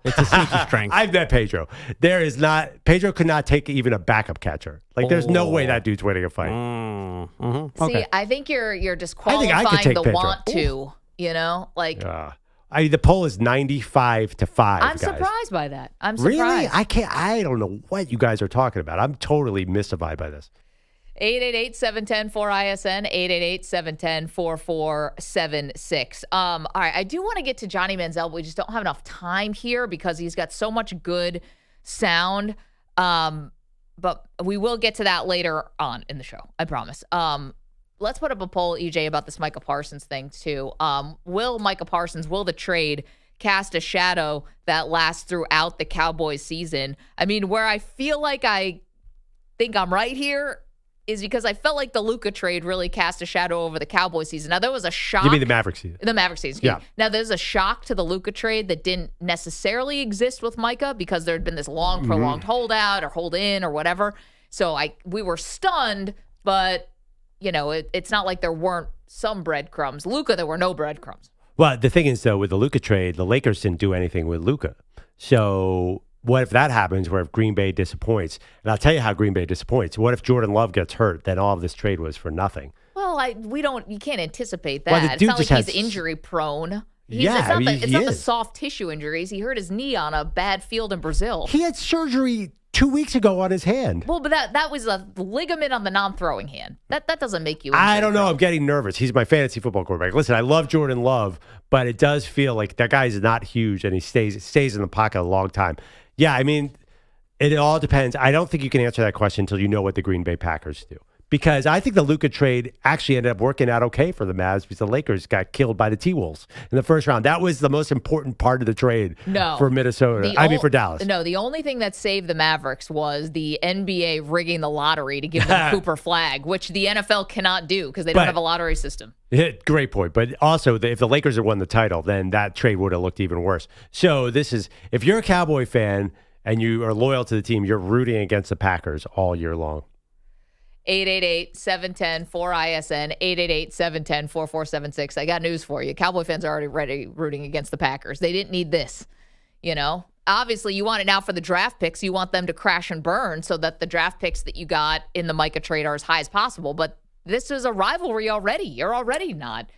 It's a sneaky strength. I've met Pedro. Pedro could not take even a backup catcher. Like, there's no way that dude's winning a fight. Mm-hmm. See, I think you're disqualifying the Pedro. want to, you know? Like, the poll is 95 to 5. I'm guys. surprised by that. I'm surprised. Really? I don't know what you guys are talking about. I'm totally mystified by this. 888-710-4ISN, 888-710-4476. All right, I do want to get to Johnny Manziel, but we just don't have enough time here because he's got so much good sound. But we will get to that later on in the show, I promise. Let's put up a poll, EJ, about this Micah Parsons thing, too. Will the trade cast a shadow that lasts throughout the Cowboys season? I mean, where I feel like I think I'm right here is because I felt like the Luka trade really cast a shadow over the Cowboys season. Now, there was a shock. You mean the Mavericks season? The Mavericks season. Yeah. Now, there's a shock to the Luka trade that didn't necessarily exist with Micah because there had been this long, prolonged holdout or hold in or whatever. So we were stunned, but, you know, it's not like there weren't some breadcrumbs. Luka, there were no breadcrumbs. Well, the thing is, though, with the Luka trade, the Lakers didn't do anything with Luka. So what if that happens, where if Green Bay disappoints? And I'll tell you how Green Bay disappoints. What if Jordan Love gets hurt? Then all of this trade was for nothing. Well, you can't anticipate that. Well, it's not like he's injury prone. It's not the soft tissue injuries. He hurt his knee on a bad field in Brazil. He had surgery 2 weeks ago on his hand. Well, but that was a ligament on the non-throwing hand. That doesn't make you I don't know. prone. I'm getting nervous. He's my fantasy football quarterback. Listen, I love Jordan Love, but it does feel like that guy's not huge, and he stays in the pocket a long time. Yeah, I mean, it all depends. I don't think you can answer that question until you know what the Green Bay Packers do. Because I think the Luka trade actually ended up working out okay for the Mavs because the Lakers got killed by the T-Wolves in the first round. That was the most important part of the trade for Minnesota. For Dallas. No, the only thing that saved the Mavericks was the NBA rigging the lottery to give them Cooper Flag, which the NFL cannot do because they don't have a lottery system. Great point. But also, if the Lakers had won the title, then that trade would have looked even worse. So if you're a Cowboy fan and you are loyal to the team, you're rooting against the Packers all year long. 888-710-4ISN, 888-710-4476. I got news for you. Cowboy fans are already rooting against the Packers. They didn't need this, you know. Obviously, you want it now for the draft picks. You want them to crash and burn so that the draft picks that you got in the Micah trade are as high as possible. But this is a rivalry already. You're already not,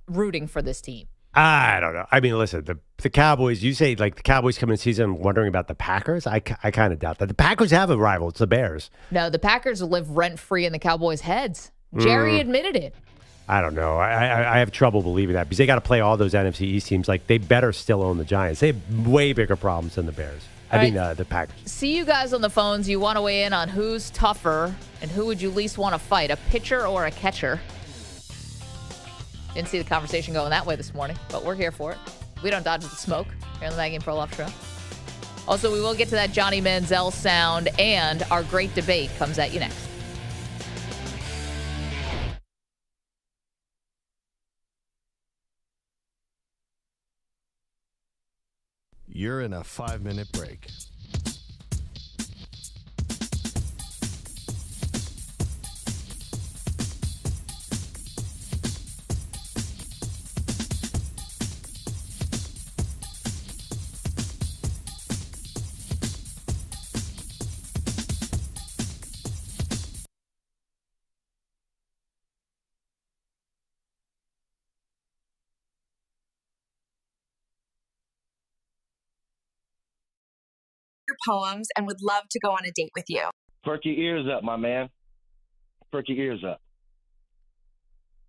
rooting for this team. I don't know. I mean, listen, the Cowboys, you say like the Cowboys come in season wondering about the Packers. I kind of doubt that. The Packers have a rival. It's the Bears. No, the Packers live rent-free in the Cowboys' heads. Jerry admitted it. I don't know. I have trouble believing that because they got to play all those NFC East teams. Like, they better still own the Giants. They have way bigger problems than the Bears. I mean, the Packers. See you guys on the phones. You want to weigh in on who's tougher and who would you least want to fight, a pitcher or a catcher? Didn't see the conversation going that way this morning, but we're here for it. We don't dodge the smoke here on the Maggie and Perloff Show. Also, we will get to that Johnny Manziel sound, and our great debate comes at you next. You're in a 5-minute break. Your poems and would love to go on a date with you. Perk your ears up, my man. Perk your ears up.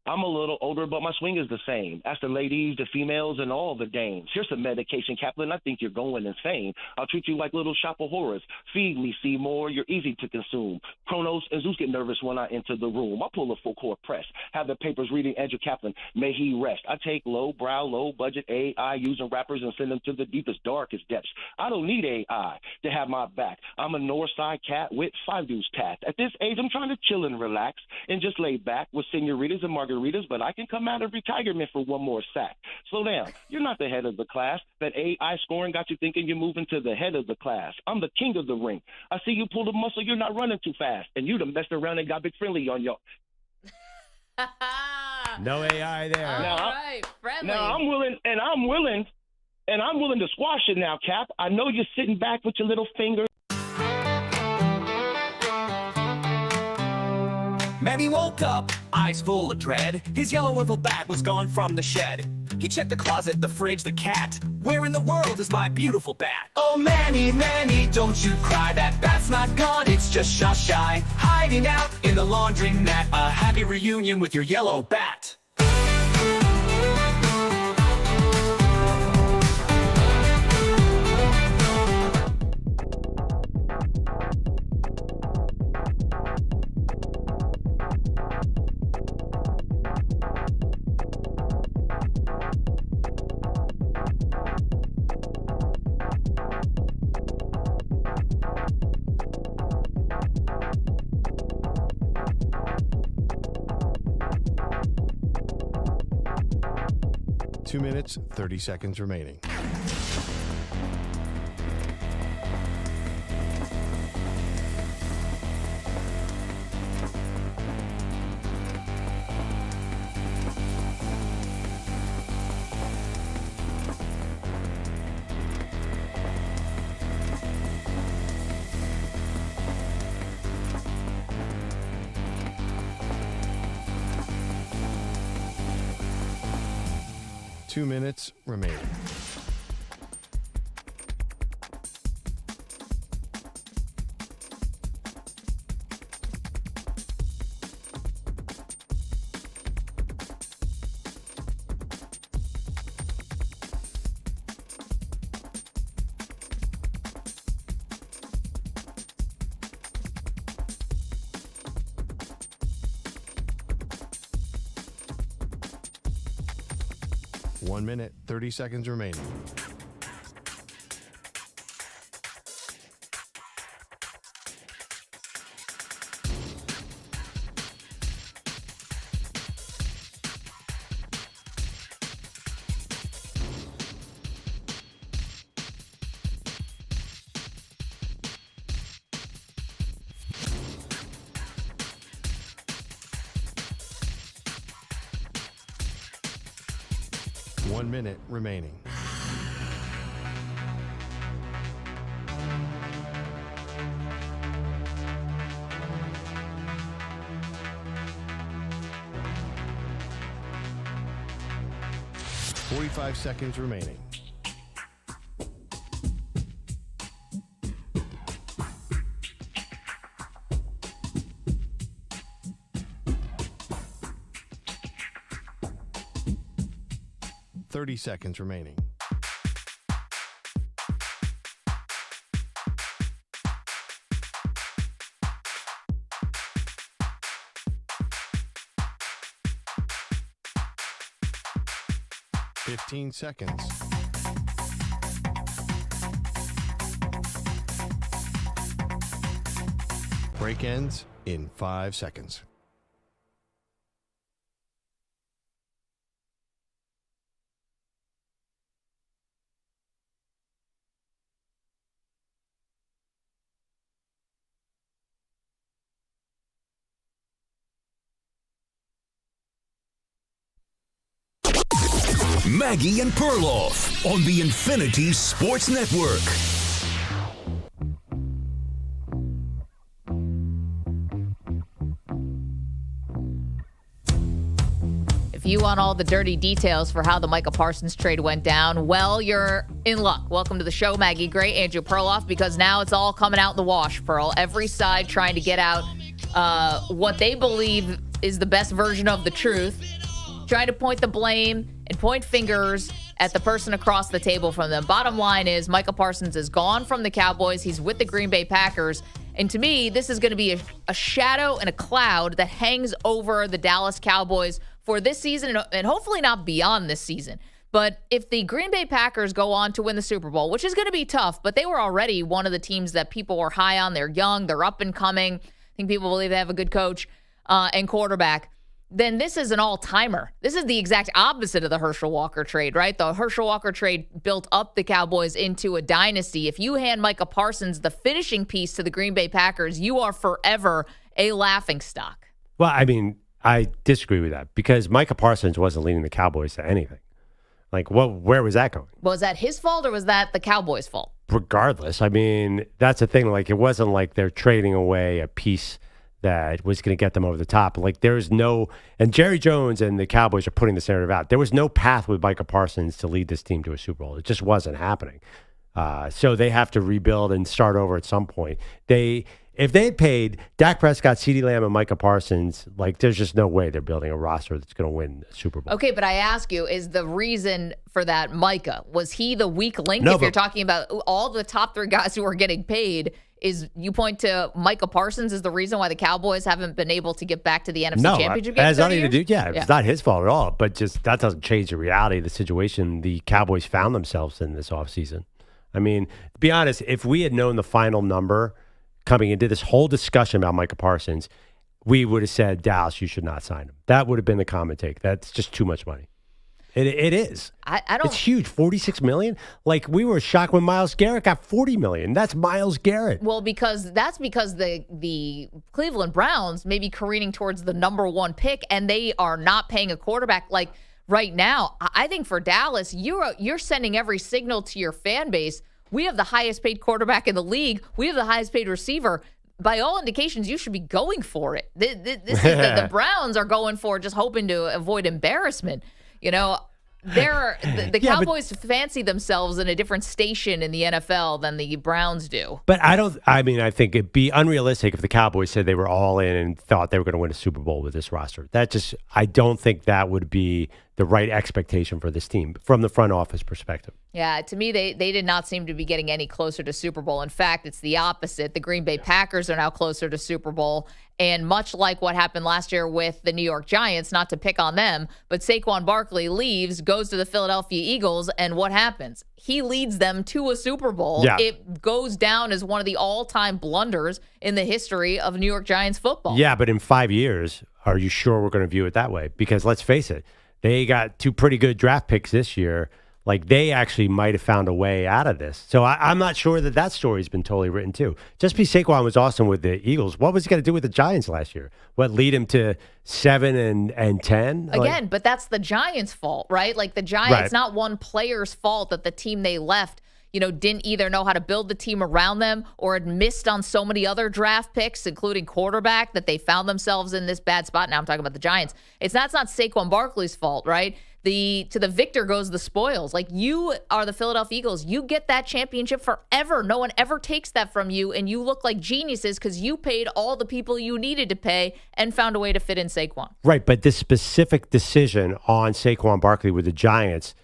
I'm a little older, but my swing is the same. Ask the ladies, the females, and all the dames. Here's some medication, Kaplan. I think you're going insane. I'll treat you like little shop of horrors. Feed me, Seymour. You're easy to consume. Kronos and Zeus get nervous when I enter the room. I pull a full court press. Have the papers reading Andrew Kaplan. May he rest. I take low brow, low budget AI using rappers and send them to the deepest, darkest depths. I don't need AI to have my back. I'm a north side cat with 5 deuce tact. At this age, I'm trying to chill and relax and just lay back with senoritas and margaritas, but I can come out of retirement for one more sack. Slow down. You're not the head of the class. That AI scoring got you thinking you're moving to the head of the class. I'm the king of the ring. I see you pull the muscle. You're not running too fast. And you done messed around and got big friendly on your... No AI there. All right, friendly. Now I'm willing to squash it now, Cap. I know you're sitting back with your little finger. Man, he woke up, eyes full of dread. His yellow wiffle bat was gone from the shed. He checked the closet, the fridge, the cat. Where in the world is my beautiful bat? Oh, Manny, Manny, don't you cry. That bat's not gone, it's just shy. Hiding out in the laundry mat. A happy reunion with your yellow bat. 2 minutes, 30 seconds remaining. Two minutes remaining. One minute, 30 seconds remaining. One minute remaining. Forty-five seconds remaining. Seconds remaining. 15 seconds. Break ends in 5 seconds. Maggie and Perloff on the Infinity Sports Network. If you want all the dirty details for how the Micah Parsons trade went down, well, you're in luck. Welcome to the show, Maggie Gray, Andrew Perloff, because now it's all coming out in the wash, Pearl. Every side trying to get out what they believe is the best version of the truth, trying to point the blame and point fingers at the person across the table from them. Bottom line is Micah Parsons is gone from the Cowboys. He's with the Green Bay Packers. And to me, this is going to be a shadow and a cloud that hangs over the Dallas Cowboys for this season and hopefully not beyond this season. But if the Green Bay Packers go on to win the Super Bowl, which is going to be tough, but they were already one of the teams that people were high on. They're young. They're up and coming. I think people believe they have a good coach and quarterback. Then this is an all-timer. This is the exact opposite of the Herschel Walker trade, right? The Herschel Walker trade built up the Cowboys into a dynasty. If you hand Micah Parsons the finishing piece to the Green Bay Packers, you are forever a laughingstock. Well, I mean, I disagree with that because Micah Parsons wasn't leading the Cowboys to anything. Like, where was that going? Was that his fault or was that the Cowboys' fault? Regardless, I mean, that's the thing. Like, it wasn't like they're trading away a piece that was going to get them over the top. Like, there's no, and Jerry Jones and the Cowboys are putting this narrative out. There was no path with Micah Parsons to lead this team to a Super Bowl. It just wasn't happening. So they have to rebuild and start over at some point. If they had paid Dak Prescott, CeeDee Lamb, and Micah Parsons, like, there's just no way they're building a roster that's going to win a Super Bowl. Okay, but I ask you, is the reason for that Micah? Was he the weak link? No, if you're talking about all the top three guys who are getting paid, is you point to Micah Parsons as the reason why the Cowboys haven't been able to get back to the NFC Championship game? It has nothing to do. Yeah, it's not his fault at all. But just that doesn't change the reality of the situation the Cowboys found themselves in this offseason. I mean, to be honest, if we had known the final number coming into this whole discussion about Micah Parsons, we would have said, Dallas, you should not sign him. That would have been the common take. That's just too much money. It is. I don't. It's huge. $46 million. Like, we were shocked when Myles Garrett got $40 million. That's Myles Garrett. Well, because the Cleveland Browns may be careening towards the number one pick, and they are not paying a quarterback. Like, right now, I think for Dallas, you're sending every signal to your fan base. We have the highest paid quarterback in the league. We have the highest paid receiver. By all indications, you should be going for it. The Browns are going for it, just hoping to avoid embarrassment. You know, the Cowboys fancy themselves in a different station in the NFL than the Browns do. But I think it'd be unrealistic if the Cowboys said they were all in and thought they were going to win a Super Bowl with this roster. I don't think that would be the right expectation for this team from the front office perspective. Yeah, to me, they did not seem to be getting any closer to Super Bowl. In fact, it's the opposite. The Green Bay Packers are now closer to Super Bowl. And much like what happened last year with the New York Giants, not to pick on them, but Saquon Barkley leaves, goes to the Philadelphia Eagles, and what happens? He leads them to a Super Bowl. Yeah. It goes down as one of the all-time blunders in the history of New York Giants football. Yeah, but in 5 years, are you sure we're going to view it that way? Because let's face it, they got two pretty good draft picks this year. Like, they actually might have found a way out of this. So I'm not sure that story's been totally written too. Just because Saquon was awesome with the Eagles, what was he going to do with the Giants last year? What lead him to 7 and 10? Again, but that's the Giants' fault, right? Like, the Giants, It's not one player's fault that the team they left, didn't either know how to build the team around them or had missed on so many other draft picks, including quarterback, that they found themselves in this bad spot. Now I'm talking about the Giants. It's not Saquon Barkley's fault, right? To the victor goes the spoils. Like, you are the Philadelphia Eagles. You get that championship forever. No one ever takes that from you, and you look like geniuses because you paid all the people you needed to pay and found a way to fit in Saquon. Right, but this specific decision on Saquon Barkley with the Giants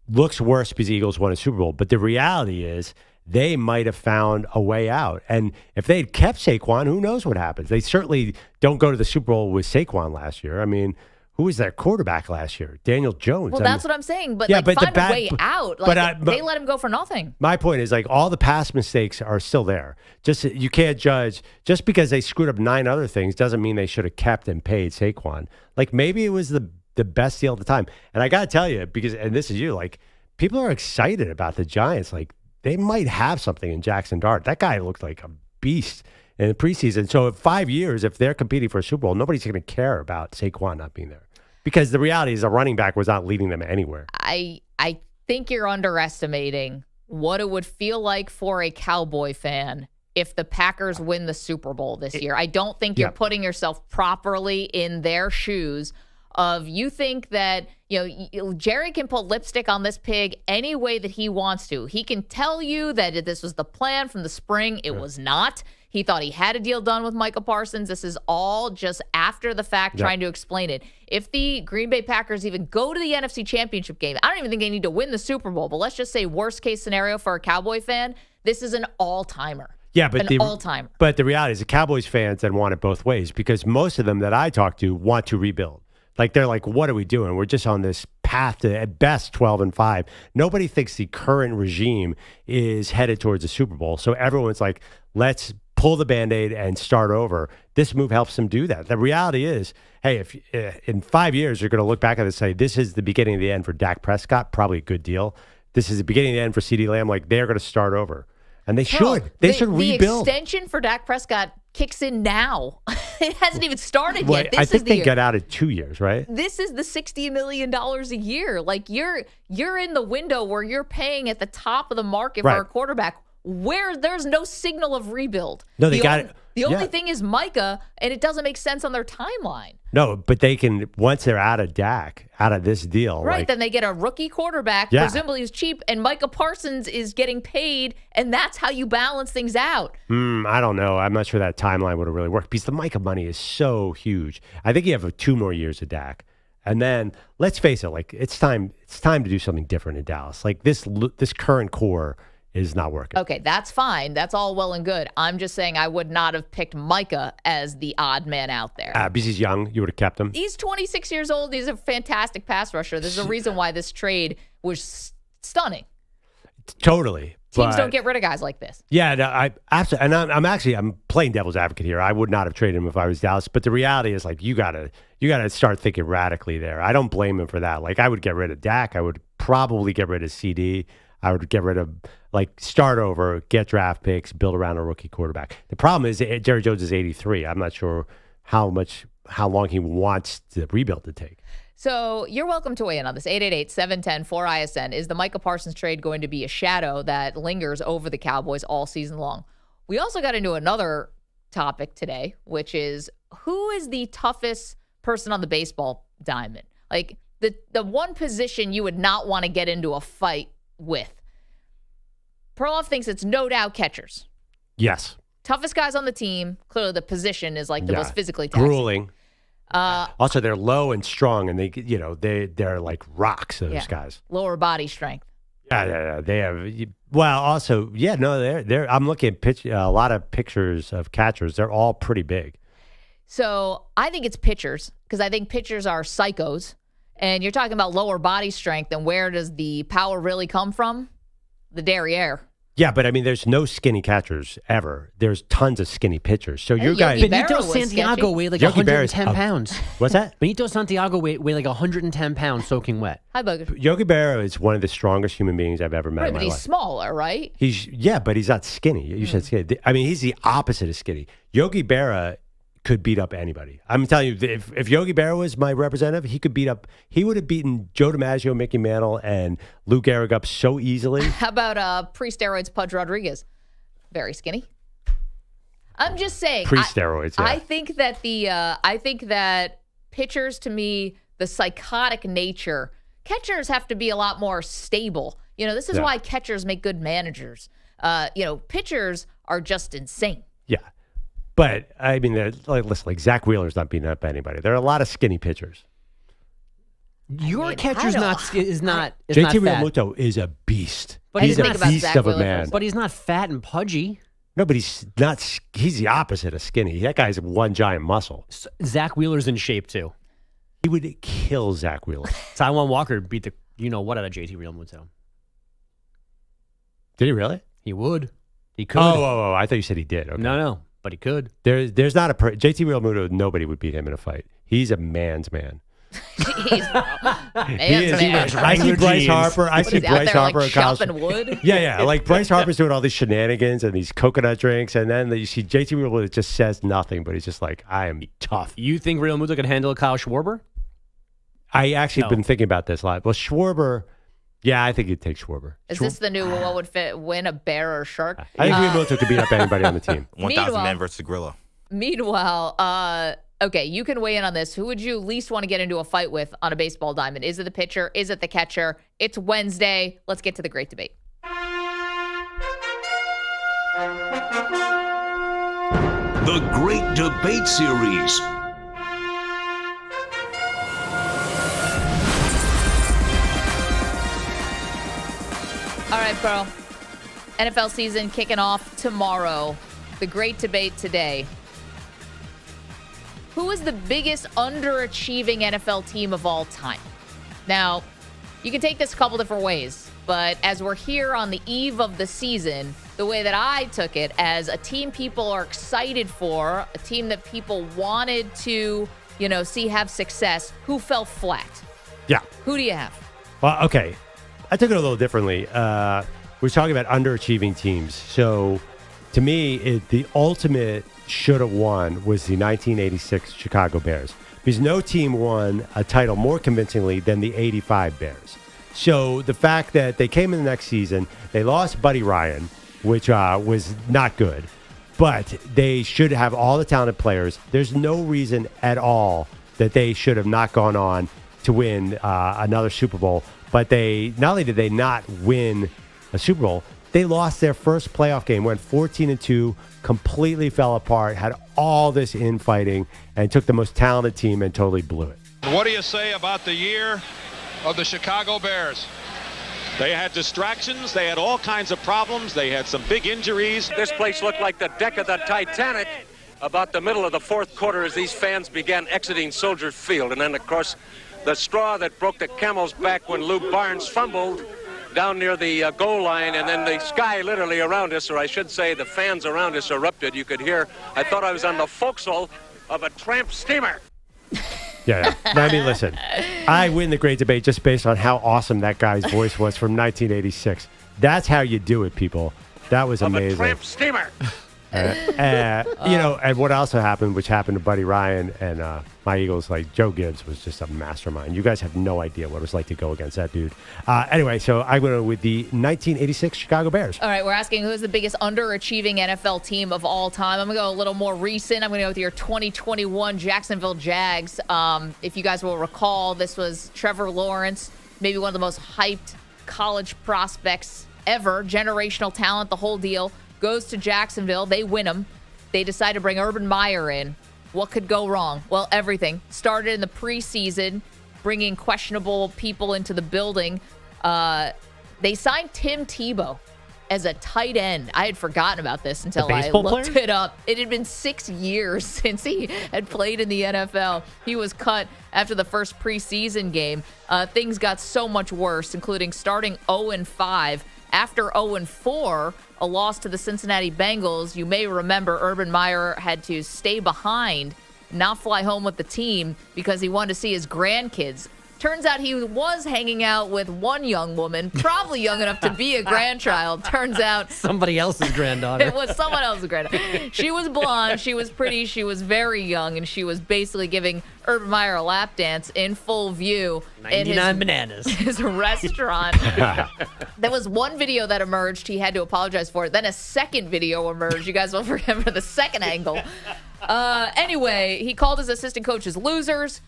looks worse because the Eagles won a Super Bowl. But the reality is they might have found a way out. And if they had kept Saquon, who knows what happens? They certainly don't go to the Super Bowl with Saquon last year. I mean, who was their quarterback last year? Daniel Jones. Well, that's what I'm saying. But, yeah, find a way out. But they let him go for nothing. My point is, all the past mistakes are still there. Just you can't judge. Just because they screwed up 9 other things doesn't mean they should have kept and paid Saquon. Maybe it was the best deal at the time. And I got to tell you, and this is you, people are excited about the Giants. They might have something in Jackson Dart. That guy looked like a beast in the preseason. So in 5 years, if they're competing for a Super Bowl, nobody's going to care about Saquon not being there. Because the reality is a running back was not leading them anywhere. I think you're underestimating what it would feel like for a Cowboy fan if the Packers win the Super Bowl this year. I don't think you're putting yourself properly in their shoes of you think that, Jerry can put lipstick on this pig any way that he wants to. He can tell you that this was the plan from the spring. It was not. He thought he had a deal done with Micah Parsons. This is all just after the fact trying to explain it. If the Green Bay Packers even go to the NFC Championship game, I don't even think they need to win the Super Bowl, but let's just say worst case scenario for a Cowboy fan, this is an all-timer. Yeah, but all-timer. But the reality is the Cowboys fans then want it both ways because most of them that I talk to want to rebuild. They're like, what are we doing? We're just on this path to, at best, 12-5. Nobody thinks the current regime is headed towards the Super Bowl. So everyone's like, let's pull the Band-Aid and start over. This move helps them do that. The reality is, hey, if in 5 years you're going to look back at it and say, this is the beginning of the end for Dak Prescott, probably a good deal. This is the beginning of the end for CeeDee Lamb. They're going to start over. And they should. They should rebuild. The extension for Dak Prescott kicks in now. It hasn't even started yet. I think they get out in 2 years, right? This is the $60 million a year. You're in the window where you're paying at the top of the market for a quarterback where there's no signal of rebuild. No, they got it. The only thing is Micah, and it doesn't make sense on their timeline. No, but they can, once they're out of Dak, out of this deal. Right, then they get a rookie quarterback, presumably who's cheap, and Micah Parsons is getting paid, and that's how you balance things out. I don't know. I'm not sure that timeline would have really worked because the Micah money is so huge. I think you have 2 more years of Dak. And then, let's face it, it's time to do something different in Dallas. This current core is not working. Okay, that's fine. That's all well and good. I'm just saying I would not have picked Micah as the odd man out there. Because he's young, you would have kept him? He's 26 years old. He's a fantastic pass rusher. There's a reason why this trade was stunning. Totally. Teams don't get rid of guys like this. Yeah, no, I absolutely. And I'm playing devil's advocate here. I would not have traded him if I was Dallas. But the reality is, you gotta start thinking radically there. I don't blame him for that. I would get rid of Dak. I would probably get rid of CD. I would get rid of, start over, get draft picks, build around a rookie quarterback. The problem is Jerry Jones is 83. I'm not sure how long he wants the rebuild to take. So you're welcome to weigh in on this. 888-710-4ISN. Is the Micah Parsons trade going to be a shadow that lingers over the Cowboys all season long? We also got into another topic today, which is who is the toughest person on the baseball diamond? The one position you would not want to get into a fight with. Perloff thinks it's no doubt catchers. Yes. Toughest guys on the team. Clearly the position is the most physically taxing. Grueling. Also, they're low and strong, and they're like rocks, those guys. Lower body strength. Yeah. They have. Well, also, they're. I'm looking at a lot of pictures of catchers. They're all pretty big. So I think it's pitchers because I think pitchers are psychos. And you're talking about lower body strength, and where does the power really come from? The derriere. Yeah, but there's no skinny catchers ever. There's tons of skinny pitchers. So your guy, Benito Santiago weighed 110 pounds. What's that? Benito Santiago weighed 110 pounds soaking wet. Hi, Bogusch. Yogi Berra is one of the strongest human beings I've ever met in my life. But he's smaller, right? But he's not skinny. You said skinny. He's the opposite of skinny. Yogi Berra could beat up anybody. I'm telling you, if Yogi Berra was my representative, he would have beaten Joe DiMaggio, Mickey Mantle, and Lou Gehrig up so easily. How about pre-steroids Pudge Rodriguez? Very skinny. I'm just saying. Pre-steroids, I think that pitchers, to me, the psychotic nature, catchers have to be a lot more stable. This is why catchers make good managers. Pitchers are just insane. Yeah. But, listen, Zach Wheeler's not beating up anybody. There are a lot of skinny pitchers. Your catcher's is not JT fat. Realmuto is a beast. But he's a beast of a man. But he's not fat and pudgy. No, but he's the opposite of skinny. That guy's one giant muscle. Zach Wheeler's in shape, too. He would kill Zach Wheeler. Taiwan Walker beat the what out of JT Realmuto. Did he really? He would. He could. Oh, I thought you said he did. Okay. No, but he could. There's not JT Realmuto. Nobody would beat him in a fight. He's a man's man. Jeez, bro. I see Bryce Harper. I see Bryce Harper. Like chopping wood. Yeah. Like Bryce Harper's doing all these shenanigans and these coconut drinks, and then you see JT Realmuto that just says nothing, but he's just like, I am tough. You think Realmuto can handle Kyle Schwarber? I actually been thinking about this a lot. Well, Schwarber, yeah, I think he'd take Schwarber. Is this the new what would win a bear or shark? I think Realmuto could beat up anybody on the team. 1,000 men versus gorilla. Meanwhile, okay, you can weigh in on this. Who would you least want to get into a fight with on a baseball diamond? Is it the pitcher? Is it the catcher? It's Wednesday. Let's get to the great debate. The Great Debate Series. All right, bro. NFL season kicking off tomorrow. The great debate today. Who is the biggest underachieving NFL team of all time? Now, you can take this a couple different ways, but as we're here on the eve of the season, the way that I took it as a team people are excited for, a team that people wanted to, see have success, who fell flat? Yeah. Who do you have? Well, okay. I took it a little differently. We're talking about underachieving teams. So, to me, the ultimate should have won was the 1986 Chicago Bears, because no team won a title more convincingly than the 85 Bears. So the fact that they came in the next season, they lost Buddy Ryan, which was not good, but they should have all the talented players. There's no reason at all that they should have not gone on to win another Super Bowl. But not only did they not win a Super Bowl, they lost their first playoff game, went 14-2, completely fell apart, had all this infighting, and took the most talented team and totally blew it. What do you say about the year of the Chicago Bears? They had distractions. They had all kinds of problems. They had some big injuries. This place looked like the deck of the Titanic about the middle of the fourth quarter as these fans began exiting Soldier Field. And then, of course, the straw that broke the camel's back when Lou Barnes fumbled down near the goal line, and then the sky literally around us, or I should say the fans around us erupted. You could hear, I thought I was on the forecastle of a tramp steamer. Yeah. No, I mean, listen, I win the great debate just based on how awesome that guy's voice was from 1986. That's how you do it, people. That was amazing. Of a tramp steamer. And what also happened, which happened to Buddy Ryan and my Eagles, like Joe Gibbs was just a mastermind. You guys have no idea what it was like to go against that dude. Anyway, so I went with the 1986 Chicago Bears. All right, we're asking who is the biggest underachieving NFL team of all time. I'm going to go a little more recent. I'm going to go with your 2021 Jacksonville Jags. If you guys will recall, this was Trevor Lawrence, maybe one of the most hyped college prospects ever, generational talent, the whole deal. Goes to Jacksonville. They win them. They decide to bring Urban Meyer in. What could go wrong? Well, everything. Started in the preseason, bringing questionable people into the building. They signed Tim Tebow as a tight end. I had forgotten about this until I looked it up. It had been 6 years since he had played in the NFL. He was cut after the first preseason game. Things got so much worse, including starting 0-5. After 0-4, a loss to the Cincinnati Bengals, you may remember Urban Meyer had to stay behind, not fly home with the team because he wanted to see his grandkids. Turns out he was hanging out with one young woman, probably young enough to be a grandchild. Turns out somebody else's granddaughter. It was someone else's granddaughter. She was blonde, she was pretty, she was very young, and she was basically giving Urban Meyer a lap dance in full view 99 bananas. His restaurant. There was one video that emerged. He had to apologize for it. Then a second video emerged. You guys will remember the second angle. Anyway, he called his assistant coaches losers.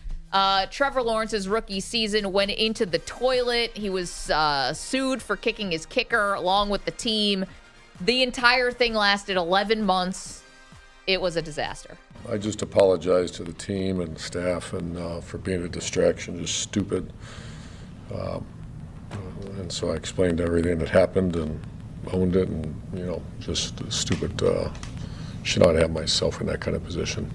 Trevor Lawrence's rookie season went into the toilet. He was sued for kicking his kicker along with the team. The entire thing lasted 11 months. It was a disaster. I just apologize to the team and staff and for being a distraction, just stupid. And so I explained everything that happened and owned it, and just stupid. Should not have myself in that kind of position.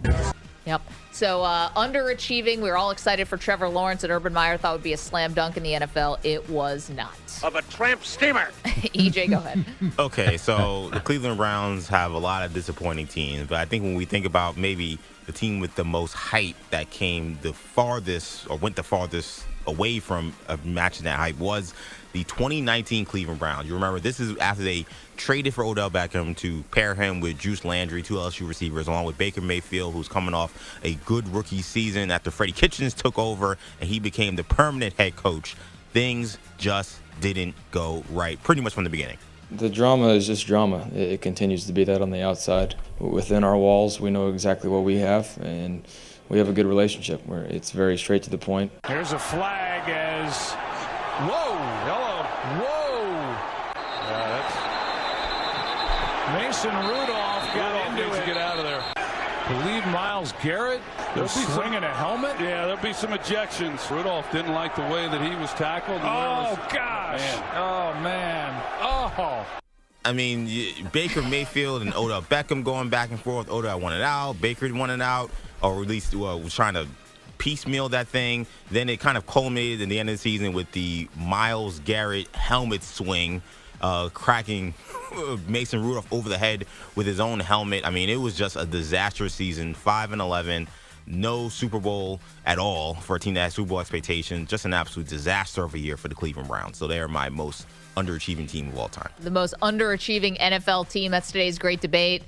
Yep. So underachieving. We were all excited for Trevor Lawrence, and Urban Meyer thought would be a slam dunk in the NFL. It was not. Of a tramp steamer. EJ, go ahead. Okay, so the Cleveland Browns have a lot of disappointing teams, but I think when we think about maybe the team with the most hype that came the farthest or went the farthest away from matching that hype was the 2019 Cleveland Browns. You remember, this is after they traded for Odell Beckham to pair him with Juice Landry, 2 LSU receivers, along with Baker Mayfield, who's coming off a good rookie season after Freddie Kitchens took over and he became the permanent head coach. Things just didn't go right pretty much from the beginning. The drama is just drama. It continues to be that on the outside. Within our walls, we know exactly what we have, and we have a good relationship where it's very straight to the point. Here's a flag as... Whoa! Hello! Whoa! Mason Rudolph got into it. Get out of there. Believe Myles Garrett was swinging a helmet. Yeah, there'll be some ejections. Rudolph didn't like the way that he was tackled. Oh, gosh. Man. Oh, man. Oh. I mean, Baker Mayfield and Odell Beckham going back and forth. Odell wanted out. Baker wanted out, or at least was trying to piecemeal that thing. Then it kind of culminated in the end of the season with the Myles Garrett helmet swing, cracking Mason Rudolph over the head with his own helmet. I mean, it was just a disastrous season. 5-11, no Super Bowl at all for a team that had Super Bowl expectations. Just an absolute disaster of a year for the Cleveland Browns. So they are my most underachieving team of all time. The most underachieving NFL team. That's today's great debate.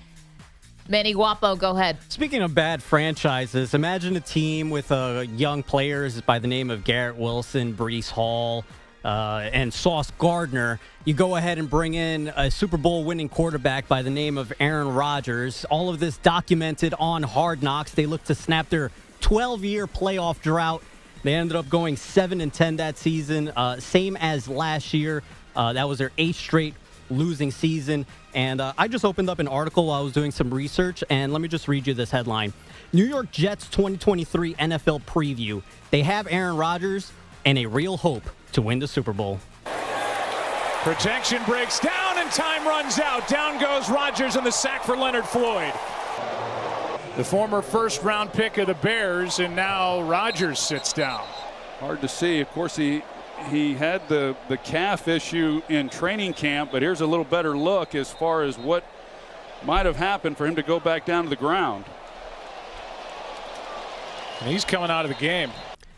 Manny Guapo, go ahead. Speaking of bad franchises, imagine a team with young players by the name of Garrett Wilson, Breece Hall, and Sauce Gardner. You go ahead and bring in a Super Bowl winning quarterback by the name of Aaron Rodgers. All of this documented on Hard Knocks. They look to snap their 12-year playoff drought. They ended up going 7-10 that season, same as last year. That was their 8th straight losing season. And I just opened up an article while I was doing some research, and let me just read you this headline. New York Jets 2023 NFL preview. They have Aaron Rodgers and a real hope to win the Super Bowl. Protection breaks down and time runs out. Down goes Rodgers and the sack for Leonard Floyd. The former first-round pick of the Bears, and now Rodgers sits down. Hard to see. Of course, he had the calf issue in training camp, but here's a little better look as far as what might have happened for him to go back down to the ground. And he's coming out of the game.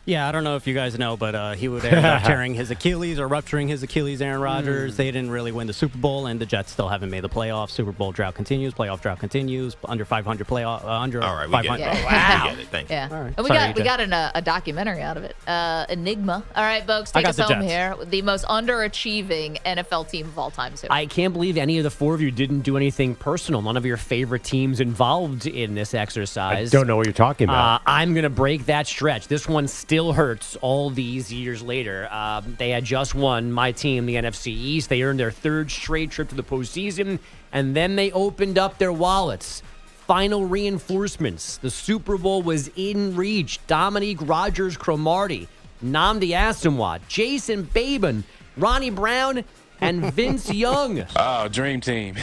Yeah, I don't know if you guys know, but he would end up tearing his Achilles or rupturing his Achilles, Aaron Rodgers. They didn't really win the Super Bowl, and the Jets still haven't made the playoffs. Super Bowl drought continues. Playoff drought continues. Under 500 playoff. Under all right, 500. We get it. Wow. We get it. Thank you. Yeah. All right. And Sorry, we got a documentary out of it. Enigma. All right, Bogusch, take us home here. The most underachieving NFL team of all time. So. I can't believe any of the four of you didn't do anything personal. None of your favorite teams involved in this exercise. I don't know what you're talking about. I'm going to break that stretch. This one still hurts all these years later. They had just won, my team, the NFC East. They earned their 3rd straight trip to the postseason, and then they opened up their wallets. Final reinforcements. The Super Bowl was in reach. Dominique Rodgers-Cromartie, Nnamdi Asomugha, Jason Babin, Ronnie Brown, and Vince Young. Oh, dream team.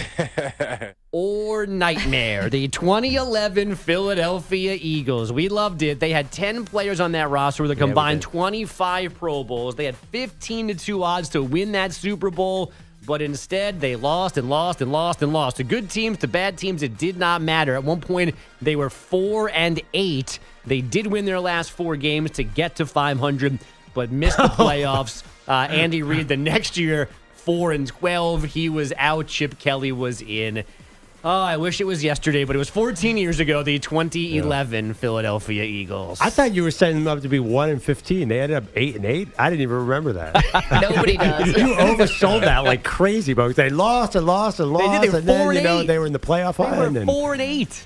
Or nightmare. The 2011 Philadelphia Eagles. We loved it. They had 10 players on that roster with a combined 25 Pro Bowls. They had 15-2 odds to win that Super Bowl, but instead they lost and lost and lost and lost. To good teams, to bad teams, it did not matter. At one point, they were 4-8. They did win their last 4 games to get to 500, but missed the playoffs. Andy Reid the next year, 4-12. He was out. Chip Kelly was in. Oh, I wish it was yesterday, but it was 14 years ago, the 2011 Philadelphia Eagles. I thought you were setting them up to be 1-15. They ended up 8-8. I didn't even remember that. Nobody does. You oversold that like crazy, folks. They lost and lost and lost. They did. They were 4-8. They were in the playoff line. They were 4-8.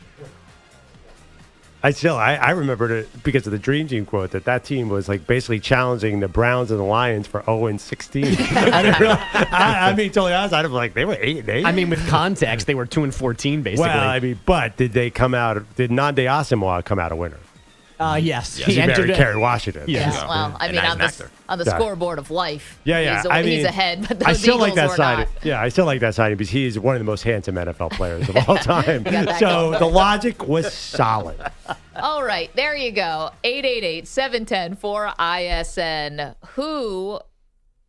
I remembered it because of the Dream Team quote that team was like basically challenging the Browns and the Lions for 0-16. I mean, totally honest, I'd have like they were 8-8. I mean, with context, they were 2-14 basically. Well, I mean, but did they come out? Did Nnamdi Asomugha come out a winner? Yes. He entered Kerry Washington. Yes. Yeah, well, I mean, on the scoreboard of life, he's ahead. But I still like that signing. Yeah, I still like that signing because he's one of the most handsome NFL players of all time. So the logic was solid. All right, there you go. 888-710-4ISN. Who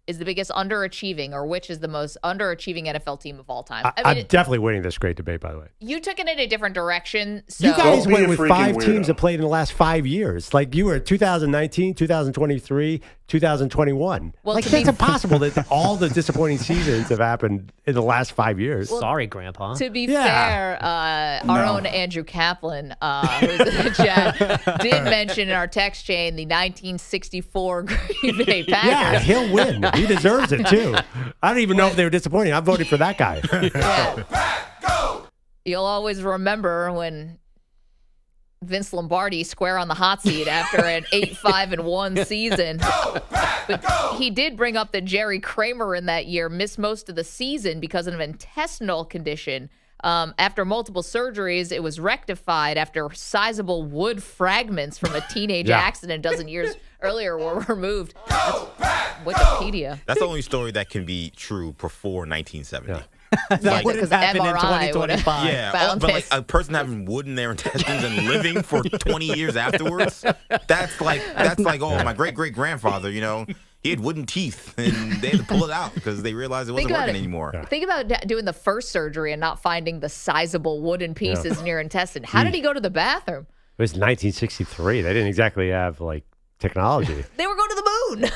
is the biggest underachieving, or which is the most underachieving NFL team of all time? I'm definitely winning this great debate, by the way. You took it in a different direction. So. You guys went with 5 teams that played in the last 5 years. Like, you were 2019, 2023, 2021. Well, like, it's impossible that all the disappointing seasons have happened in the last 5 years. Well, sorry, Grandpa. To be fair, our own Andrew Kaplan, who's in the chat, did mention in our text chain the 1964 Green Bay Packers. Yeah, he'll win. He deserves it, too. I don't even know if they were disappointing. I'm voting for that guy. You'll always remember when Vince Lombardi square on the hot seat after an 8-5-1 season. But he did bring up that Jerry Kramer in that year missed most of the season because of an intestinal condition. After multiple surgeries, it was rectified after sizable wood fragments from a teenage accident a dozen years earlier were removed. That's Wikipedia. That's the only story that can be true before 1970. Yeah, because MRI would have found but like a person having wood in their intestines and living for 20 years afterwards, that's like oh, my great-great-grandfather, he had wooden teeth, and they had to pull it out because they realized it wasn't working anymore. Think about doing the first surgery and not finding the sizable wooden pieces in your intestine. How did he go to the bathroom? It was 1963. They didn't exactly have, technology. They were going to the moon.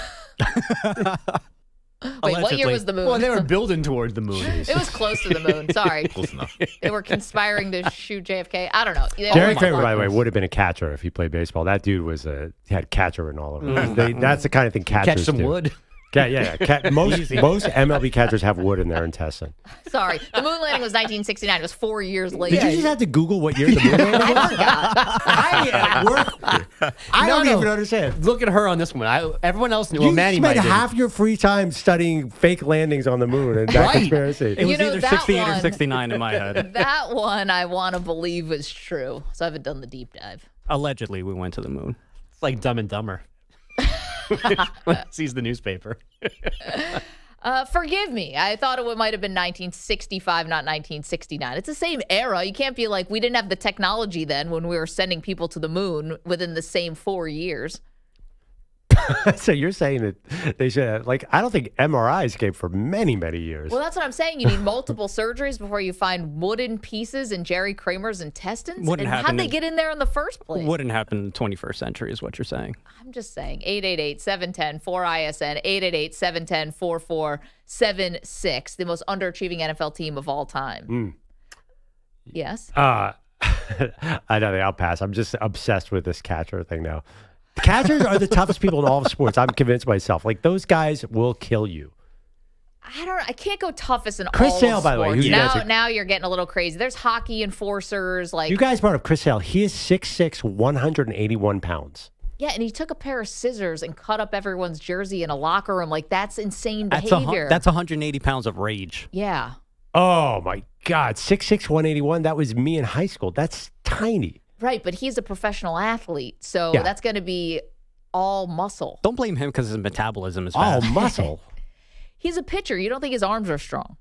Wait, what year was the moon? Well, they were building towards the moon. It was close to the moon. Sorry. Close enough. They were conspiring to shoot JFK. I don't know. Jerry Kramer, by the way, would have been a catcher if he played baseball. That dude he had catcher in all of it. That's the kind of thing catchers Catch some do. wood. Yeah. Most MLB catchers have wood in their intestine. Sorry. The moon landing was 1969. It was 4 years later. Did you just have to Google what year the moon landing was? I don't even understand. Look at her on this one. Everyone else knew. You Well, Manny might spent didn't. half your free time studying fake landings on the moon and that conspiracy. It was either that 68 one- or 69 in my head. That one I want to believe is true. So I haven't done the deep dive. Allegedly, we went to the moon. It's like Dumb and Dumber. Sees the newspaper. Forgive me. I thought it might have been 1965, not 1969. It's the same era. You can't be like, we didn't have the technology then when we were sending people to the moon within the same 4 years. So you're saying that they should have, I don't think MRIs came for many, many years. Well, that's what I'm saying. You need multiple surgeries before you find wooden pieces in Jerry Kramer's intestines. Wouldn't and happen how'd they in- get in there in the first place? Wouldn't happen in the 21st century is what you're saying. I'm just saying. 888-710-4ISN, 888-710-4476, the most underachieving NFL team of all time. Yes? I know, I'll pass. I'm just obsessed with this catcher thing now. Catchers are the toughest people in all of sports. I'm convinced myself. Those guys will kill you. I can't go toughest in Chris all Sale, of by the way, sports. who you guys are- Now you're getting a little crazy. There's hockey enforcers. You guys brought up Chris Sale. He is 6'6", 181 pounds. Yeah, and he took a pair of scissors and cut up everyone's jersey in a locker room. That's insane That's behavior. That's 180 pounds of rage. Yeah. Oh, my God. 6'6", 181. That was me in high school. That's tiny. Right, but he's a professional athlete, so Yeah. that's going to be all muscle. Don't blame him because his metabolism is All fast. muscle. He's a pitcher. You don't think his arms are strong.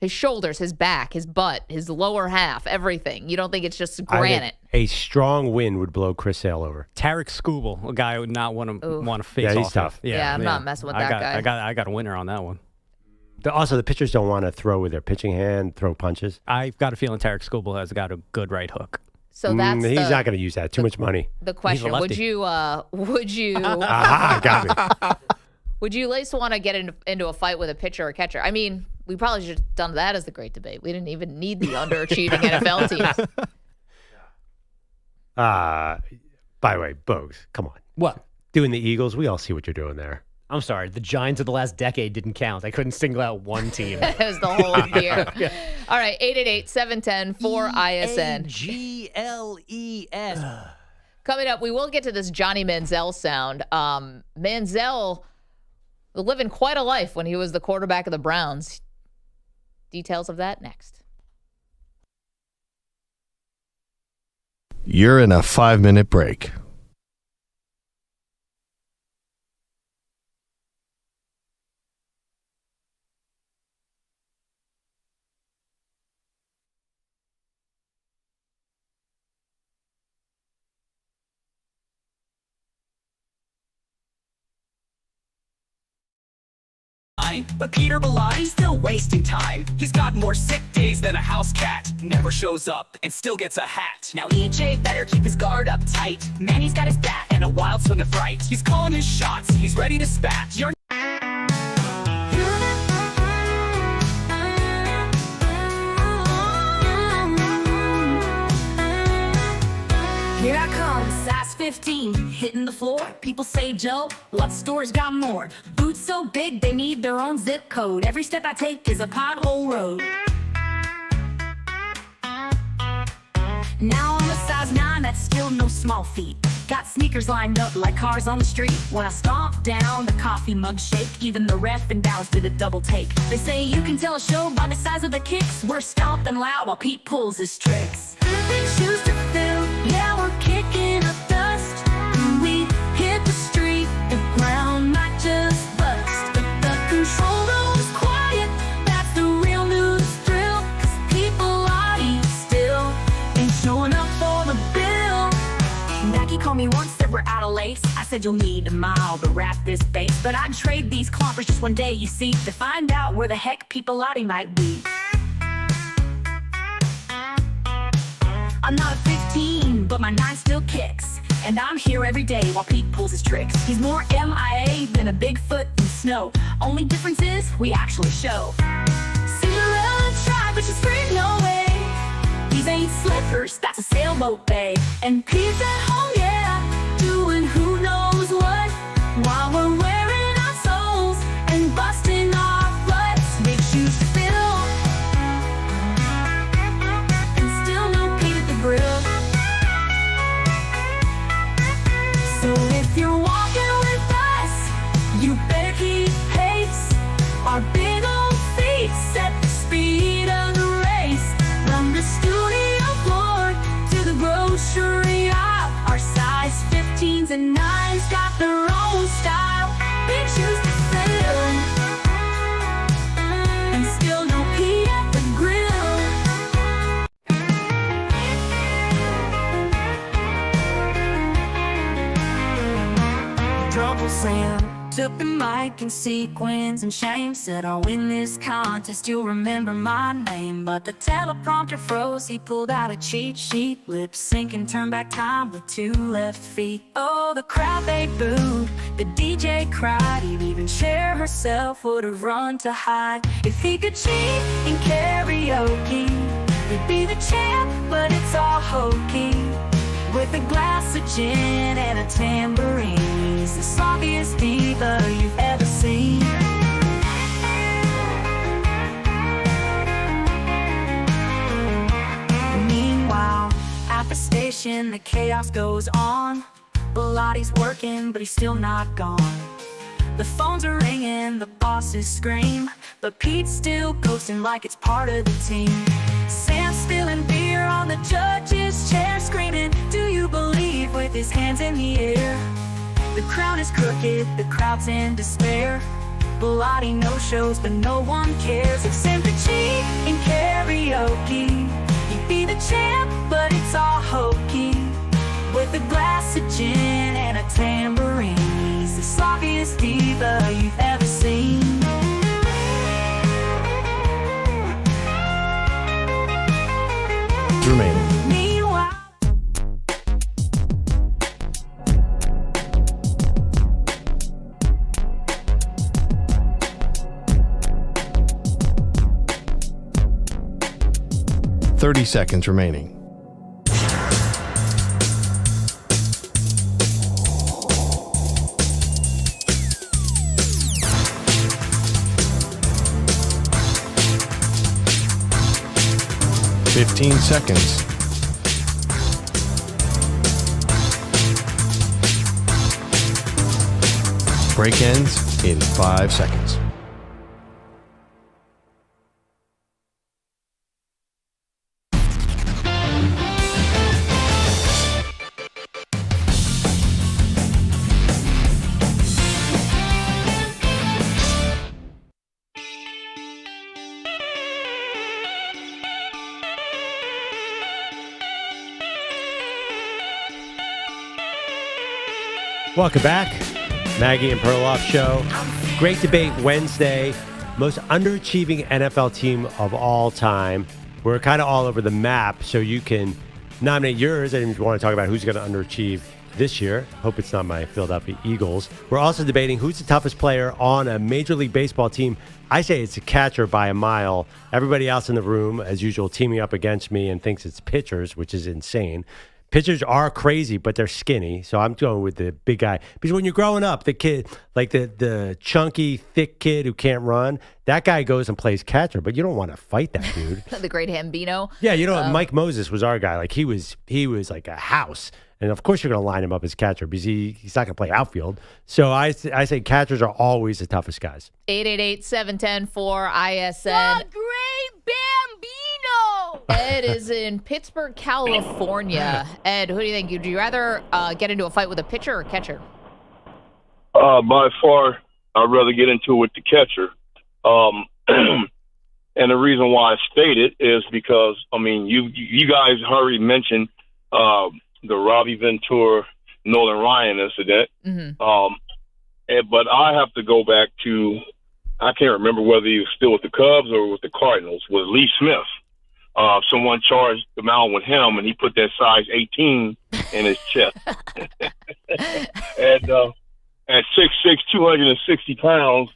His shoulders, his back, his butt, his lower half, everything. You don't think it's just granite. A strong wind would blow Chris Sale over. Tarek Skubal, a guy I would not want to face Yeah, off. he's tough. Yeah, I'm not messing with that guy. I got a winner on that one. Also, the pitchers don't want to throw with their pitching hand, throw punches. I've got a feeling Tarek Skubal has got a good right hook. So that's he's not going to use that. Too much money. the question. Would you Aha, got me. would you at least want to get into a fight with a pitcher or catcher? I mean, we probably should have done that as the great debate. We didn't even need the underachieving NFL teams. By the way, Bogusch, come on. What? Doing the Eagles, we all see what you're doing there. I'm sorry. The Giants of the last decade didn't count. I couldn't single out one team. It was the whole year. All right, 888-710-4ISN. GLES. Coming up, we will get to this Johnny Manziel sound. Manziel was living quite a life when he was the quarterback of the Browns. Details of that next. You're in a 5-minute break. line. But Peter Belotti's still wasting time. He's got more sick days than a house cat. Never shows up and still gets a hat. Now EJ better keep his guard up tight. Manny's got his bat and a wild swing of fright. He's calling his shots, he's ready to spat. You're Here I come, size 15, hitting the floor. People say, Joe, what store's got more? Boots so big, they need their own zip code. Every step I take is a pothole road. Now I'm a size 9, that's still no small feat. Got sneakers lined up like cars on the street. When I stomp down, the coffee mug shake. Even the ref and Dallas did a double take. They say you can tell a show by the size of the kicks. We're stomping loud while Pete pulls his tricks. Shoes to fill, yeah, we're kicking up dust. When we hit the street, the ground might just bust. But the control room is quiet, that's the real news thrill. Cause people are still ain't showing up for the bill. Maggie called me once, said we're out of lace. I said you'll need a mile to wrap this base. But I'd trade these clompers just one day, you see, to find out where the heck Peopleati might be. I'm not a 15, but my 9 still kicks. And I'm here every day while Pete pulls his tricks. He's more MIA than a Bigfoot in snow. Only difference is, we actually show. Cinderella tried, but she's free, no way. These ain't slippers, that's a sailboat bay. And Pete's at home, yeah, doing who knows what. While we're wearing our souls and busting our butts. Big shoes to fill. So if you're walking with us, you better keep pace. Our big old feet set the speed of the race. From the studio floor to the grocery aisle, our size 15s and 9s got their own style. Big shoes to fill, and still no Pete at the grill. Trouble Sam took the mic in sequence, and Shame said, I'll win this contest, you'll remember my name. But the teleprompter froze, he pulled out a cheat sheet. Lip sync and turn back time with 2 left feet. Oh, the crowd they booed, the DJ cried. Even Cher herself would have run to hide. If he could cheat in karaoke, he'd be the champ, but it's all hokey. With a glass of gin and a tambourine, he's the sloppiest diva you've ever seen. Meanwhile, at the station, the chaos goes on. Belotti's working, but he's still not gone. The phones are ringing, the bosses scream, but Pete's still ghosting like it's part of the team. Sam's spilling beer on the judge's chair, screaming, do you believe, with his hands in the air. The crown is crooked, the crowd's in despair. Belotti no shows, but no one cares. If Sam could cheat in karaoke, he'd be the champ, but it's all hokey. With a glass of gin and a tambourine, he's the sloppiest diva you've ever seen. Remaining. Meanwhile, 30 seconds remaining. Fifteen seconds. Break ends in 5 seconds. Welcome back. Maggie and Perloff show. Great debate Wednesday. Most underachieving NFL team of all time. We're kind of all over the map, so you can nominate yours. And if you want to talk about who's going to underachieve this year, hope it's not my Philadelphia Eagles. We're also debating who's the toughest player on a Major League Baseball team. I say it's a catcher by a mile. Everybody else in the room, as usual, teaming up against me and thinks it's pitchers, which is insane. Pitchers are crazy, but they're skinny, so I'm going with the big guy. Because when you're growing up, the kid, like the chunky, thick kid who can't run, that guy goes and plays catcher, but you don't want to fight that dude. The great Hambino. Yeah, Mike Moses was our guy. Like he was like a house. And of course you're going to line him up as catcher because he's not going to play outfield. So I say catchers are always the toughest guys. 888-710-4ISN. The Great Bambino! Ed is in Pittsburgh, California. Ed, who do you think? Would you rather get into a fight with a pitcher or catcher? By far, I'd rather get into it with the catcher. And the reason why I state it is because, I mean, you guys already mentioned the Robbie Ventura, Nolan Ryan incident. Mm-hmm. But I have to go back to, I can't remember whether he was still with the Cubs or with the Cardinals, was Lee Smith. Someone charged the mound with him, and he put that size 18 in his chest. And at 6'6", 260 pounds,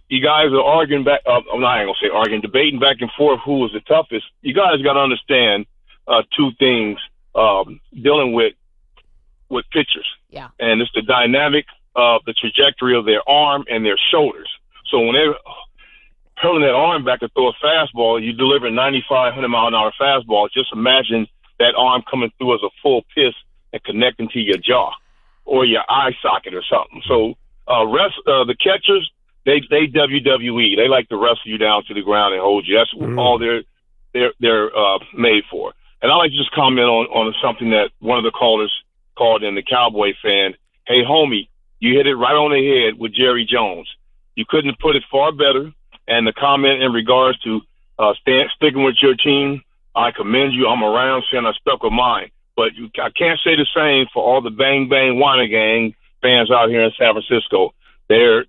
you guys are arguing back. I'm not going to say arguing, debating back and forth who was the toughest. You guys got to understand two things dealing with pitchers. Yeah. And it's the dynamic of the trajectory of their arm and their shoulders. So when they're hurling that arm back to throw a fastball, you deliver a 95, 100-mile-an-hour fastball. Just imagine that arm coming through as a full piss and connecting to your jaw or your eye socket or something. So the catchers, they WWE. They like to wrestle you down to the ground and hold you. That's all they're made for. And I'd like to just comment on something that one of the callers called in, the Cowboy fan. Hey, homie, you hit it right on the head with Jerry Jones. You couldn't have put it far better. And the comment in regards to sticking with your team, I commend you. I'm around saying I stuck with mine. But I can't say the same for all the Bang Bang Wanna Gang fans out here in San Francisco. Their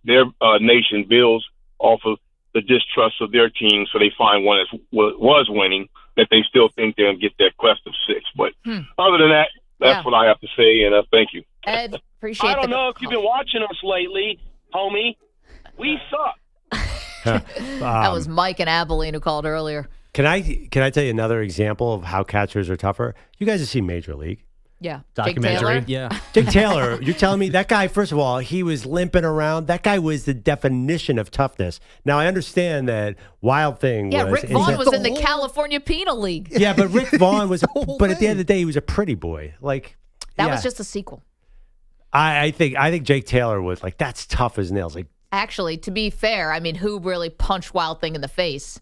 nation builds off of the distrust of their team, so they find one that was winning, that they still think they'll get that quest of 6. But other than that, that's what I have to say, and thank you. Ed, appreciate it. I don't know if you've been watching us lately, homie. We suck. That was Mike and Abilene who called earlier. Can I tell you another example of how catchers are tougher? You guys have seen Major League. Yeah. Documentary. Yeah. Jake Taylor, you're telling me that guy, first of all, he was limping around. That guy was the definition of toughness. Now, I understand that Wild Thing was... Rick Vaughn was in the California Penal League. Yeah, but Rick Vaughn was... But at the end of the day, he was a pretty boy. That was just a sequel. I think Jake Taylor was like, that's tough as nails. Like, actually, to be fair, I mean, who really punched Wild Thing in the face?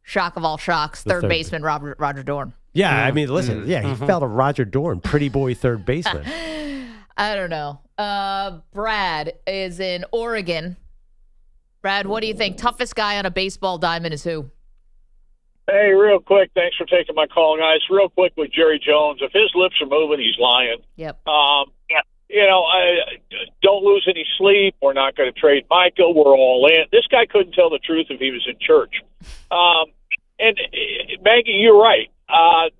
Shock of all shocks, third baseman Roger Dorn. Yeah, I mean, listen, he fell to Roger Dorn, pretty boy third baseman. I don't know. Brad is in Oregon. Brad, what do you think? Toughest guy on a baseball diamond is who? Hey, real quick, thanks for taking my call, guys. Real quick with Jerry Jones, if his lips are moving, he's lying. Yep. Don't lose any sleep. We're not going to trade Micah. We're all in. This guy couldn't tell the truth if he was in church. And Maggie, you're right.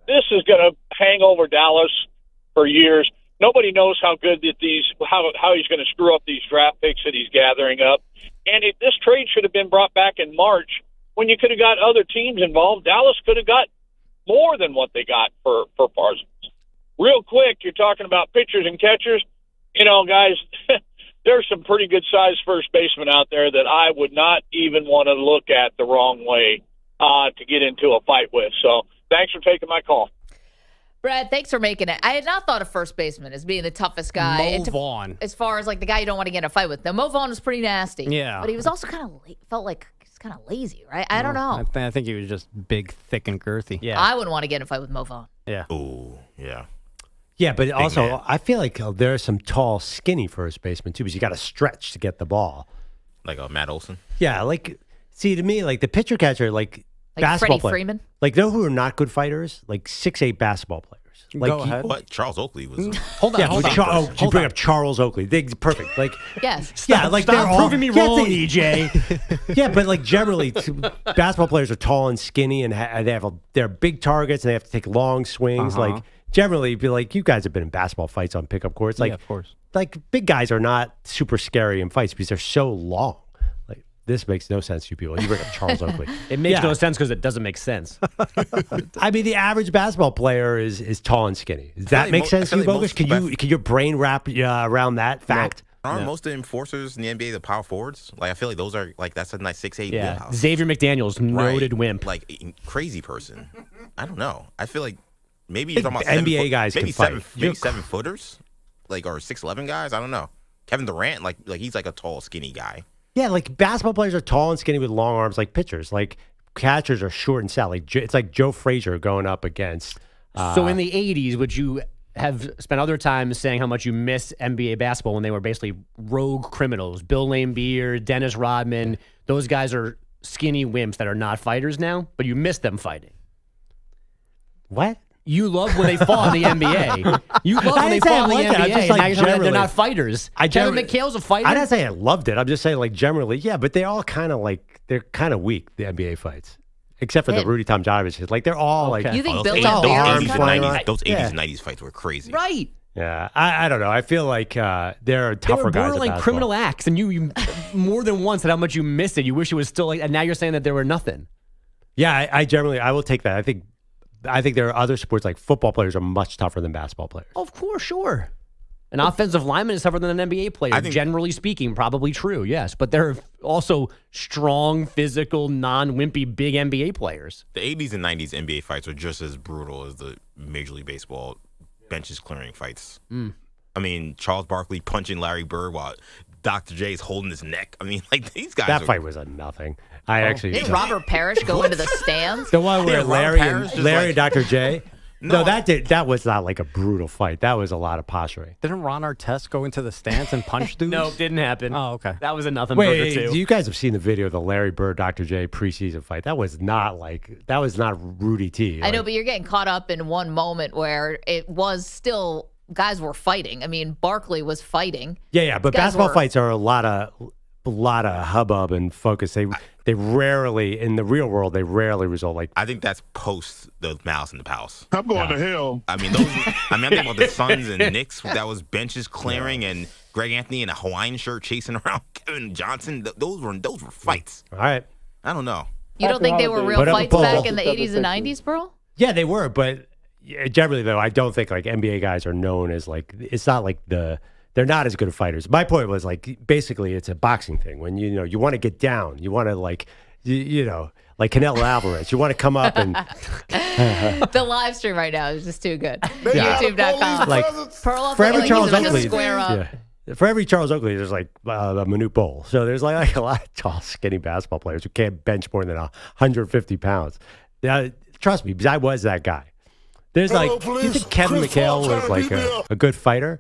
This is going to hang over Dallas for years. Nobody knows how good that how he's going to screw up these draft picks that he's gathering up. And this trade should have been brought back in March when you could have got other teams involved. Dallas could have got more than what they got for Parsons. Real quick, you're talking about pitchers and catchers. Guys, there's some pretty good-sized first basemen out there that I would not even want to look at the wrong way to get into a fight with. So thanks for taking my call. Brad, thanks for making it. I had not thought of first baseman as being the toughest guy. Mo Vaughn. As far as the guy you don't want to get in a fight with. Now, Mo Vaughn was pretty nasty. Yeah. But he was also felt like he's kind of lazy, right? I don't know. I think he was just big, thick, and girthy. Yeah. I wouldn't want to get in a fight with Mo Vaughn. Yeah. Ooh, yeah. Yeah, but also man. I feel like there are some tall, skinny first basemen too, because you got to stretch to get the ball. Like Matt Olson? Yeah, to me, the pitcher catcher, basketball Freddie players. Freeman? Know who are not good fighters? 6'8" basketball players. players. Go ahead. What? Charles Oakley was. Hold on. Hold on. You bring up Charles Oakley. Perfect. Like, Yes. yeah, like Stop they're all proving me wrong, EJ. Yeah, but like generally, basketball players are tall and skinny, and they're big targets, and they have to take long swings. Like generally, be like, you guys have been in basketball fights on pickup courts. Like, of course. Like big guys are not super scary in fights because they're so long. Like this makes no sense to you people. You bring up Charles Oakley. It makes no sense because it doesn't make sense. I mean, the average basketball player is tall and skinny. Does that make sense to you, Bogusch? Can your brain wrap around that fact? Aren't most of the enforcers in the NBA the power forwards? Like I feel like those are like that's a nice 6'8" wheelhouse. Xavier McDaniels, noted wimp. Like crazy person. I don't know. I feel like maybe you're talking about NBA guys maybe can fight. maybe 7-footers, like or 6'11" guys. I don't know. Kevin Durant, like he's like a tall, skinny guy. Yeah, like basketball players are tall and skinny with long arms, like pitchers. Like catchers are short and stout. Like it's like Joe Frazier going up against. So in the 80s, would you have spent other time saying how much you miss NBA basketball when they were basically rogue criminals? Bill Laimbeer, Dennis Rodman, those guys are skinny wimps that are not fighters now, but you miss them fighting. What? You love when they fought in the NBA. You love when they fought in the NBA. Just Now like you're saying they're not fighters. Kevin McHale's a fighter. I didn't say I loved it. I'm just saying, like, generally, yeah, but they all kind of like, they're kind of weak, the NBA fights. Except for the Rudy Tomjanovich. Like, they're all like, you think those Bill 80s Laimbeer and 90s, those 80s and 90s fights were crazy. Right. Yeah, I don't know. I feel like there are They tougher were guys. borderline criminal acts, and you more than once said how much you missed it. You wish it was still like, and now you're saying that there were nothing. Yeah, I will take that. I think there are other sports like football players are much tougher than basketball players. Of course, sure. An offensive lineman is tougher than an NBA player. Generally speaking, probably true, yes. But there are also strong, physical, non-wimpy, big NBA players. The 80s and 90s NBA fights were just as brutal as the Major League Baseball benches clearing fights. I mean, Charles Barkley punching Larry Bird while Dr. J's holding his neck. I mean, like these guys. That fight was a nothing. Didn't Robert Parrish go into the stands? The one where Larry and Dr. J. No, that was not like a brutal fight. That was a lot of posturing. Didn't Ron Artest go into the stands and punch dudes? No, didn't happen. Oh, okay. That was a nothing burger too. You guys have seen the video of the Larry Bird Dr. J preseason fight. That was not Rudy T. I know, but you're getting caught up in one moment where it was still guys were fighting. I mean, Barkley was fighting. Yeah, but basketball fights are a lot of hubbub and focus. They rarely, in the real world, result like. I think that's post the Malice in the Palace. I'm going to hell. I mean, I'm thinking about the Suns and Knicks. That was benches clearing and Greg Anthony in a Hawaiian shirt chasing around Kevin Johnson. Those were fights. All right. I don't know. You don't think they were real fights back in the 80s and 90s, Pearl? Yeah, they were, but generally though, I don't think like NBA guys are known as like. It's not like they're not as good of fighters. My point was like basically it's a boxing thing. When you want to get down, you want to like like Canelo Alvarez. You want to come up and the live stream right now is just too good. YouTube.com. Like Perloff for every Charles Oakley, for every Charles Oakley, there's like a Manute Bol. So there's like a lot of tall, skinny basketball players who can't bench more than 150 pounds. Trust me, because I was that guy. There's do you think Kevin McHale was like a good fighter?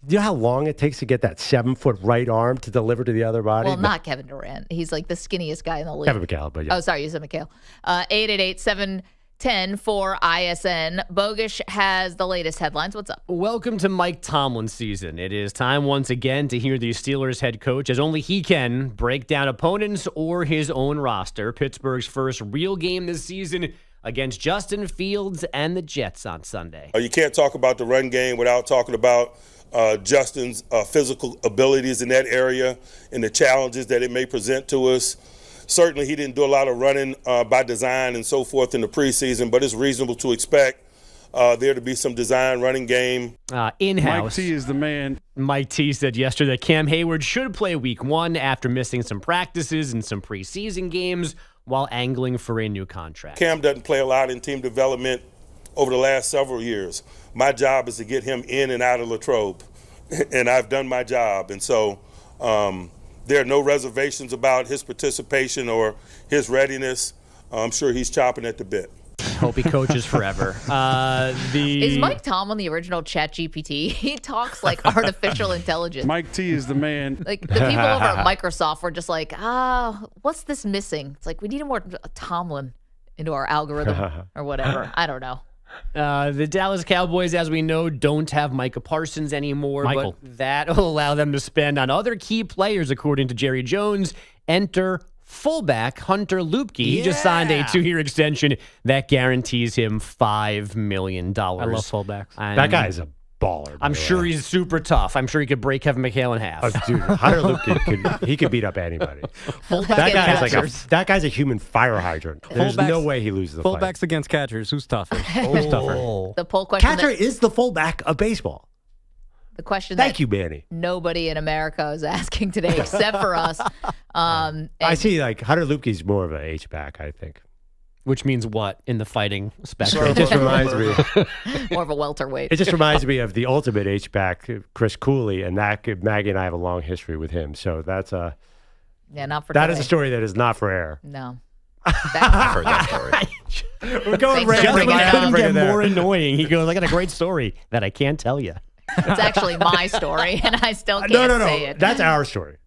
Do you know how long it takes to get that 7-foot right arm to deliver to the other body? Well, not Kevin Durant. He's like the skinniest guy in the league. Kevin McHale, but yeah. Oh, sorry, you said McHale. 888-710-4ISN. Bogusch has the latest headlines. What's up? Welcome to Mike Tomlin season. It is time once again to hear the Steelers head coach, as only he can, break down opponents or his own roster. Pittsburgh's first real game this season against Justin Fields and the Jets on Sunday. You can't talk about the run game without talking about Justin's physical abilities in that area and the challenges that it may present to us. Certainly he didn't do a lot of running by design and so forth in the preseason, but it's reasonable to expect there to be some design running game. In-house. Mike T is the man. Mike T said yesterday that Cam Hayward should play week 1 after missing some practices and some preseason games while angling for a new contract. Cam doesn't play a lot in team development over the last several years. My job is to get him in and out of Latrobe, and I've done my job. And so there are no reservations about his participation or his readiness. I'm sure he's chopping at the bit. Hope he coaches forever. Is Mike Tomlin the original ChatGPT? He talks like artificial intelligence. Mike T is the man. Like the people over at Microsoft were just like, what's this missing? It's like we need more Tomlin into our algorithm or whatever. I don't know. The Dallas Cowboys, as we know, don't have Micah Parsons anymore. Michael. But that will allow them to spend on other key players, according to Jerry Jones. Enter fullback Hunter Lupke. He just signed a 2-year extension that guarantees him $5 million. I love fullbacks. That guy is a baller. I'm sure he's super tough. I'm sure he could break Kevin McHale in half. Oh, dude, Hunter Lupke could beat up anybody. That guy's a human fire hydrant. There's no way he loses the fight. Fullbacks against catchers. Who's tougher? Who's tougher? The poll question. Catcher is the fullback of baseball. The question Thank you, Manny. Nobody in America is asking today except for us. I see, like, Hunter Lupke's more of an H-back, I think. Which means what in the fighting spectrum? It just reminds me. More of a welterweight. It just reminds me of the ultimate H-back, Chris Cooley, and Maggie and I have a long history with him. So that's not for that today. is a story that is not for air. No. I've heard that story. We're going Just when rambling. it couldn't get more annoying, he goes, "I got a great story that I can't tell you." It's actually my story, and I still can't No. say it. That's our story.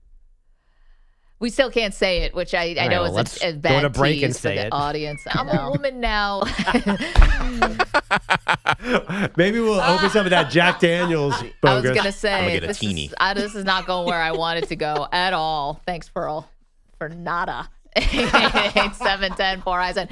We still can't say it, which I know well, is a go bad to break tease and for say the it. audience. I'm a woman now. Maybe we'll open some of that Jack Daniels. I was bogus. going to say, I'm gonna get a this teeny. this is not going where I want it to go at all. Thanks, Pearl, for nada. 8-7-10 4 Eisen.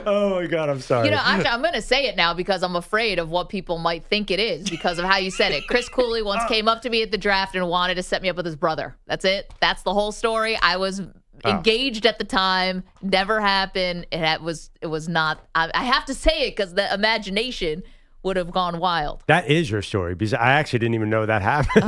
Oh my God, I'm sorry. You know, actually, I'm going to say it now because I'm afraid of what people might think it is because of how you said it. Chris Cooley once came up to me at the draft and wanted to set me up with his brother. That's it. That's the whole story. I was engaged at the time. Never happened. It was not. I have to say it because the imagination would have gone wild. That is your story because I actually didn't even know that happened.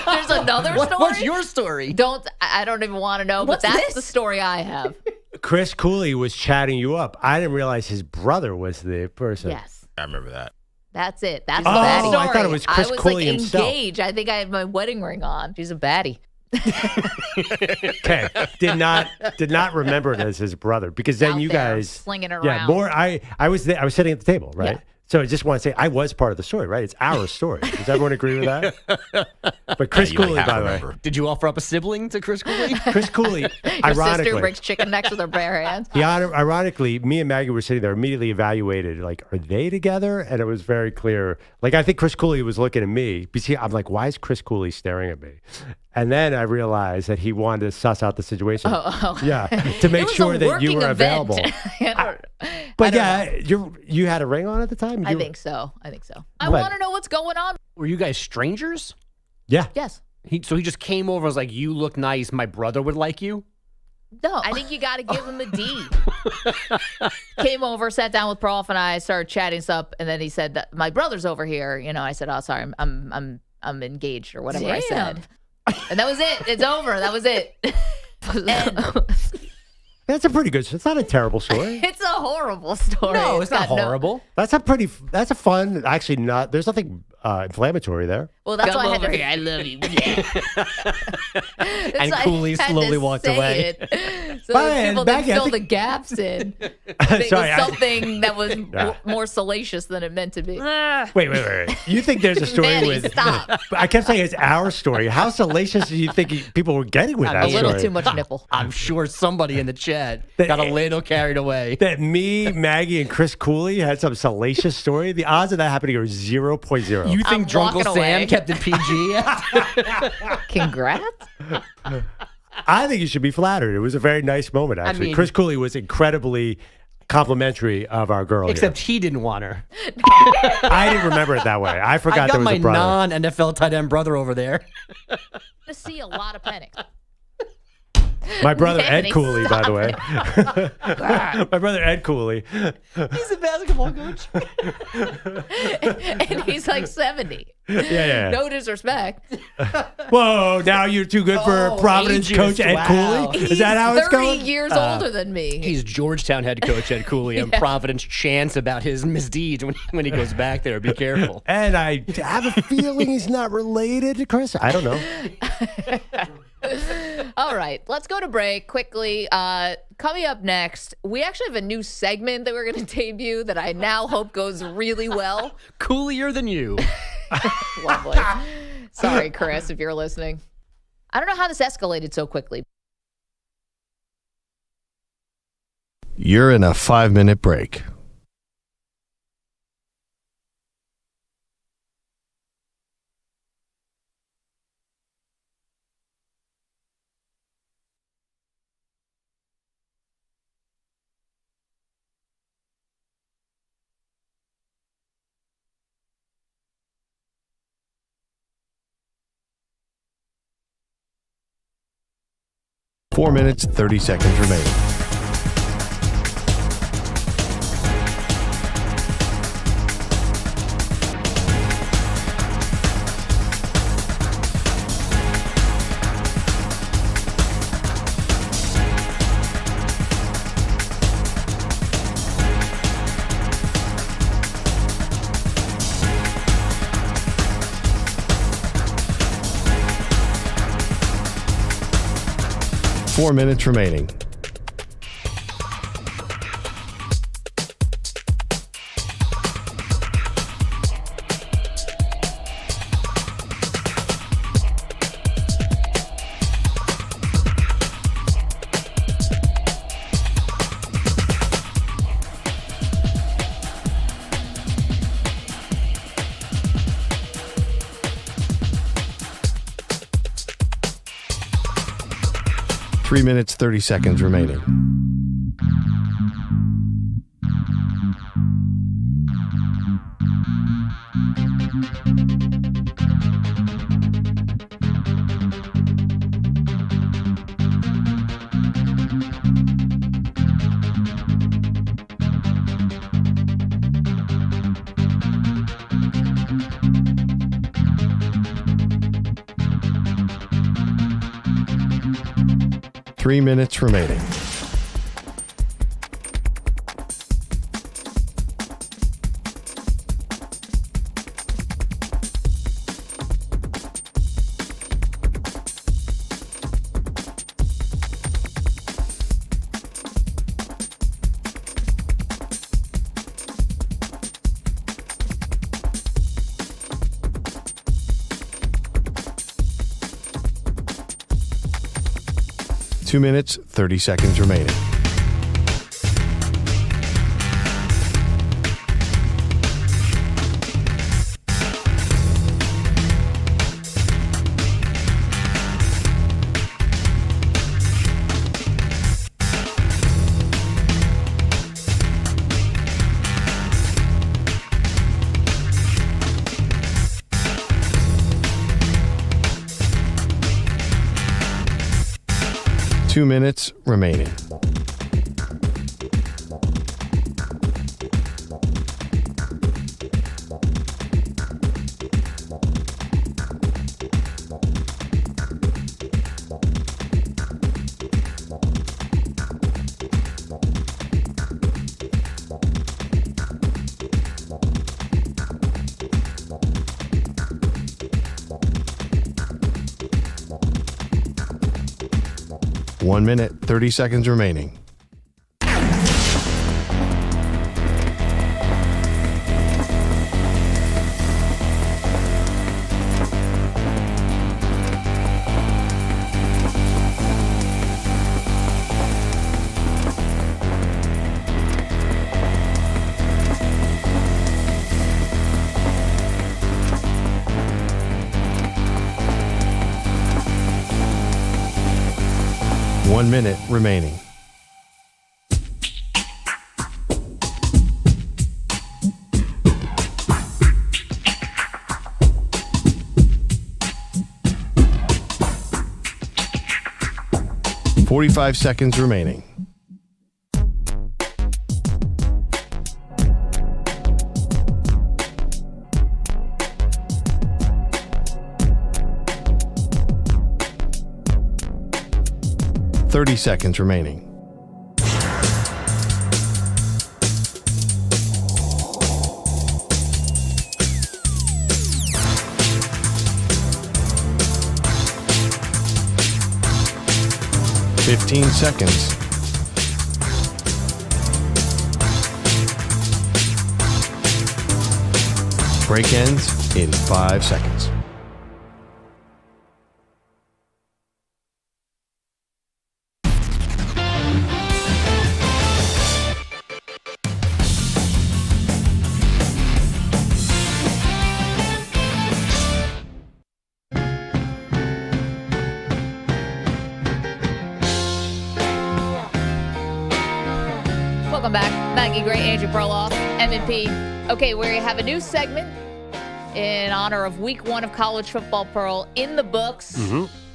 There's another story. What's your story? I don't even want to know, What's but that's this? the story I have. Chris Cooley was chatting you up. I didn't realize his brother was the person. Yes. I remember that. That's it. That's the baddie story. I thought it was Chris Cooley like himself. Engaged. I think I had my wedding ring on. She's a baddie. Okay, did not remember it as his brother because then Out you there, guys slinging it Yeah, around. more. I was there, I was sitting at the table, right? Yeah. So I just want to say I was part of the story, right? It's our story. Does everyone agree with that? But Chris you, like, Cooley, have to by the way, remember. Did you offer up a sibling to Chris Cooley? Chris Cooley, Your ironically, sister breaks chicken necks with her bare hands. ironically, me and Maggie were sitting there, immediately evaluated, like, are they together? And it was very clear. Like, I think Chris Cooley was looking at me. Because I'm like, why is Chris Cooley staring at me? And then I realized that he wanted to suss out the situation. Yeah, to make sure that you were available. But yeah, you had a ring on at the time? I think so. I But- want to know what's going on. Were you guys strangers? Yeah. Yes. So he just came over and was like, "You look nice. My brother would like you." No. I think you got to give him a D. Came over, sat down with Perloff and I, started chatting stuff, and then he said that my brother's over here. You know, I said, "Oh, sorry, I'm engaged," or whatever I said. And that was it. It's over. That was it. That's a pretty good. It's not a terrible story. It's a horrible story. No, it's not got horrible. That's a fun. Actually, not. There's nothing inflammatory there. Well, that's why I had to. I love you. That's And why I Cooley had slowly to walked say away. it, so But, that people Maggie, didn't I fill think- the gaps in. It Sorry, was something that was more salacious than it meant to be. Wait. You think there's a story Manny, with? stop. I kept saying it's our story. How salacious do you think people were getting with that A little story? too much nipple. I'm sure somebody in the chat got a little carried away. That me, Maggie, and Chris Cooley had some salacious story. The odds of that happening are 0.0. You think Drunkle walking Sam away. kept it PG? Congrats. I think you should be flattered. It was a very nice moment, actually. mean- Chris Cooley was incredibly complimentary of our girl. Except he didn't want her. I didn't remember it that way. I forgot I got there was my a brother. non-NFL tight end brother over there. To see a lot of panic. My brother Manny, Ed Cooley, by the way. stop My brother Ed Cooley. He's a basketball coach. And he's like 70. Yeah. No disrespect. Whoa, now you're too good for Providence ageist. coach Ed Wow. Cooley? Is that how He's it's 30 going? years older than me. He's Georgetown head coach Ed Cooley, and Providence chants about his misdeeds when he goes back there. Be careful. And I have a feeling he's not related to Chris. I don't know. All right, let's go to break quickly. Coming up next, we actually have a new segment that we're going to debut that I now hope goes really well. Coolier than you. Lovely. Sorry, Chris, if you're listening. I don't know how this escalated so quickly. You're in a 5-minute break. 4 minutes, 30 seconds remaining. Four minutes remaining. Three minutes, 30 seconds remaining. Three minutes remaining. Two minutes, 30 seconds remaining. Two minutes remaining. One minute, 30 seconds remaining. One minute remaining. Forty-five seconds remaining. Thirty seconds remaining. Fifteen seconds. Break ends in 5 seconds. Welcome back. Maggie Gray, Andrew Perloff, M&P. Okay, we have a new segment in honor of week 1 of college football, Pearl, in the books.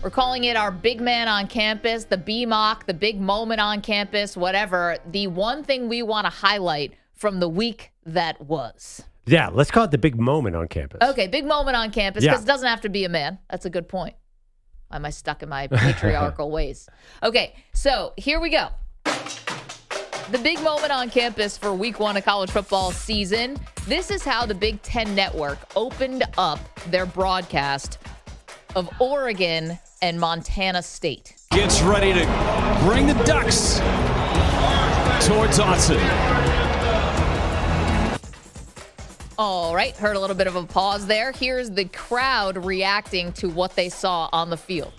We're calling it our big man on campus, the BMOC, the big moment on campus, whatever. The one thing we want to highlight from the week that was. Yeah, let's call it the big moment on campus. Okay, big moment on campus, because it doesn't have to be a man. That's a good point. Why am I stuck in my patriarchal ways? Okay, so here we go. The big moment on campus for week 1 of college football season. This is how the Big Ten Network opened up their broadcast of Oregon and Montana State. Gets ready to bring the Ducks towards Autzen. All right, heard a little bit of a pause there. Here's the crowd reacting to what they saw on the field.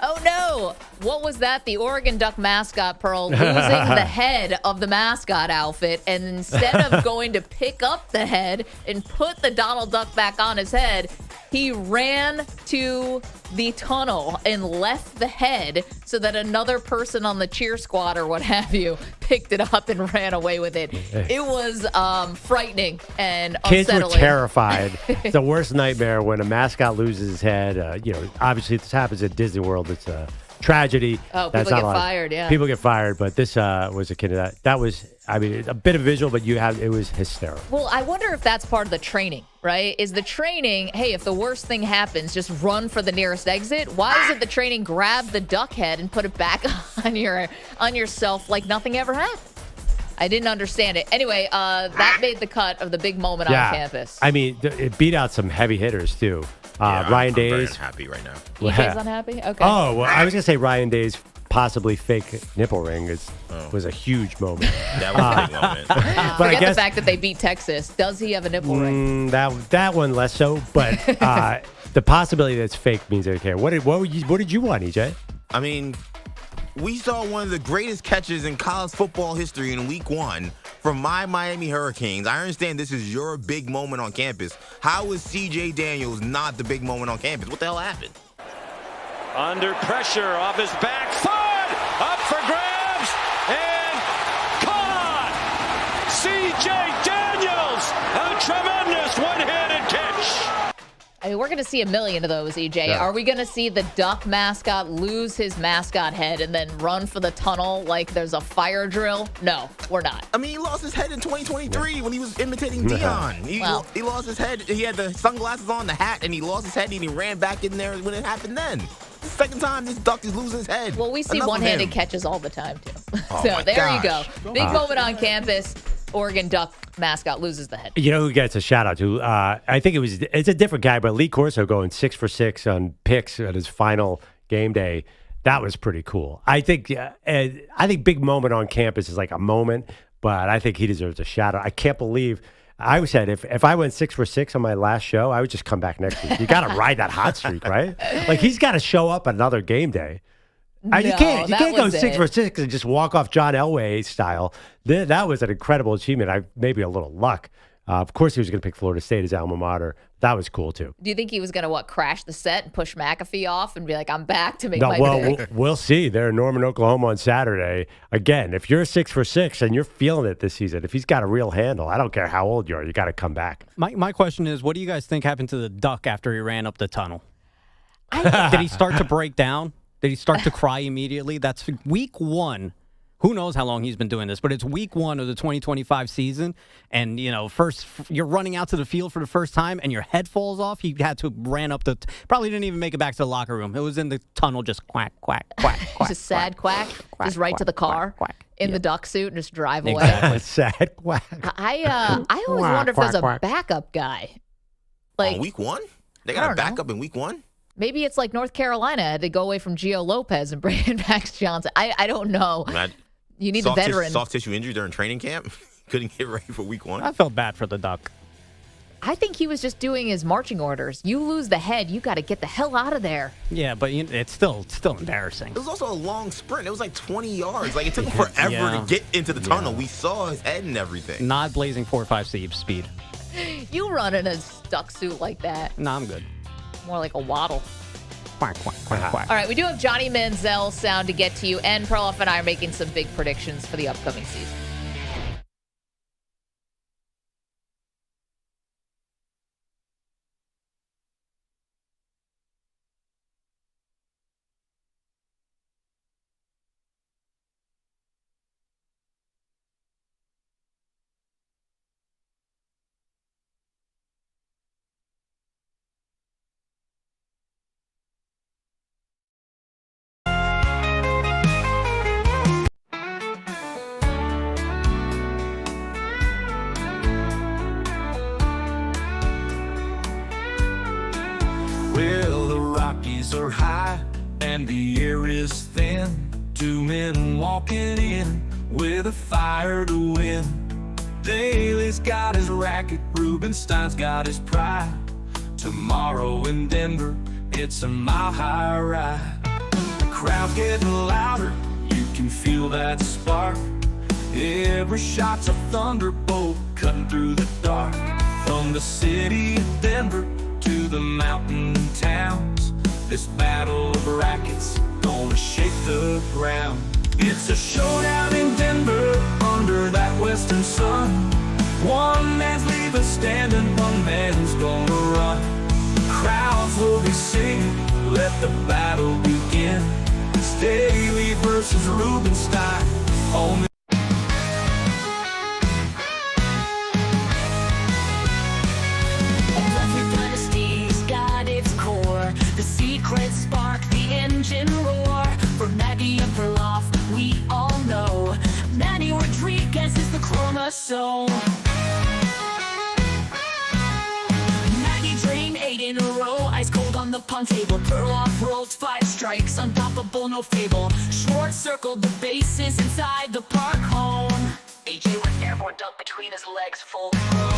Oh no! What was that? The Oregon Duck mascot, Pearl, losing the head of the mascot outfit, and instead of going to pick up the head and put the Donald Duck back on his head, he ran to the tunnel and left the head so that another person on the cheer squad or what have you picked it up and ran away with it. It was frightening and Kids unsettling. were terrified. It's the worst nightmare when a mascot loses his head. Obviously this happens at Disney World. It's a tragedy. Oh, people get fired, yeah. People get fired, but this was akin to that. That was, a bit of visual, but it was hysterical. Well, I wonder if that's part of the training, right? Is the training, hey, if the worst thing happens, just run for the nearest exit? Why isn't the training grab the duck head and put it back on yourself like nothing ever happened? I didn't understand it. Anyway, that made the cut of the big moment on campus. It beat out some heavy hitters, too. Ryan Day's. I'm very unhappy right now. EJ's unhappy? Okay. Oh, well, I was going to say Ryan Day's possibly fake nipple ring was a huge moment. That was a big moment. But Forget the fact that they beat Texas. Does he have a nipple ring? That one less so, but the possibility that it's fake means they care. What did you want, EJ? We saw one of the greatest catches in college football history in week 1 from my Miami Hurricanes. I understand this is your big moment on campus. How is C.J. Daniels not the big moment on campus? What the hell happened? Under pressure, off his back foot, up for grabs, and caught! C.J. Daniels, a tremendous one-handed catch. We're going to see a million of those, EJ. Yeah. Are we going to see the duck mascot lose his mascot head and then run for the tunnel like there's a fire drill? No, we're not. He lost his head in 2023 when he was imitating Dion. He lost his head. He had the sunglasses on, the hat, and he lost his head, and he ran back in there when it happened then. The second time this duck is losing his head. Well, we see one-handed catches all the time, too. Oh, so there you go. Big moment on campus. Oregon Duck mascot loses the head. You know who gets a shout out to? I think it's a different guy, but Lee Corso going 6 for 6 on picks at his final game day. That was pretty cool. I think big moment on campus is like a moment, but I think he deserves a shout out. I can't believe I said if I went 6 for 6 on my last show, I would just come back next week. You got to ride that hot streak, right? Like he's got to show up another game day. You can't go 6 for 6 and just walk off John Elway style. That was an incredible achievement. Maybe a little luck. Of course, he was going to pick Florida State as alma mater. That was cool too. Do you think he was going to crash the set and push McAfee off and be like, "I'm back to make my pick"? We'll see. They're in Norman, Oklahoma on Saturday. Again, if you're 6 for 6 and you're feeling it this season, if he's got a real handle, I don't care how old you are, you got to come back. My question is, what do you guys think happened to the duck after he ran up the tunnel? Did he start to break down? Did he start to cry immediately? That's week 1. Who knows how long he's been doing this, but it's week 1 of the 2025 season. And, first you're running out to the field for the first time and your head falls off. He had to ran up probably didn't even make it back to the locker room. It was in the tunnel, just quack, quack, quack, quack. Just sad quack, just right to the car in the duck suit and just drive away. Exactly. Sad quack. I always wonder if there's a backup guy. On week 1? They got a backup in week 1? Maybe it's like North Carolina had to go away from Gio Lopez and bring in Max Johnson. I don't know. You need a veteran. Soft tissue injury during training camp? Couldn't get ready for week 1? I felt bad for the duck. I think he was just doing his marching orders. You lose the head, you got to get the hell out of there. Yeah, but it's still embarrassing. It was also a long sprint. It was like 20 yards. Like it took him forever to get into the tunnel. We saw his head and everything. Not blazing 4 or 5 speed. You run in a duck suit like that. No, I'm good. More like a waddle. Quack, quack, quack, quack. All right, we do have Johnny Manziel sound to get to you, and Perloff and I are making some big predictions for the upcoming season. Days are high and the air is thin. Two men walking in with a fire to win. Daly's got his racket, Rubenstein's got his pride. Tomorrow in Denver, it's a mile-high ride. The crowd's getting louder, you can feel that spark. Every shot's a thunderbolt cutting through the dark. From the city of Denver to the mountain towns, this battle of rackets gonna shake the ground. It's a showdown in Denver under that western sun. One man's leaving standing, one man's gonna run. Crowds will be singing, let the battle begin. It's Daly versus Rubenstein on the secret spark, the engine roar. For Maggie and Perloff, we all know Manny Rodriguez is the chromosome. Maggie drained 8 in a row, ice cold on the punt table. Perloff rolled 5 strikes, unstoppable, no fable. Short circled the bases inside the park home. AJ with airborne dunk between his legs, full throw.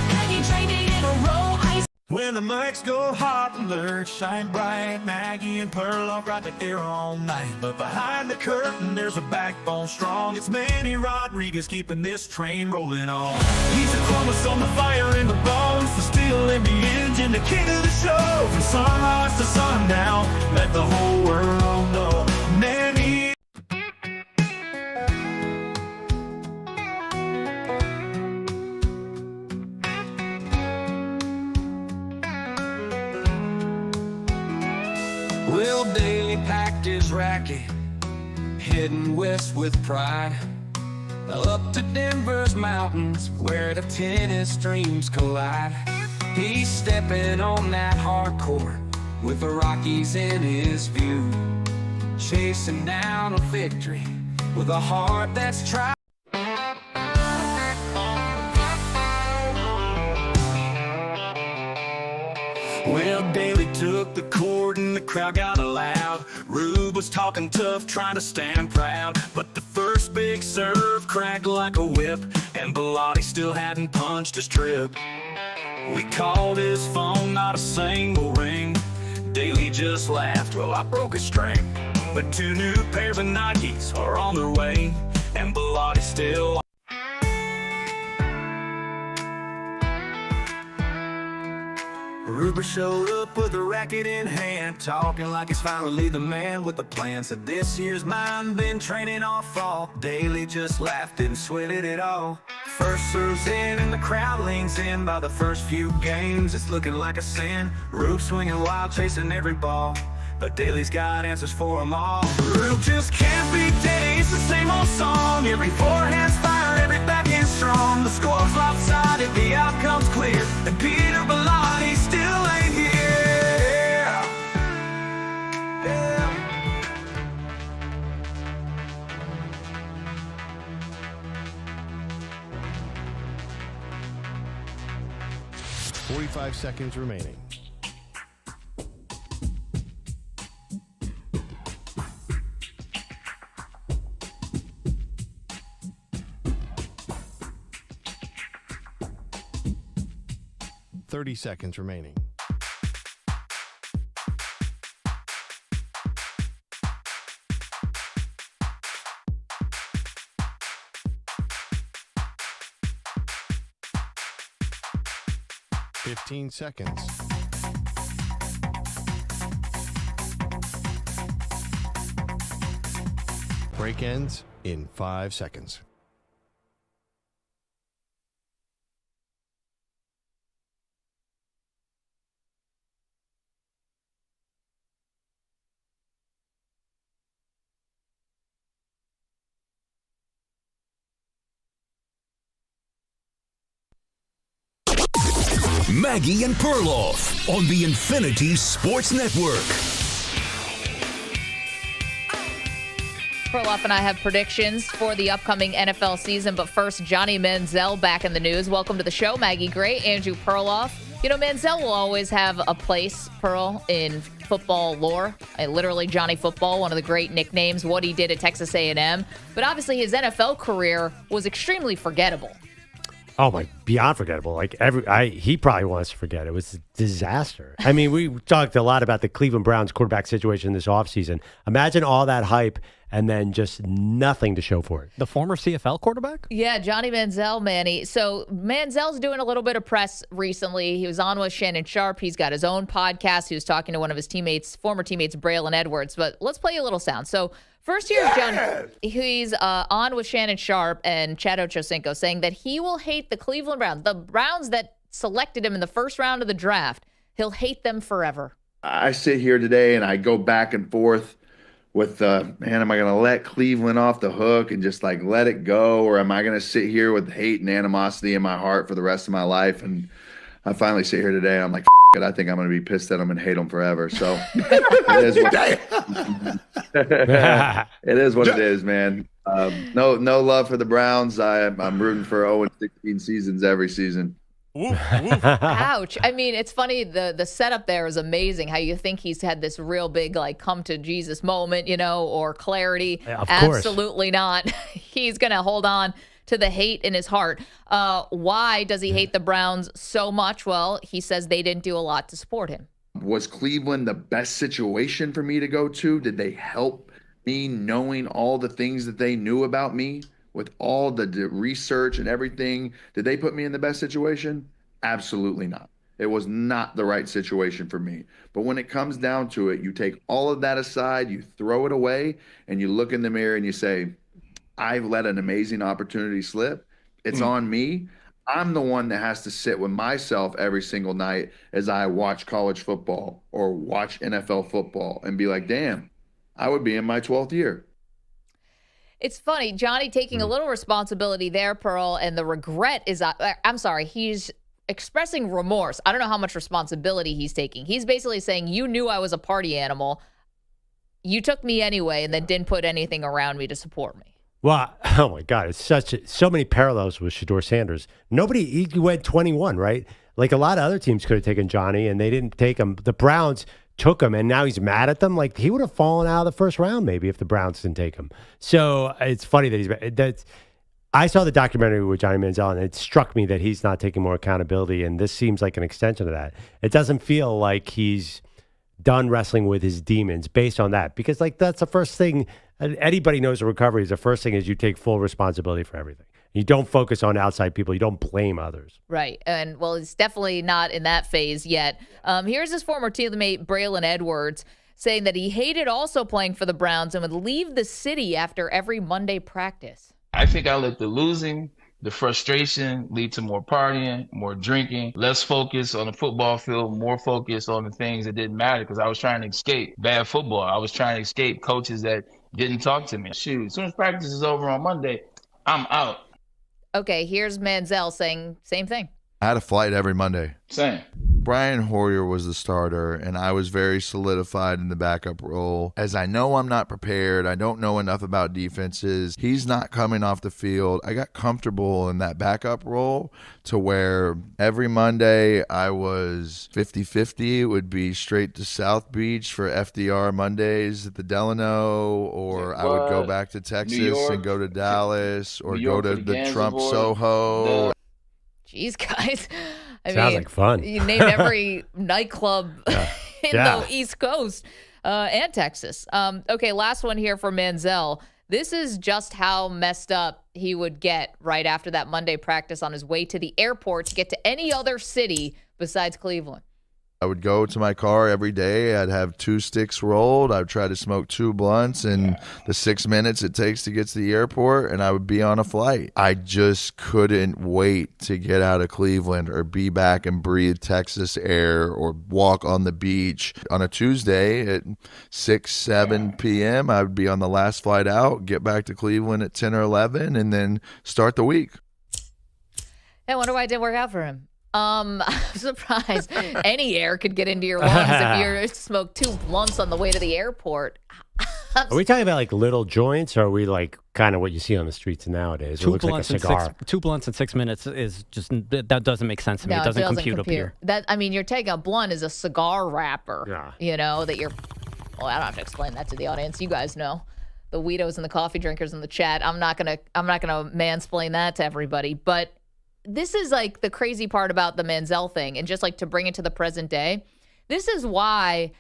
Maggie drained 8 in a row, ice. When the mics go hot and alerts shine bright, Maggie and Perloff ride the air all night. But behind the curtain there's a backbone strong. It's Manny Rodriguez keeping this train rolling on. He's a chromosome, the fire in the bones, the steel in the engine, the king of the show. From sunrise to sundown, let the whole world know Manny. Will Daly packed his racket, heading west with pride. Up to Denver's mountains, where the tennis streams collide. He's stepping on that hardcore, with the Rockies in his view. Chasing down a victory, with a heart that's tried. Well, Daly took the court and the crowd got loud. Rube was talking tough, trying to stand proud. But the first big serve cracked like a whip, and Bellotti still hadn't punched his trip. We called his phone, not a single ring. Daly just laughed, well, I broke a string. But 2 new pairs of Nikes are on their way, and Bellotti still. Ruber showed up with a racket in hand, talking like he's finally the man with the plan. Said this year's mine, been training all fall. Daly just laughed, didn't sweat it at all. First serves in and the crowd leans in. By the first few games, it's looking like a sin. Rube swinging wild, chasing every ball, but Daly's got answers for them all. Rube just can't beat Daly, it's the same old song. Every forehand's fire, every backhand's strong. The score's lopsided, the outcome's clear, and Peter Bellotti still ain't here. Yeah. 45 seconds remaining. Thirty seconds remaining. Fifteen seconds. Break ends in 5 seconds. Maggie and Perloff on the Infinity Sports Network. Perloff and I have predictions for the upcoming NFL season, but first, Johnny Manziel back in the news. Welcome to the show, Maggie Gray, Andrew Perloff. You know, Manziel will always have a place, Pearl, in football lore. Literally Johnny Football, one of the great nicknames, what he did at Texas A&M. But obviously his NFL career was extremely forgettable. Oh my, beyond forgettable. Like he probably wants to forget. It was a disaster. I mean, we talked a lot about the Cleveland Browns quarterback situation this offseason. Imagine all that hype and then just nothing to show for it. The former CFL quarterback? Yeah, Johnny Manziel, Manny. So Manziel's doing a little bit of press recently. He was on with Shannon Sharpe. He's got his own podcast. He was talking to one of his former teammates, Braylon Edwards. But let's play a little sound. So first here's Johnny. He's on with Shannon Sharpe and Chad Ochocinco saying that he will hate the Cleveland Browns, the Browns that selected him in the first round of the draft. He'll hate them forever. I sit here today and I go back and forth with, man, am I going to let Cleveland off the hook and just like let it go? Or am I going to sit here with hate and animosity in my heart for the rest of my life? And I finally sit here today and I'm like, it, I think I'm going to be pissed at them and hate them forever. So it is what it is, man. No love for the Browns. I'm rooting for 0-16 seasons every season. Ouch. I mean, it's funny. The setup there is amazing. How you think he's had this real big, like, come to Jesus moment, or clarity. Yeah, of course. Absolutely not. He's going to hold on to the hate in his heart. Why does he hate the Browns so much? Well, he says they didn't do a lot to support him. Was Cleveland the best situation for me to go to? Did they help me knowing all the things that they knew about me? With all the research and everything, did they put me in the best situation? Absolutely not. It was not the right situation for me. But when it comes down to it, you take all of that aside, you throw it away, and you look in the mirror and you say, I've let an amazing opportunity slip. It's on me. I'm the one that has to sit with myself every single night as I watch college football or watch NFL football and be like, damn, I would be in my 12th year. It's funny, Johnny taking a little responsibility there, Pearl, and the regret is, he's expressing remorse. I don't know how much responsibility he's taking. He's basically saying, you knew I was a party animal. You took me anyway and then didn't put anything around me to support me. Well, oh my God, it's so many parallels with Shedeur Sanders. He went 21, right? Like a lot of other teams could have taken Johnny and they didn't take him. The Browns took him, and now he's mad at them. Like, he would have fallen out of the first round maybe if the Browns didn't take him. So it's funny that I saw the documentary with Johnny Manziel, and it struck me that he's not taking more accountability, and this seems like an extension of that. It doesn't feel like he's done wrestling with his demons based on that, because like that's the first thing. Anybody knows the recovery is the first thing is you take full responsibility for everything. You don't focus on outside people. You don't blame others. Right. And, well, he's definitely not in that phase yet. Here's his former teammate, Braylon Edwards, saying that he hated also playing for the Browns and would leave the city after every Monday practice. I think I let the losing, the frustration lead to more partying, more drinking, less focus on the football field, more focus on the things that didn't matter because I was trying to escape bad football. I was trying to escape coaches that didn't talk to me. Shoot, as soon as practice is over on Monday, I'm out. Okay, here's Manziel saying same thing. I had a flight every Monday. Same. Brian Hoyer was the starter, and I was very solidified in the backup role. As I know I'm not prepared, I don't know enough about defenses. He's not coming off the field. I got comfortable in that backup role to where every Monday I was 50-50. It would be straight to South Beach for FDR Mondays at the Delano, or I would go back to Texas and go to Dallas, or go to the Trump Soho. Jeez, guys. Sounds like fun. You name every nightclub in the East Coast and Texas. Okay, last one here for Manziel. This is just how messed up he would get right after that Monday practice on his way to the airport to get to any other city besides Cleveland. I would go to my car every day. I'd have 2 sticks rolled. I'd try to smoke 2 blunts in the 6 minutes it takes to get to the airport, and I would be on a flight. I just couldn't wait to get out of Cleveland or be back and breathe Texas air or walk on the beach. On a Tuesday at 6, 7 p.m., I would be on the last flight out, get back to Cleveland at 10 or 11, and then start the week. I wonder why it didn't work out for him. I'm surprised any air could get into your lungs if you smoke 2 blunts on the way to the airport. Are we talking about like little joints, or are we like kind of what you see on the streets nowadays? It looks like a cigar. Two blunts in 6 minutes is just that doesn't make sense to me. No, it doesn't compute up here. You're taking a blunt as a cigar wrapper. Yeah. You know that you're. Well, I don't have to explain that to the audience. You guys know. The weedos and the coffee drinkers in the chat. I'm not gonna mansplain that to everybody. But this is like the crazy part about the Manziel thing, and just like to bring it to the present day. This is why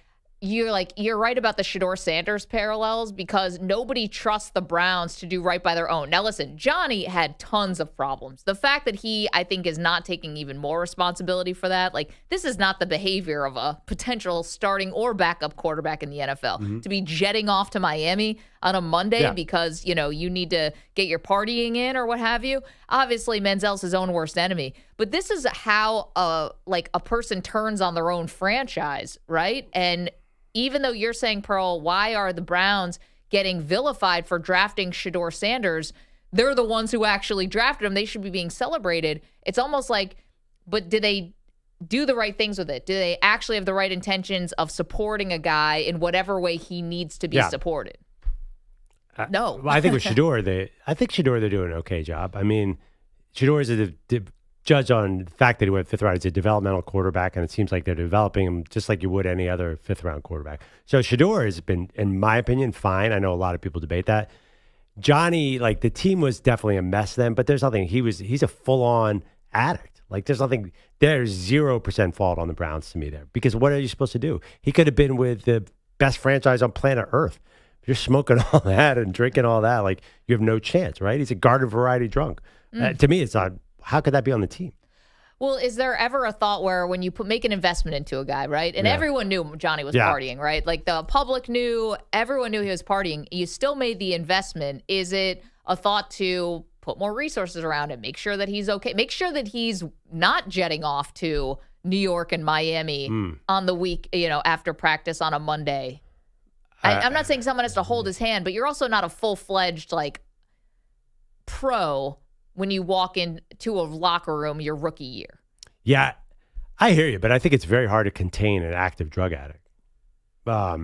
you're right about the Shedeur Sanders parallels, because nobody trusts the Browns to do right by their own. Now listen, Johnny had tons of problems. The fact that he, I think, is not taking even more responsibility for that, like this is not the behavior of a potential starting or backup quarterback in the NFL to be jetting off to Miami on a Monday because, you need to get your partying in or what have you. Obviously, Manziel's his own worst enemy. But this is how a person turns on their own franchise, right? And even though you're saying, Pearl, why are the Browns getting vilified for drafting Shedeur Sanders? They're the ones who actually drafted him. They should be being celebrated. It's almost like, but do they do the right things with it? Do they actually have the right intentions of supporting a guy in whatever way he needs to be supported? No. Well, I think with Shedeur, they're doing an okay job. I mean, Shedeur is judge on the fact that he went fifth round. He's a developmental quarterback, and it seems like they're developing him just like you would any other fifth-round quarterback. So Shedeur has been, in my opinion, fine. I know a lot of people debate that. Johnny, like the team was definitely a mess then, but there's nothing. He's a full-on addict. Like there's 0% fault on the Browns to me there, because what are you supposed to do? He could have been with the best franchise on planet Earth. If you're smoking all that and drinking all that, like you have no chance, right? He's a garden variety drunk. To me, it's not. How could that be on the team? Well, is there ever a thought where when you make an investment into a guy, right? And everyone knew Johnny was partying, right? Like the public knew, everyone knew he was partying. You still made the investment. Is it a thought to put more resources around him, make sure that he's okay, make sure that he's not jetting off to New York and Miami on the week, after practice on a Monday? I'm not saying someone has to hold his hand, but you're also not a full-fledged pro when you walk into a locker room your rookie year. Yeah, I hear you, but I think it's very hard to contain an active drug addict. I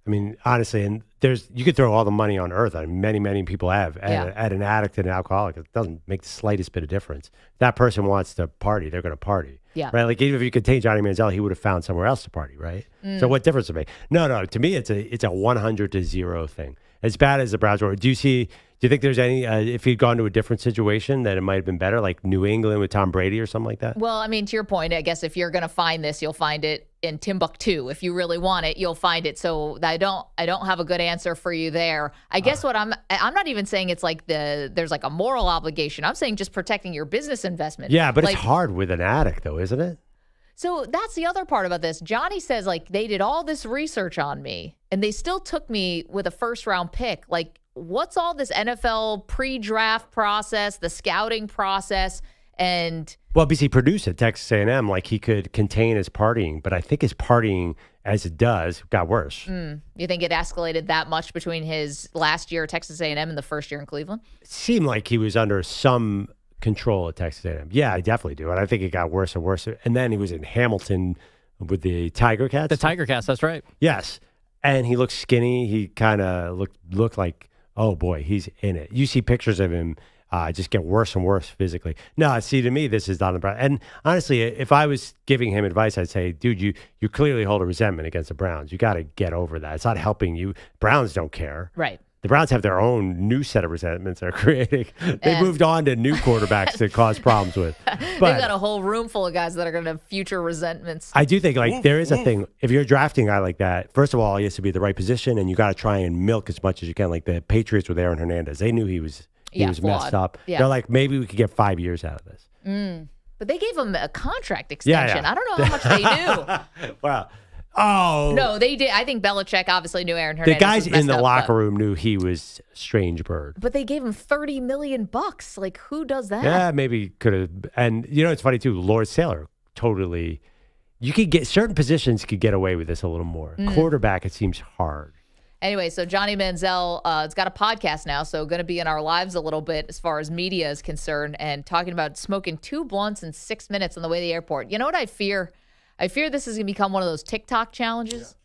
mean, honestly, and you could throw all the money on earth. Many people have at an addict and an alcoholic. It doesn't make the slightest bit of difference. If that person wants to party, they're going to party. Yeah. Right? Like even if you contain Johnny Manziel, he would have found somewhere else to party, right? So what difference does it make? No, to me, it's a 100-0 thing. As bad as the Browns were, do you think there's any, if he'd gone to a different situation, that it might have been better, like New England with Tom Brady or something like that? Well, I mean, to your point, I guess if you're going to find this, you'll find it in Timbuktu. If you really want it, you'll find it. So I don't have a good answer for you there. I guess what I'm not even saying it's like there's like a moral obligation. I'm saying just protecting your business investment. Yeah, but it's hard with an addict though, isn't it? So that's the other part about this. Johnny says, they did all this research on me, and they still took me with a first-round pick. What's all this NFL pre-draft process, the scouting process, and... Well, because he produced at Texas A&M, he could contain his partying, but I think his partying, as it does, got worse. You think it escalated that much between his last year at Texas A&M and the first year in Cleveland? It seemed like he was under some control at Texas A&M. Yeah, I definitely do. And I think it got worse and worse. And then he was in Hamilton with the Tiger Cats. The Tiger Cats, that's right. Yes. And he looked skinny. He kind of looked like, oh boy, he's in it. You see pictures of him just get worse and worse physically. No, see, to me, this is not about. And honestly, if I was giving him advice, I'd say, dude, you clearly hold a resentment against the Browns. You got to get over that. It's not helping you. Browns don't care. Right. The Browns have their own new set of resentments they're creating. They moved on to new quarterbacks to cause problems with. But they've got a whole room full of guys that are going to have future resentments. I do think there is a thing. If you're drafting a guy like that, first of all, he has to be the right position, and you got to try and milk as much as you can. Like the Patriots with Aaron Hernandez, they knew he was messed up. Yeah. They're like, maybe we could get 5 years out of this. But they gave him a contract extension. Yeah. I don't know how much they knew. Wow. Oh. No, they did. I think Belichick obviously knew Aaron Hernandez. The guys in the locker room room knew he was a strange bird. But they gave him $30 million. Who does that? Yeah, maybe could have. And it's funny too. Lord Saylor totally. You could get certain positions could get away with this a little more. Quarterback, it seems hard. Anyway, so Johnny Manziel, it's got a podcast now, so going to be in our lives a little bit as far as media is concerned, and talking about smoking 2 blunts in 6 minutes on the way to the airport. You know what I fear? I fear this is going to become one of those TikTok challenges.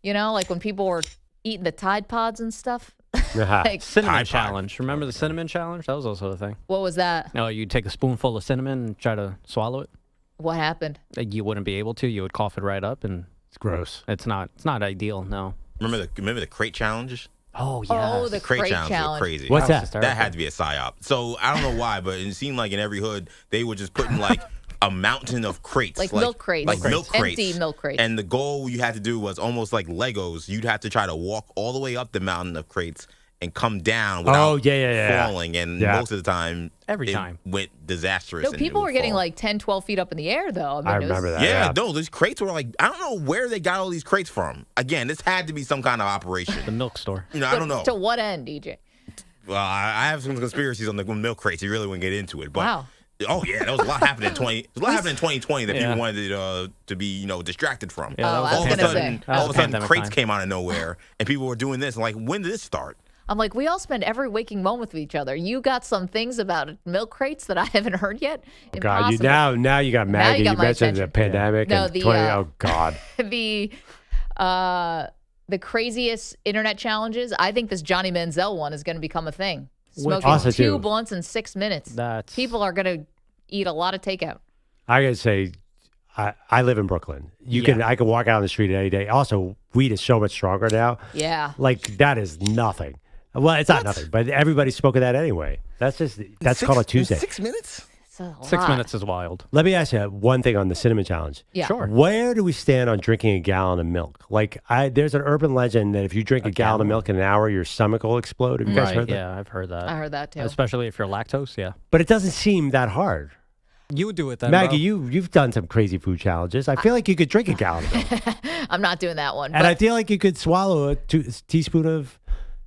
Like when people were eating the Tide Pods and stuff. Like, cinnamon challenge. Remember the cinnamon challenge? That was also a thing. What was that? No, you take a spoonful of cinnamon and try to swallow it. What happened? You wouldn't be able to. You would cough it right up, and it's gross. It's not ideal. No. Remember the crate challenges? Oh yeah. Oh, the crate challenge. Were crazy. What's that? That had to be a psyop. So I don't know why, but it seemed like in every hood they were just putting like a mountain of crates, like milk crates, like milk crates, empty milk crates. And the goal you had to do was almost like Legos. You'd have to try to walk all the way up the mountain of crates and come down without falling. And most of the time, it went disastrous. No, people were getting like 10, 12 feet up in the air, though. I remember that. Yeah, no, these crates were like, I don't know where they got all these crates from. Again, this had to be some kind of operation. The milk store. I don't know. To what end, DJ? Well, I have some conspiracies on the milk crates. You really wouldn't get into it. But, wow. Oh, yeah, there was a lot happening in 2020 that people wanted to be, distracted from. Yeah, all of a sudden, crates came out of nowhere, and people were doing this. Like, when did this start? I'm like, we all spend every waking moment with each other. You got some things about milk crates that I haven't heard yet. God, now you got Maggie. You mentioned the pandemic. No, and oh God. The craziest internet challenges. I think this Johnny Manziel one is going to become a thing. Smoking 2 blunts in 6 minutes. People are going to eat a lot of takeout. I gotta say, I live in Brooklyn. I can walk out on the street any day. Also, weed is so much stronger now. Yeah. Like that is nothing. Well, it's not nothing, but everybody's smoking that anyway. That's called a Tuesday. 6 minutes? 6 minutes is wild. Let me ask you one thing on the cinnamon challenge. Yeah. Sure. Where do we stand on drinking a gallon of milk? Like, there's an urban legend that if you drink a gallon of milk in an hour, your stomach will explode. Have you guys heard that? Yeah, I've heard that. I heard that too. Especially if you're lactose, yeah. But it doesn't seem that hard. You would do it then, Maggie, bro. you've done some crazy food challenges. I feel like you could drink a gallon of milk. I'm not doing that one. And I feel like you could swallow a teaspoon of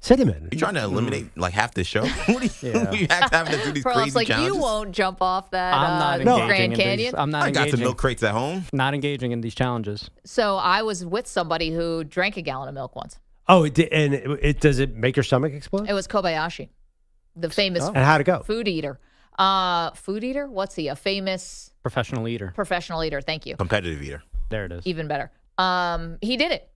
cinnamon. You trying to eliminate like half the show? What do you having to do these Perloff's crazy like, challenges? You won't jump off that I'm not Grand Canyon. I'm not I engaging. got some milk crates at home. Not engaging in these challenges. So I was with somebody who drank a gallon of milk once. Oh, does it make your stomach explode? It was Kobayashi, the famous And how'd it go? food eater. Food eater? What's he? A famous professional eater. Professional eater. Thank you. Competitive eater. There it is. Even better. He did it.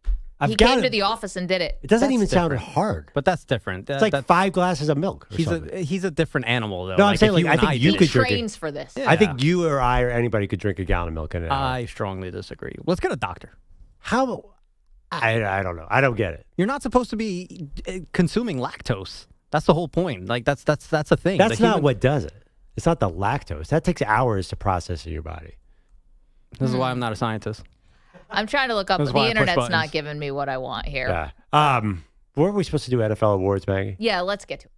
He came to the office and did it. It doesn't even sound different. hard. But that's different. It's like 5 glasses of milk. He's a different animal though. No, I'm saying I think you could drink it. He trains for this. I think you or I or anybody could drink a gallon of milk in an hour. I strongly disagree. Let's get a doctor. How? I don't know. I don't get it. You're not supposed to be consuming lactose. That's the whole point. Like that's a thing. That's not what does it. It's not the lactose. That takes hours to process in your body. This is why I'm not a scientist. I'm trying to look up. The internet's not giving me what I want here. Yeah. Weren't we supposed to do NFL awards, Maggie? Yeah, let's get to it.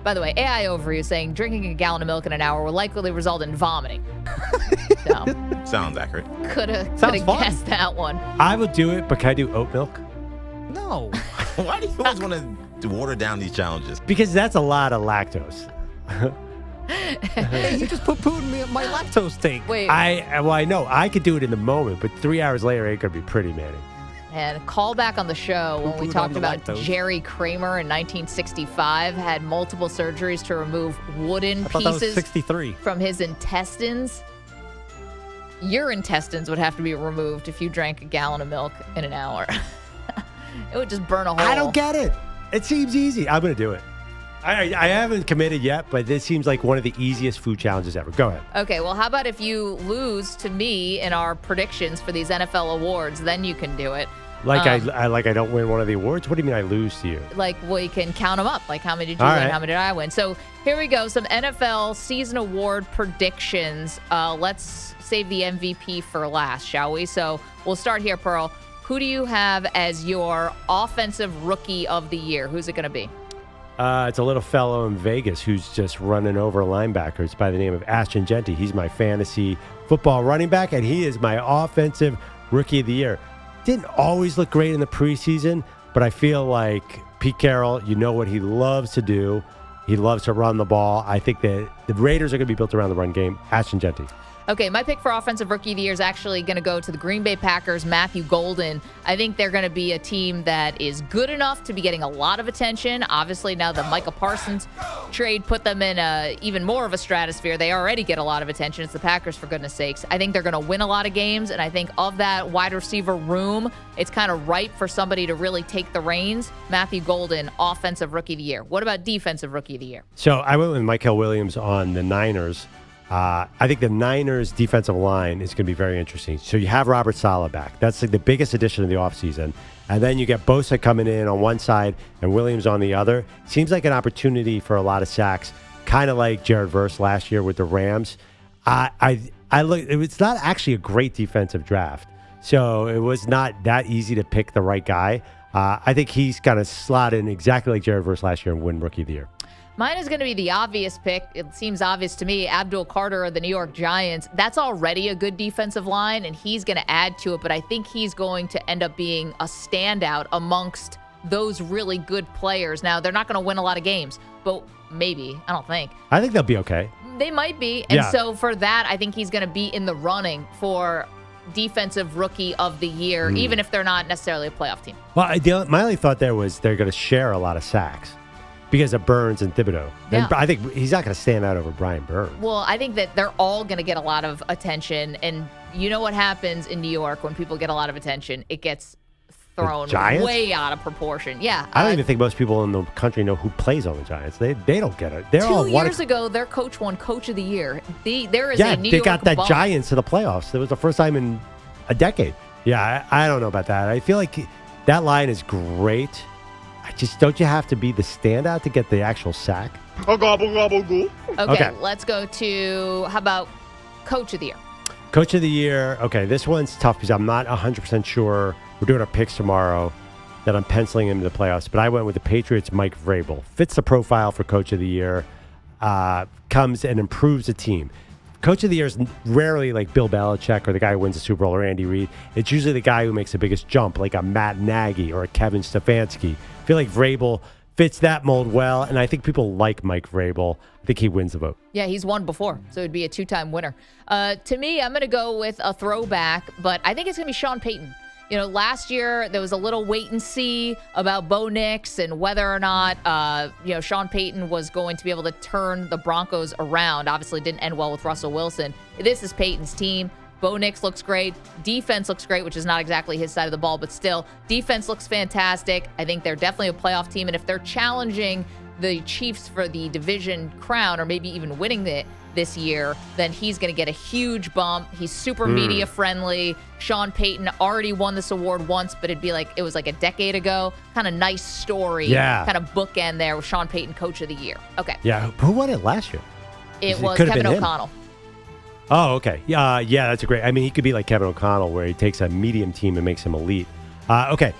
By the way, AI Overview saying drinking a gallon of milk in an hour will likely result in vomiting. So, sounds accurate. Could have fun. guessed that one. I would do it, but can I do oat milk? No. Why do you always want to water down these challenges? Because that's a lot of lactose. Hey, you just put in my lactose take. Wait. I know. I could do it in the moment, but 3 hours later, it could be pretty manny. And call back on the show when we talked about Jerry Kramer in 1965 had multiple surgeries to remove wooden pieces 63. from his intestines. Your intestines would have to be removed if you drank a gallon of milk in an hour. It would just burn a hole. I don't get it. It seems easy. I'm going to do it. I haven't committed yet, but this seems like one of the easiest food challenges ever. Go ahead. Okay, well, how about if you lose to me in our predictions for these NFL awards, then you can do it. Like I don't win one of the awards? What do you mean I lose to you? Like we can count them up. Like how many did you win? How many did I win? So here we go. Some NFL season award predictions. Let's save the MVP for last, shall we? So we'll start here, Pearl. Who do you have as your offensive rookie of the year? Who's it going to be? It's a little fellow in Vegas who's just running over linebackers by the name of Ashton Genty. He's my fantasy football running back, and he is my offensive rookie of the year. Didn't always look great in the preseason, but I feel like Pete Carroll, you know what he loves to do. He loves to run the ball. I think that the Raiders are going to be built around the run game. Ashton Genty. Okay, my pick for Offensive Rookie of the Year is actually going to go to the Green Bay Packers, Matthew Golden. I think they're going to be a team that is good enough to be getting a lot of attention. Obviously, now the Micah Parsons trade put them in even more of a stratosphere. They already get a lot of attention. It's the Packers, for goodness sakes. I think they're going to win a lot of games, and I think of that wide receiver room, it's kind of ripe for somebody to really take the reins. Matthew Golden, Offensive Rookie of the Year. What about Defensive Rookie of the Year? So I went with Michael Williams on the Niners. I think the Niners' defensive line is going to be very interesting. So you have Robert Saleh back. That's like the biggest addition of the offseason. And then you get Bosa coming in on one side and Williams on the other. Seems like an opportunity for a lot of sacks, kind of like Jared Verse last year with the Rams. I look. It's not actually a great defensive draft. So it was not that easy to pick the right guy. I think he's going to slot in exactly like Jared Verse last year and win Rookie of the Year. Mine is going to be the obvious pick. It seems obvious to me. Abdul Carter of the New York Giants. That's already a good defensive line, and he's going to add to it. But I think he's going to end up being a standout amongst those really good players. Now, they're not going to win a lot of games, but maybe. I don't think. I think they'll be okay. They might be. And so for that, I think he's going to be in the running for Defensive Rookie of the Year, even if they're not necessarily a playoff team. Well, my only thought there was they're going to share a lot of sacks because of Burns and Thibodeau. Yeah. And I think he's not going to stand out over Brian Burns. Well, I think that they're all going to get a lot of attention. And you know what happens in New York when people get a lot of attention? It gets thrown way out of proportion. Yeah. I don't even think most people in the country know who plays on the Giants. They don't get it. They're all 2 years ago, their coach won Coach of the Year. There is a New York they got that bump. Giants to the playoffs. It was the first time in a decade. Yeah, I don't know about that. I feel like that line is great. Don't you have to be the standout to get the actual sack? Okay, let's go to, how about Coach of the Year? Coach of the Year. Okay, this one's tough because I'm not 100% sure. We're doing our picks tomorrow that I'm penciling him to the playoffs, but I went with the Patriots' Mike Vrabel. Fits the profile for Coach of the Year. Comes and improves the team. Coach of the Year is rarely like Bill Belichick or the guy who wins the Super Bowl or Andy Reid. It's usually the guy who makes the biggest jump, like a Matt Nagy or a Kevin Stefanski. I feel like Vrabel fits that mold well, and I think people like Mike Vrabel. I think he wins the vote. Yeah, he's won before, so it'd be a two-time winner. To me, I'm going to go with a throwback, but I think it's going to be Sean Payton. You know, last year there was a little wait and see about Bo Nix and whether or not, Sean Payton was going to be able to turn the Broncos around. Obviously, it didn't end well with Russell Wilson. This is Payton's team. Bo Nix looks great. Defense looks great, which is not exactly his side of the ball, but still, defense looks fantastic. I think they're definitely a playoff team, and if they're challenging the Chiefs for the division crown or maybe even winning it this year, then he's going to get a huge bump. He's super media friendly. Sean Payton already won this award once, but it was like a decade ago. Kind of nice story. Yeah. Kind of bookend there with Sean Payton, Coach of the Year. Okay. Yeah. Who won it last year? It was Kevin O'Connell. Oh, okay. Yeah, that's a great. I mean, he could be like Kevin O'Connell, where he takes a medium team and makes him elite. Okay.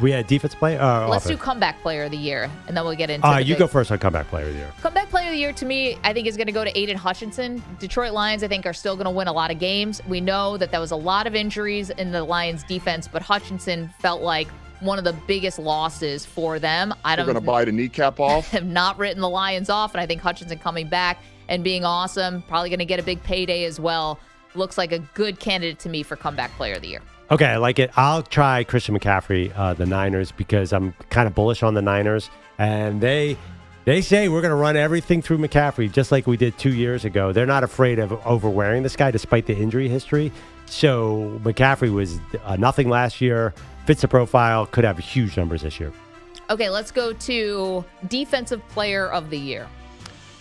We had defense play. Let's do comeback player of the year, and then we'll get into you go first on comeback player of the year. Comeback player of the year, to me, I think is going to go to Aiden Hutchinson. Detroit Lions, I think, are still going to win a lot of games. We know that there was a lot of injuries in the Lions defense, but Hutchinson felt like one of the biggest losses for them. We're going to bite a kneecap off. Have not written the Lions off, and I think Hutchinson coming back and being awesome, probably going to get a big payday as well. Looks like a good candidate to me for comeback player of the year. Okay, I like it. I'll try Christian McCaffrey, the Niners, because I'm kind of bullish on the Niners. And they say we're going to run everything through McCaffrey, just like we did 2 years ago. They're not afraid of overwearing this guy, despite the injury history. So McCaffrey was nothing last year, fits the profile, could have huge numbers this year. Okay, let's go to defensive player of the year.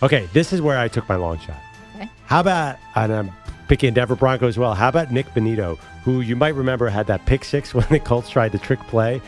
Okay, this is where I took my long shot. Okay. How about, and I'm picking Denver Broncos as well, how about Nick Bonito, who you might remember had that pick six when the Colts tried the trick play.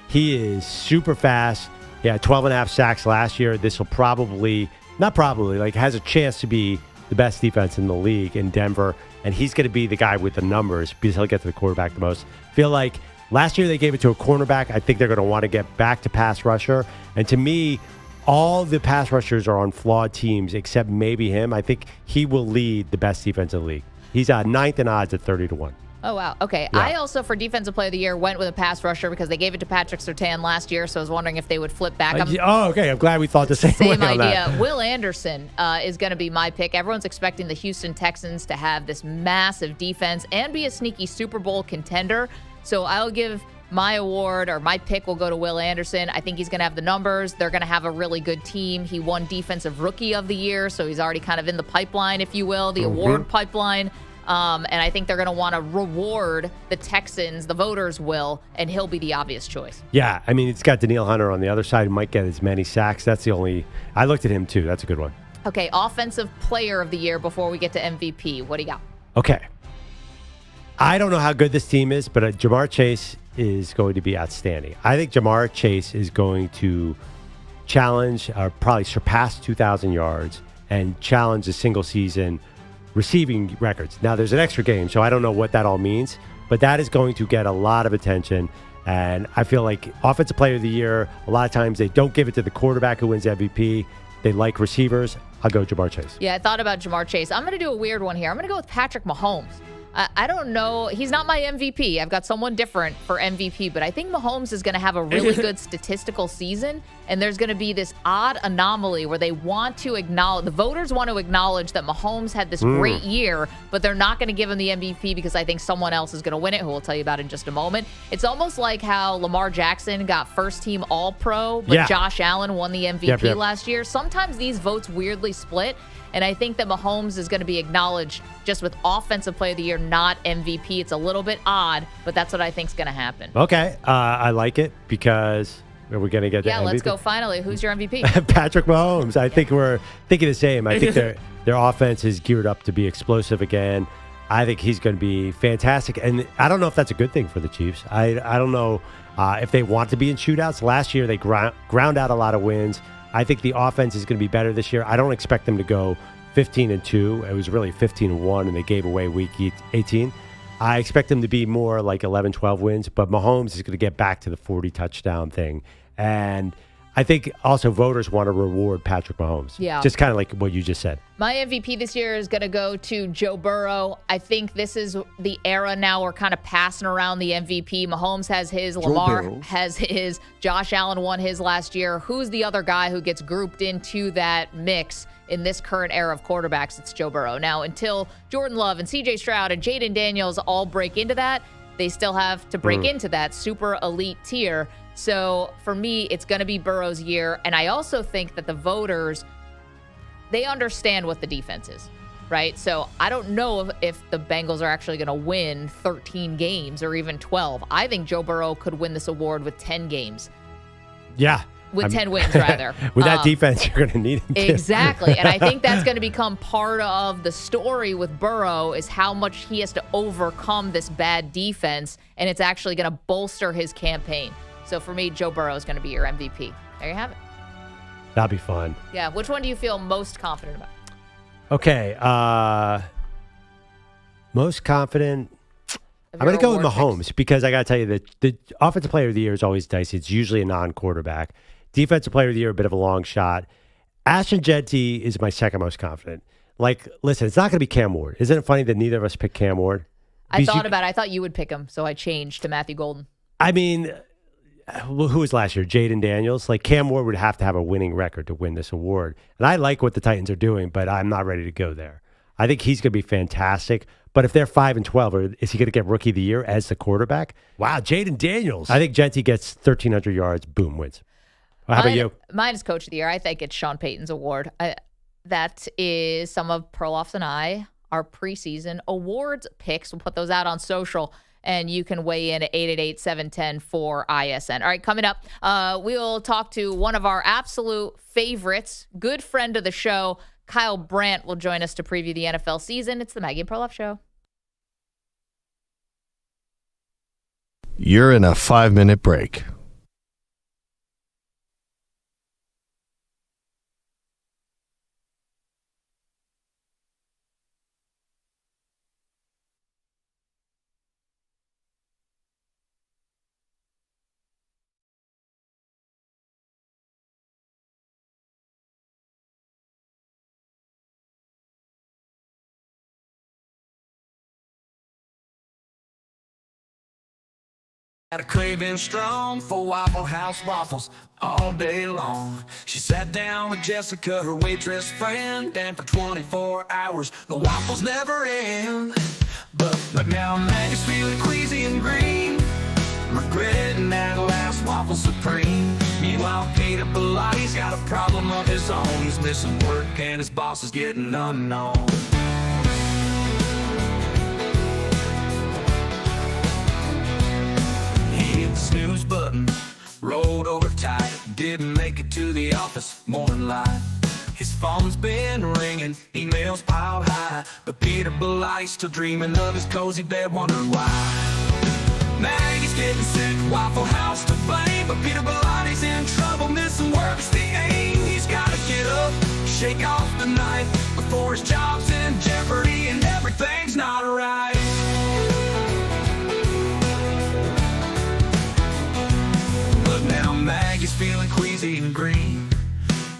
He is super fast. He had 12.5 sacks last year. This will has a chance to be the best defense in the league in Denver. And he's going to be the guy with the numbers because he'll get to the quarterback the most. Feel like last year they gave it to a cornerback. I think they're going to want to get back to pass rusher. And to me, all the pass rushers are on flawed teams except maybe him. I think he will lead the best defense in the league. He's 9th in odds at 30-1. Oh, wow. Okay. Yeah. I also, for Defensive Player of the Year, went with a pass rusher because they gave it to Patrick Surtain last year, so I was wondering if they would flip back. Okay. I'm glad we thought the same way on idea. that. Will Anderson is going to be my pick. Everyone's expecting the Houston Texans to have this massive defense and be a sneaky Super Bowl contender. So I'll give my award, or my pick will go to Will Anderson. I think he's going to have the numbers. They're going to have a really good team. He won Defensive Rookie of the Year, so he's already kind of in the pipeline, if you will, the award pipeline. And I think they're going to want to reward the Texans. The voters will, and he'll be the obvious choice. Yeah, I mean, it's got Daniil Hunter on the other side. He might get as many sacks. That's the only. I looked at him, too. That's a good one. Okay, Offensive Player of the Year before we get to MVP. What do you got? Okay. I don't know how good this team is, but Jamar Chase is going to be outstanding. I think Jamar Chase is going to challenge, or probably surpass 2,000 yards and challenge a single season receiving records. Now, there's an extra game, so I don't know what that all means, but that is going to get a lot of attention. And I feel like Offensive Player of the Year, a lot of times they don't give it to the quarterback who wins MVP. They like receivers. I'll go Jamar Chase. Yeah, I thought about Jamar Chase. I'm going to do a weird one here. I'm going to go with Patrick Mahomes. I don't know. He's not my MVP. I've got someone different for MVP, but I think Mahomes is going to have a really good statistical season, and there's going to be this odd anomaly where they want to acknowledge, the voters want to acknowledge that Mahomes had this great year, but they're not going to give him the MVP because I think someone else is going to win it, who we'll tell you about in just a moment. It's almost like how Lamar Jackson got first-team All-Pro, but Josh Allen won the MVP last year. Sometimes these votes weirdly split. And I think that Mahomes is going to be acknowledged just with Offensive Player of the Year, not MVP. It's a little bit odd, but that's what I think is going to happen. Okay. I like it because are we going to get to MVP? Let's go finally. Who's your MVP? Patrick Mahomes. I think we're thinking the same. I think their offense is geared up to be explosive again. I think he's going to be fantastic. And I don't know if that's a good thing for the Chiefs. I don't know if they want to be in shootouts. Last year, they ground out a lot of wins. I think the offense is going to be better this year. I don't expect them to go 15-2. It was really 15-1, and they gave away week 18. I expect them to be more like 11-12 wins, but Mahomes is going to get back to the 40 touchdown thing. And I think also voters want to reward Patrick Mahomes. Yeah. Just kind of like what you just said. My MVP this year is going to go to Joe Burrow. I think this is the era now we're kind of passing around the MVP. Mahomes has his, Lamar has his, Josh Allen won his last year. Who's the other guy who gets grouped into that mix in this current era of quarterbacks? It's Joe Burrow. Now, until Jordan Love and CJ Stroud and Jaden Daniels all break into that, they still have to break into that super elite tier. So for me, it's going to be Burrow's year. And I also think that the voters, they understand what the defense is, right? So I don't know if the Bengals are actually going to win 13 games or even 12. I think Joe Burrow could win this award with 10 games. Yeah. With 10 wins, rather. With that defense, you're going to need him. Exactly. And I think that's going to become part of the story with Burrow is how much he has to overcome this bad defense, and it's actually going to bolster his campaign. So for me, Joe Burrow is going to be your MVP. There you have it. That'll be fun. Yeah. Which one do you feel most confident about? Okay. Most confident. I'm going to go with Mahomes because I got to tell you that the Offensive Player of the Year is always dicey. It's usually a non-quarterback. Defensive Player of the Year, a bit of a long shot. Ashton Jeanty is my second most confident. Like, listen, it's not going to be Cam Ward. Isn't it funny that neither of us picked Cam Ward? I thought you would pick him, so I changed to Matthew Golden. I mean, well, who was last year? Jaden Daniels. Like, Cam Ward would have to have a winning record to win this award. And I like what the Titans are doing, but I'm not ready to go there. I think he's going to be fantastic. But if they're 5-12, is he going to get Rookie of the Year as the quarterback? Wow, Jaden Daniels. I think Jeanty gets 1,300 yards, boom, wins. Well, how about you? Mine is Coach of the Year. I think it's Sean Payton's award. That is some of Perloff's and our preseason awards picks. We'll put those out on social, and you can weigh in at 888-710-4ISN. All right, coming up, we'll talk to one of our absolute favorites, good friend of the show, Kyle Brandt will join us to preview the NFL season. It's the Maggie and Perloff Show. You're in a 5-minute break. Had a craving strong for Waffle House waffles all day long. She sat down with Jessica, her waitress friend, and for 24 hours the waffles never end. But now Maggie's feeling queasy and green, regretting that last waffle supreme. Meanwhile, Peter Pilotti's got a problem of his own. He's missing work and his boss is getting unknown. He hit the snooze button, rolled over tight, didn't make it to the office morning light. His phone's been ringing, emails piled high, but Peter Pilotti's still dreaming of his cozy bed, wondering why. Maggie's getting sick, Waffle House to blame, but Peter Pilotti's in trouble, missing work's the aim. He's gotta get up, shake off the night, before his job's in jeopardy and everything's not right. But now Maggie's feeling queasy and green,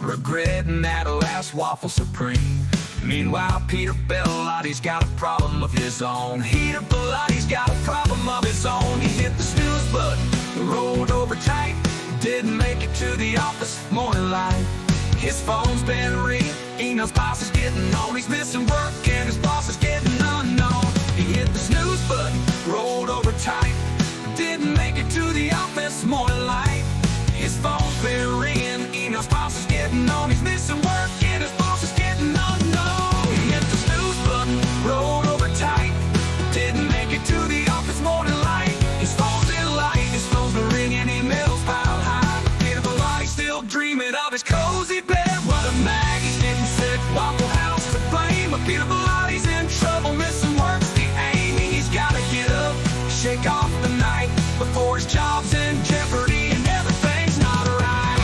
regretting that last waffle supreme. Meanwhile, Peter Pilotti's got a problem of his own. Peter Pilotti's got a problem of his own. He hit the snooze button, rolled over tight, didn't make it to the office morning light. His phone's been ringing, emails boss is getting on. He's missing work and his boss is getting unknown. He hit the snooze button, rolled over tight, didn't make it to the office morning light. His phone's been ringing, emails boss is getting on. He's missing work and his boss is getting unknown. He hit the snooze button, rolled over tight, didn't make it to the office morning light. His phone's in light, his phone's been ringing, emails piled high. Peter Pilotti's still dreaming of his cozy bed. What a Maggie's getting sick, Waffle House to blame, but Peter Pilotti's in trouble, missing work's the aim. He's gotta get up, shake off the night, before his job's in jeopardy and everything's not right.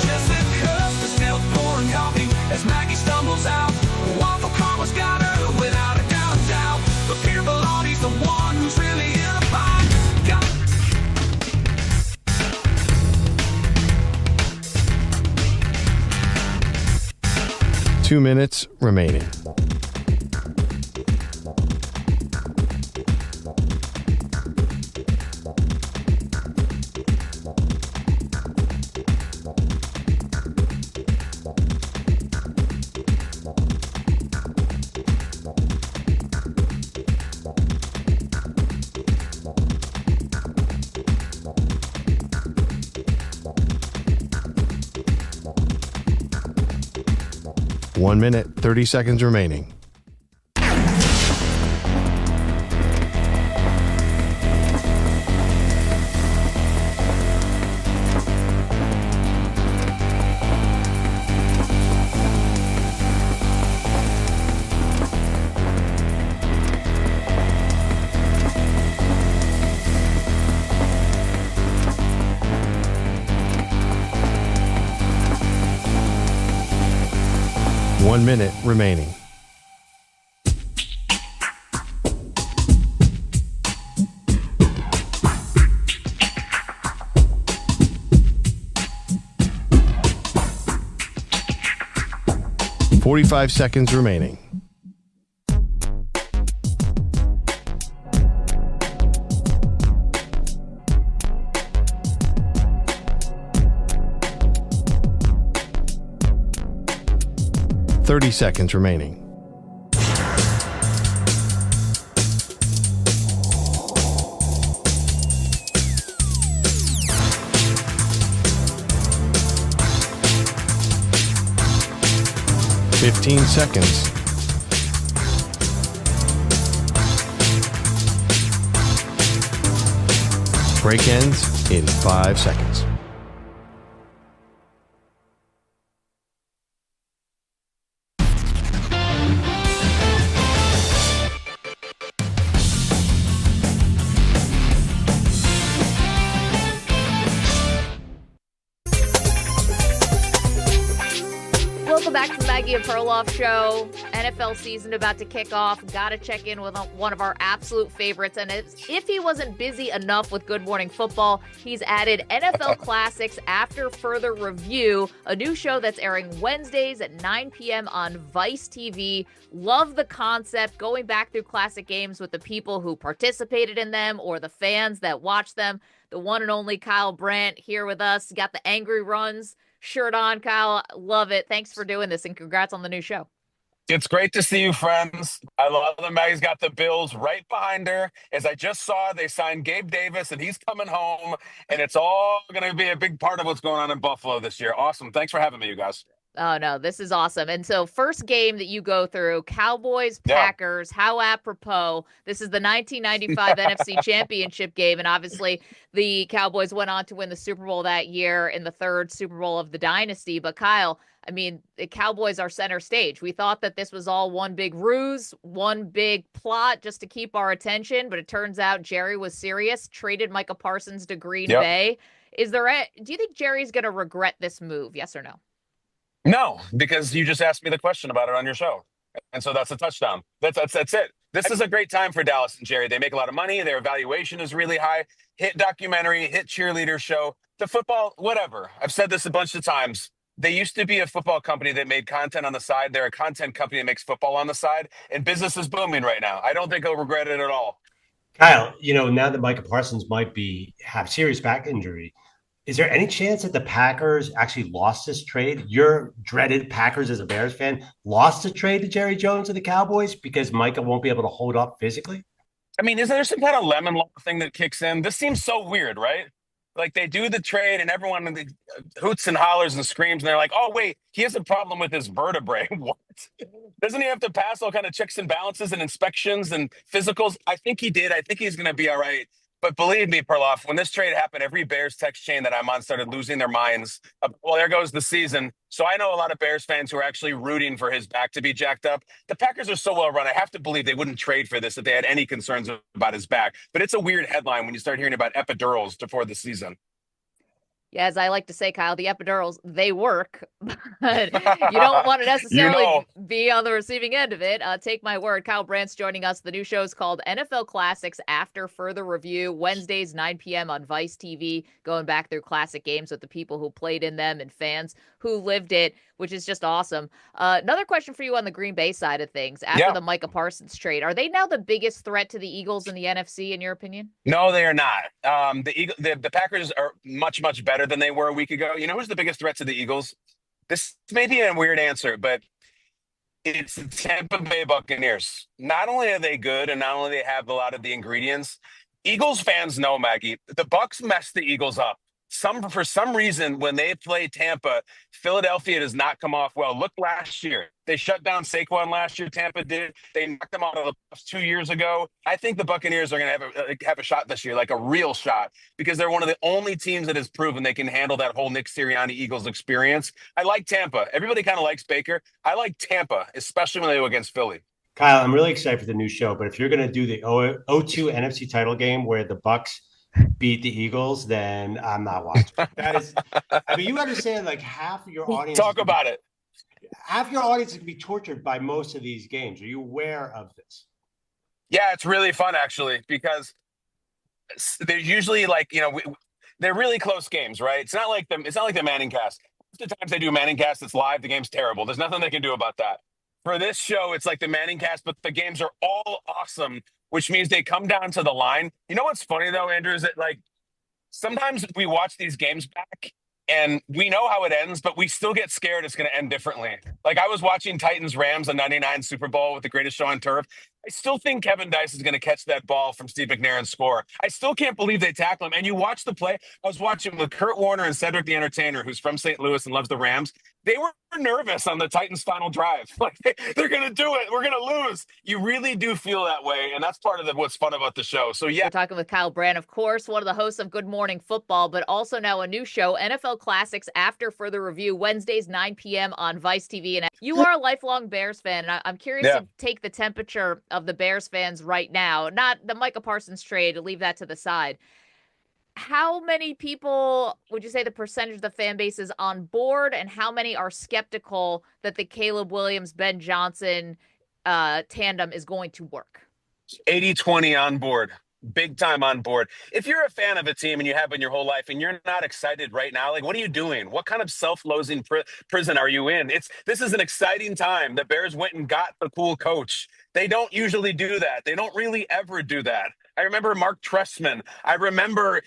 Jessica's still pouring coffee as Maggie stumbles out. Waffle Karma's got her without a doubt. But Peter Pilotti's the one who's really in a bind. 2 minutes remaining. One minute, 30 seconds remaining. One minute remaining. Forty-five seconds remaining. Thirty seconds remaining. Fifteen seconds. Break ends in 5 seconds. Maggie and Perloff show. NFL season about to kick off. Got to check in with one of our absolute favorites. And if he wasn't busy enough with Good Morning Football, he's added NFL Classics After Further Review, a new show that's airing Wednesdays at 9 p.m. on Vice TV. Love the concept, going back through classic games with the people who participated in them or the fans that watch them. The one and only Kyle Brandt here with us. Got the Angry Runs shirt on, Kyle. Love it. Thanks for doing this, and congrats on the new show. It's great to see you, friends. I love that Maggie's got the Bills right behind her. As I just saw, they signed Gabe Davis, and he's coming home, and it's all going to be a big part of what's going on in Buffalo this year. Awesome. Thanks for having me, you guys. Oh, no, this is awesome. And so first game that you go through, Cowboys-Packers, how apropos. This is the 1995 NFC Championship game, and obviously the Cowboys went on to win the Super Bowl that year in the third Super Bowl of the dynasty. But, Kyle, I mean, the Cowboys are center stage. We thought that this was all one big ruse, one big plot just to keep our attention, but it turns out Jerry was serious, traded Micah Parsons to Green Bay. Do you think Jerry's going to regret this move, yes or no? No, because you just asked me the question about it on your show. And so that's a touchdown. That's it. This is a great time for Dallas and Jerry. They make a lot of money. Their valuation is really high. Hit documentary, hit cheerleader show. The football, whatever. I've said this a bunch of times. They used to be a football company that made content on the side. They're a content company that makes football on the side. And business is booming right now. I don't think he'll regret it at all. Kyle, now that Micah Parsons might have serious back injury, is there any chance that the Packers actually lost this trade? Your dreaded Packers as a Bears fan lost the trade to Jerry Jones and the Cowboys because Micah won't be able to hold up physically? I mean, is there some kind of lemon law thing that kicks in? This seems so weird, right? Like they do the trade and everyone hoots and hollers and screams and they're like, oh, wait, he has a problem with his vertebrae. What? Doesn't he have to pass all kind of checks and balances and inspections and physicals? I think he did. I think he's going to be all right. But believe me, Perloff, when this trade happened, every Bears text chain that I'm on started losing their minds. Well, there goes the season. So I know a lot of Bears fans who are actually rooting for his back to be jacked up. The Packers are so well run. I have to believe they wouldn't trade for this if they had any concerns about his back. But it's a weird headline when you start hearing about epidurals before the season. Yeah, as I like to say, Kyle, the epidurals, they work, but you don't want to necessarily be on the receiving end of it. Take my word. Kyle Brandt's joining us. The new show is called NFL Classics After Further Review, Wednesdays, 9 p.m. on Vice TV, going back through classic games with the people who played in them and fans who lived it, which is just awesome. Another question for you on the Green Bay side of things. After the Micah Parsons trade, are they now the biggest threat to the Eagles in the NFC, in your opinion? No, they are not. The Packers are much, much better than they were a week ago. You know who's the biggest threat to the Eagles? This may be a weird answer, but it's the Tampa Bay Buccaneers. Not only are they good and not only they have a lot of the ingredients, Eagles fans know, Maggie, the Bucs messed the Eagles up. For some reason, when they play Tampa, Philadelphia does not come off well. Look last year. They shut down Saquon last year. Tampa did. They knocked them out of the playoffs 2 years ago. I think the Buccaneers are going to have a shot this year, like a real shot, because they're one of the only teams that has proven they can handle that whole Nick Sirianni Eagles experience. I like Tampa. Everybody kind of likes Baker. I like Tampa, especially when they go against Philly. Kyle, I'm really excited for the new show, but if you're going to do the 0-2 NFC title game where the Bucs beat the Eagles, then I'm not watching. That is, I mean, you understand, like half of your audience. Talk about it. Half your audience can be tortured by most of these games. Are you aware of this? Yeah, it's really fun actually because they're usually like they're really close games, right? It's not like the Manning cast. Most of the times they do a Manning cast that's live, the game's terrible. There's nothing they can do about that. For this show, it's like the Manning cast, but the games are all awesome, which means they come down to the line. You know what's funny, though, Andrew, is that, like, sometimes we watch these games back, and we know how it ends, but we still get scared it's going to end differently. Like, I was watching Titans-Rams on 99 Super Bowl with the greatest show on turf. I still think Kevin Dice is going to catch that ball from Steve McNair and score. I still can't believe they tackle him. And you watch the play. I was watching with Kurt Warner and Cedric the Entertainer, who's from St. Louis and loves the Rams. They were nervous on the Titans' final drive. Like, they're going to do it. We're going to lose. You really do feel that way, and that's part of what's fun about the show. So, yeah. We're talking with Kyle Brandt, of course, one of the hosts of Good Morning Football, but also now a new show, NFL Classics After Further Review, Wednesdays, 9 p.m. on Vice TV. And you are a lifelong Bears fan, and I'm curious to take the temperature of the Bears fans right now. Not the Micah Parsons trade, leave that to the side. how many people would you say the percentage of the fan base is on board, and how many are skeptical that the Caleb Williams, Ben Johnson tandem is going to work? 80-20 on board. Big time on board. If you're a fan of a team and you have been your whole life and you're not excited right now, like, what are you doing? What kind of self-loathing prison are you in? This is an exciting time. The Bears went and got the cool coach. They don't usually do that. They don't really ever do that. I remember Mark Trestman. I remember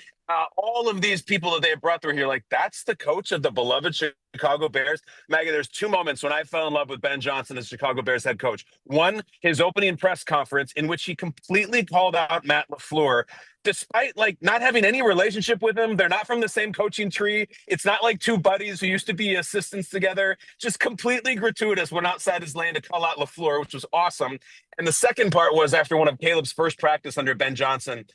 all of these people that they have brought through here. Like, that's the coach of the beloved Chicago Bears. Maggie, there's two moments when I fell in love with Ben Johnson as Chicago Bears head coach. One, his opening press conference in which he completely called out Matt LaFleur, despite like not having any relationship with him. They're not from the same coaching tree. It's not like two buddies who used to be assistants together. Just completely gratuitous, went outside his lane to call out LaFleur, which was awesome. And the second part was after one of Caleb's first practice under Ben Johnson.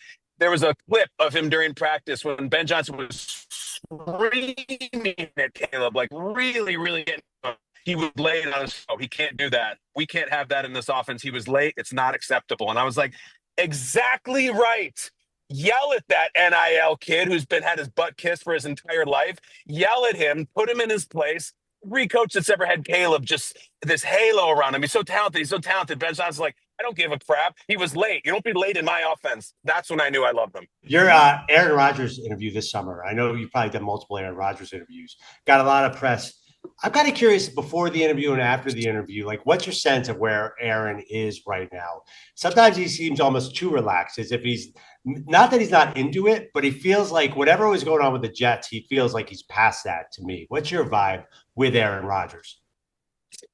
There was a clip of him during practice when Ben Johnson was screaming at Caleb, like really, really getting him. He was late on his show. He can't do that. We can't have that in this offense. He was late. It's not acceptable. And I was like, exactly right. Yell at that NIL kid who's had his butt kissed for his entire life. Yell at him. Put him in his place. Every coach that's ever had Caleb, just this halo around him. He's so talented. He's so talented. Ben Johnson's like, I don't give a crap. He was late. You don't be late in my offense. That's when I knew I loved him. Your Aaron Rodgers interview this summer. I know you've probably done multiple Aaron Rodgers interviews. Got a lot of press. I'm kind of curious before the interview and after the interview, like what's your sense of where Aaron is right now? Sometimes he seems almost too relaxed, as if he's not that he's not into it, but he feels like whatever was going on with the Jets, he feels like he's past that to me. What's your vibe with Aaron Rodgers?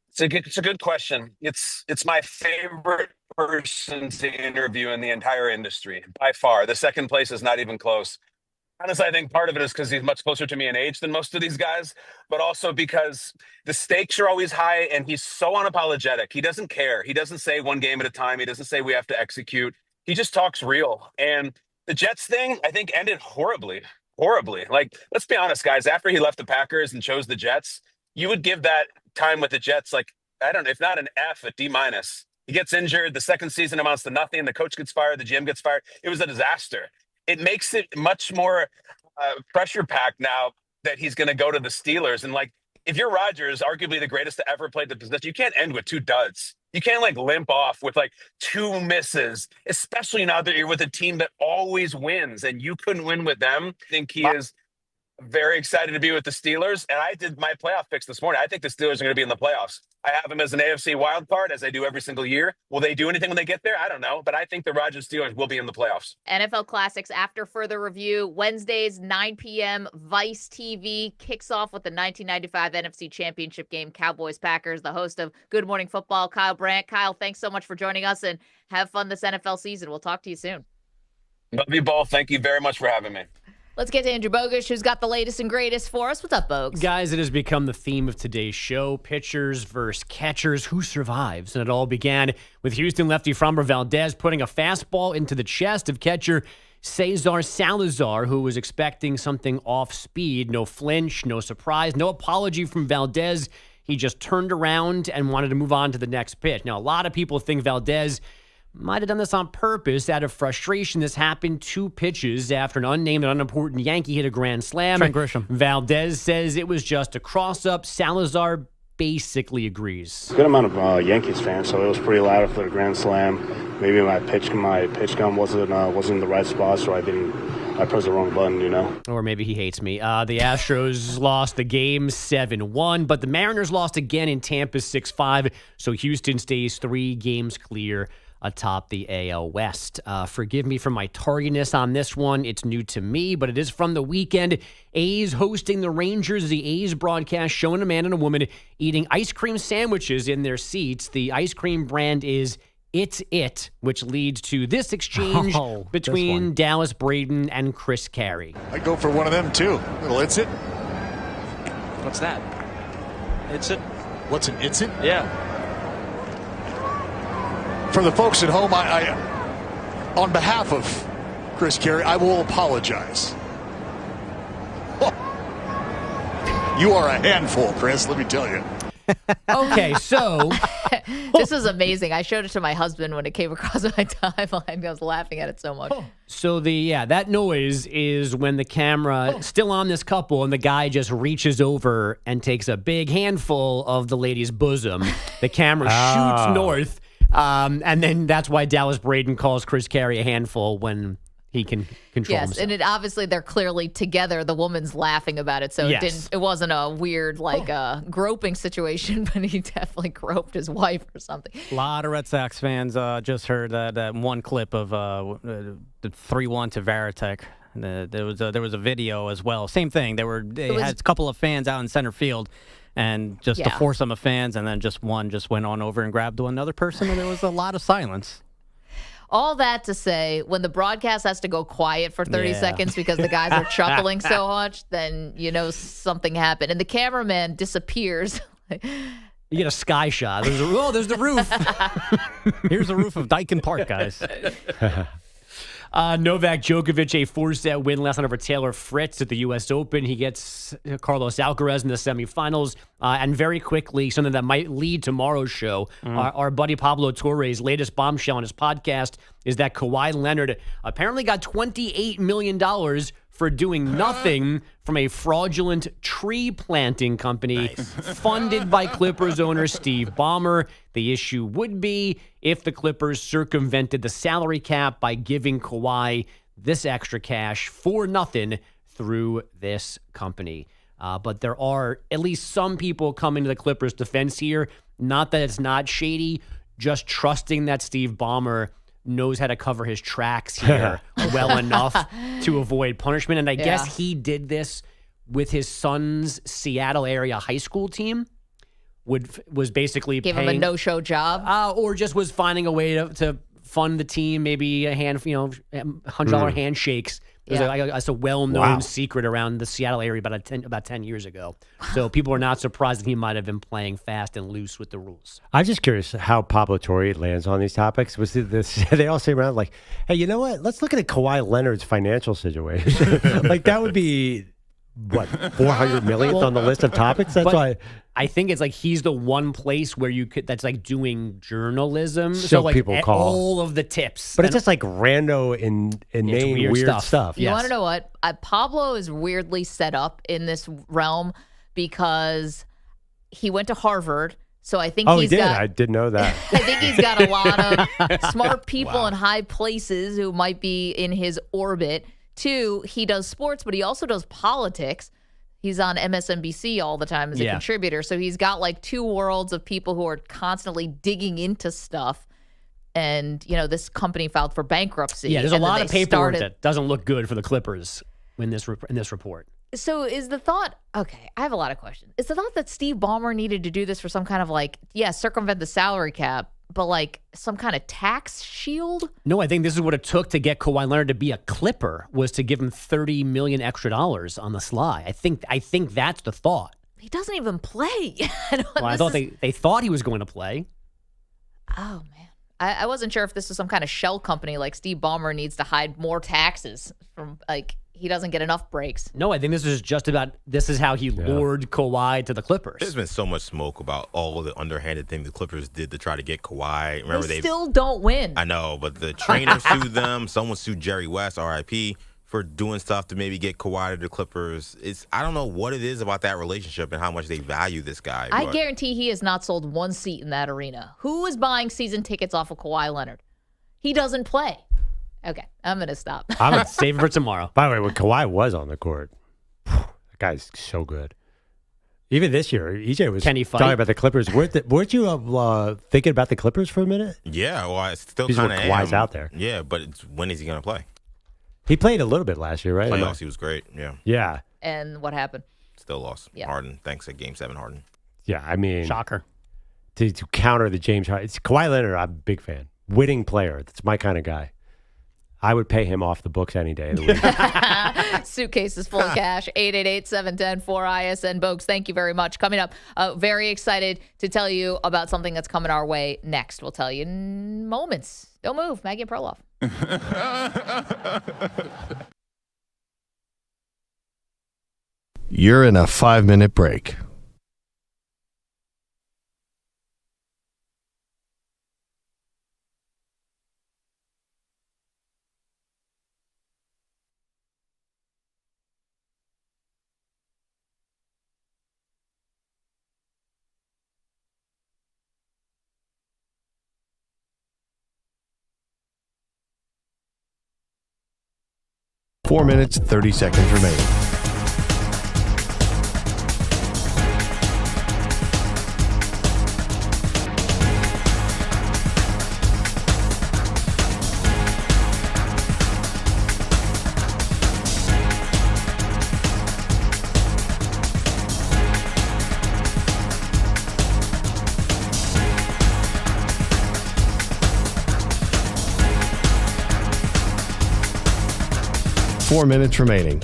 It's a good question. It's my favorite person to interview in the entire industry by far. The second place is not even close. Honestly, I think part of it is because he's much closer to me in age than most of these guys, but also because the stakes are always high and he's so unapologetic. He doesn't care. He doesn't say one game at a time. He doesn't say we have to execute. He just talks real. And the Jets thing, I think, ended horribly. Like, let's be honest, guys. After he left the Packers and chose the Jets, you would give that time with the Jets, like, I don't know, if not an F, a D-. He gets injured. The second season amounts to nothing. The coach gets fired. The GM gets fired. It was a disaster. It makes it much more pressure-packed now that he's going to go to the Steelers. And, like, if you're Rodgers, arguably the greatest to ever play the position, you can't end with two duds. You can't, like, limp off with, like, two misses, especially now that you're with a team that always wins, and you couldn't win with them. I think he is very excited to be with the Steelers, and I did my playoff picks this morning. I think the Steelers are going to be in the playoffs. I have them as an AFC wild card, as I do every single year. Will they do anything when they get there? I don't know, but I think the Rodgers Steelers will be in the playoffs. NFL Classics after further review. Wednesdays, 9 p.m., Vice TV kicks off with the 1995 NFC Championship game, Cowboys-Packers. The host of Good Morning Football, Kyle Brandt. Kyle, thanks so much for joining us, and have fun this NFL season. We'll talk to you soon. Love you both. Thank you very much for having me. Let's get to Andrew Bogusch, who's got the latest and greatest for us. What's up, Bogusch? Guys, it has become the theme of today's show. Pitchers versus catchers. Who survives? And it all began with Houston lefty Framber Valdez putting a fastball into the chest of catcher Cesar Salazar, who was expecting something off speed. No flinch, no surprise, no apology from Valdez. He just turned around and wanted to move on to the next pitch. Now, a lot of people think Valdez might have done this on purpose out of frustration. This happened 2 pitches after an unnamed and unimportant Yankee hit a grand slam. Trent Grisham. Valdez says it was just a cross-up. Salazar basically agrees. Good amount of Yankees fans, so it was pretty loud for the grand slam. Maybe my pitch gun wasn't in the right spot, so I pressed the wrong button, you know. Or maybe he hates me. The Astros lost the game 7-1, but the Mariners lost again in Tampa 6-5, so Houston stays 3 games clear atop the AL West. Forgive me for my tardiness on this one. It's new to me, but it is from the weekend. A's hosting the Rangers. The A's broadcast showing a man and a woman eating ice cream sandwiches in their seats. The ice cream brand is It's It, which leads to this exchange between Dallas Braden and Chris Carey. I'd go for one of them, too. Little It's It. What's that? It's It. What's an It's It? Yeah. For the folks at home, I on behalf of Chris Carey, I will apologize. You are a handful, Chris, let me tell you. Okay, so This is amazing. I showed it to my husband when it came across my timeline. I was laughing at it so much. So that noise is when the camera still on this couple and the guy just reaches over and takes a big handful of the lady's bosom. The camera shoots north, and then that's why Dallas Braden calls Chris Carey a handful when he can control himself. And obviously they're clearly together. The woman's laughing about it, so it wasn't a weird groping situation, but he definitely groped his wife or something. A lot of Red Sox fans just heard that one clip of the 3-1 to Varitek. There was a video as well. Same thing. They had a couple of fans out in center field, and just a foursome of fans, and then just one just went on over and grabbed another person, and there was a lot of silence. All that to say, when the broadcast has to go quiet for 30 seconds because the guys are chuckling so much, then you know something happened. And the cameraman disappears. You get a sky shot. There's the roof. Here's the roof of Dyken Park, guys. Novak Djokovic, a 4-set win last night over Taylor Fritz at the U.S. Open. He gets Carlos Alcaraz in the semifinals. And very quickly, something that might lead tomorrow's show, our buddy Pablo Torre's latest bombshell on his podcast is that Kawhi Leonard apparently got $28 million for doing nothing from a fraudulent tree planting company funded by Clippers owner Steve Ballmer. The issue would be if the Clippers circumvented the salary cap by giving Kawhi this extra cash for nothing through this company. But there are at least some people coming to the Clippers' defense here. Not that it's not shady, just trusting that Steve Ballmer knows how to cover his tracks here well enough to avoid punishment. And I guess he did this with his son's Seattle area high school team. Was basically gave him a no-show job, or just was finding a way to fund the team, maybe a $100 handshakes. It's a well-known secret around the Seattle area about 10 years ago. So people are not surprised that he might have been playing fast and loose with the rules. I'm just curious how Pablo Torre lands on these topics. They all say around like, hey, you know what? Let's look at Kawhi Leonard's financial situation. Like that would be, what, 400 millionth on the list of topics? That's why. I think it's like he's the one place where you could that's like doing journalism. So like people call all of the tips. But it's just like rando and inane weird stuff. You want to know what? Pablo is weirdly set up in this realm because he went to Harvard. So I think he did. I didn't know that. I think he's got a lot of smart people in high places who might be in his orbit. 2, he does sports, but he also does politics. He's on MSNBC all the time as a contributor. So he's got like 2 worlds of people who are constantly digging into stuff. And, you know, this company filed for bankruptcy. Yeah, there's a lot of paperwork that doesn't look good for the Clippers in this report. So is the thought, okay, I have a lot of questions. Is the thought that Steve Ballmer needed to do this for some kind of like, circumvent the salary cap, but like some kind of tax shield? No, I think this is what it took to get Kawhi Leonard to be a Clipper, was to give him $30 million extra on the sly. I think that's the thought. He doesn't even play. I thought they thought he was going to play. Oh, man. I wasn't sure if this was some kind of shell company, like Steve Ballmer needs to hide more taxes from, like, he doesn't get enough breaks. No, I think this is how he lured Kawhi to the Clippers. There's been so much smoke about all the underhanded thing the Clippers did to try to get Kawhi. Remember, they still don't win. I know, but the trainer sued them. Someone sued Jerry West, RIP, for doing stuff to maybe get Kawhi to the Clippers. I don't know what it is about that relationship and how much they value this guy. I guarantee he has not sold one seat in that arena. Who is buying season tickets off of Kawhi Leonard? He doesn't play. Okay, I'm going to stop. I'm going to save it for tomorrow. By the way, when Kawhi was on the court, that guy's so good. Even this year, EJ was talking about the Clippers. Weren't you thinking about the Clippers for a minute? Yeah, well, I still kind of am. Kawhi's out there. Yeah, but when is he going to play? He played a little bit last year, right? Playoffs, he was great, yeah. Yeah. And what happened? Still lost. Yeah. Harden, thanks at Game 7, Harden. Yeah, I mean. Shocker. To counter the James Harden. It's Kawhi Leonard, I'm a big fan. Winning player. That's my kind of guy. I would pay him off the books any day of the week. Suitcases full of cash. 888-710-4ISN. Bogusch, thank you very much. Coming up, very excited to tell you about something that's coming our way next. We'll tell you in moments. Don't move. Maggie and Perloff. You're in a 5-minute break. 4 minutes, 30 seconds remaining. Four minutes remaining.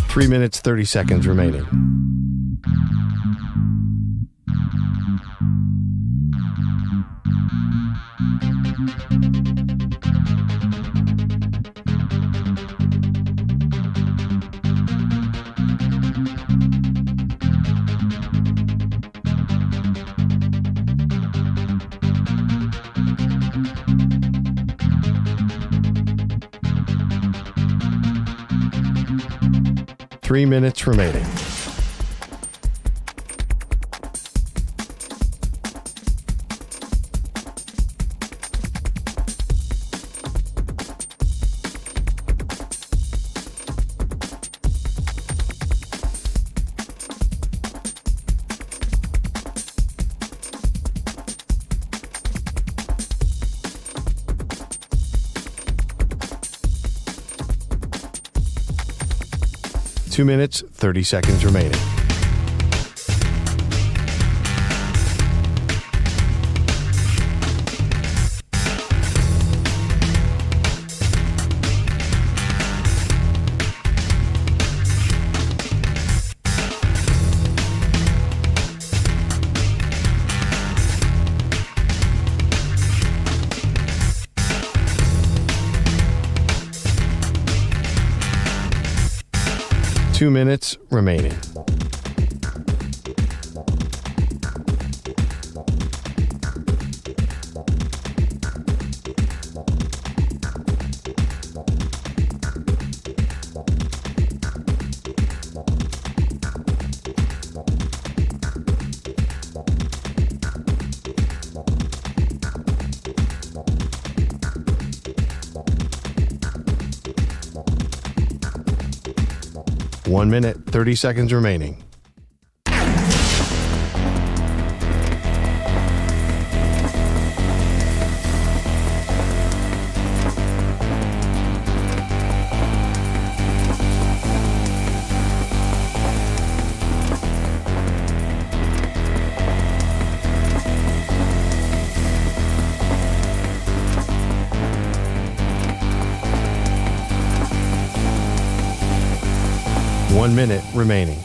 Three minutes, 30 seconds remaining. Three minutes remaining. Two minutes, 30 seconds remaining. Two minutes remaining. One minute, 30 seconds remaining. One minute remaining.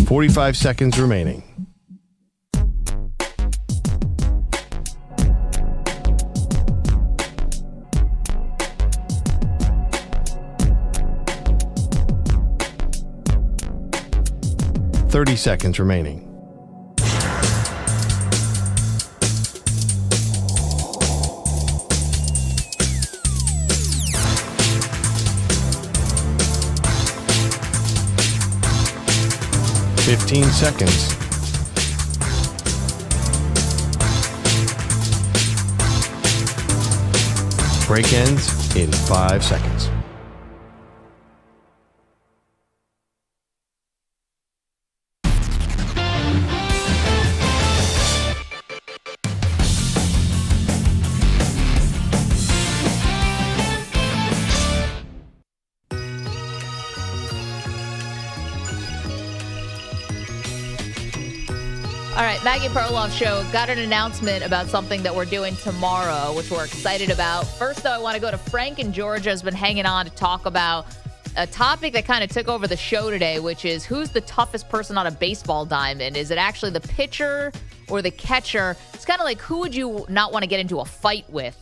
Forty-five seconds remaining. Thirty seconds remaining. Fifteen seconds. Break ends in 5 seconds. All right, Maggie Perloff Show got an announcement about something that we're doing tomorrow, which we're excited about. First, though, I want to go to Frank in Georgia, has been hanging on to talk about a topic that kind of took over the show today, which is who's the toughest person on a baseball diamond? Is it actually the pitcher or the catcher? It's kind of like who would you not want to get into a fight with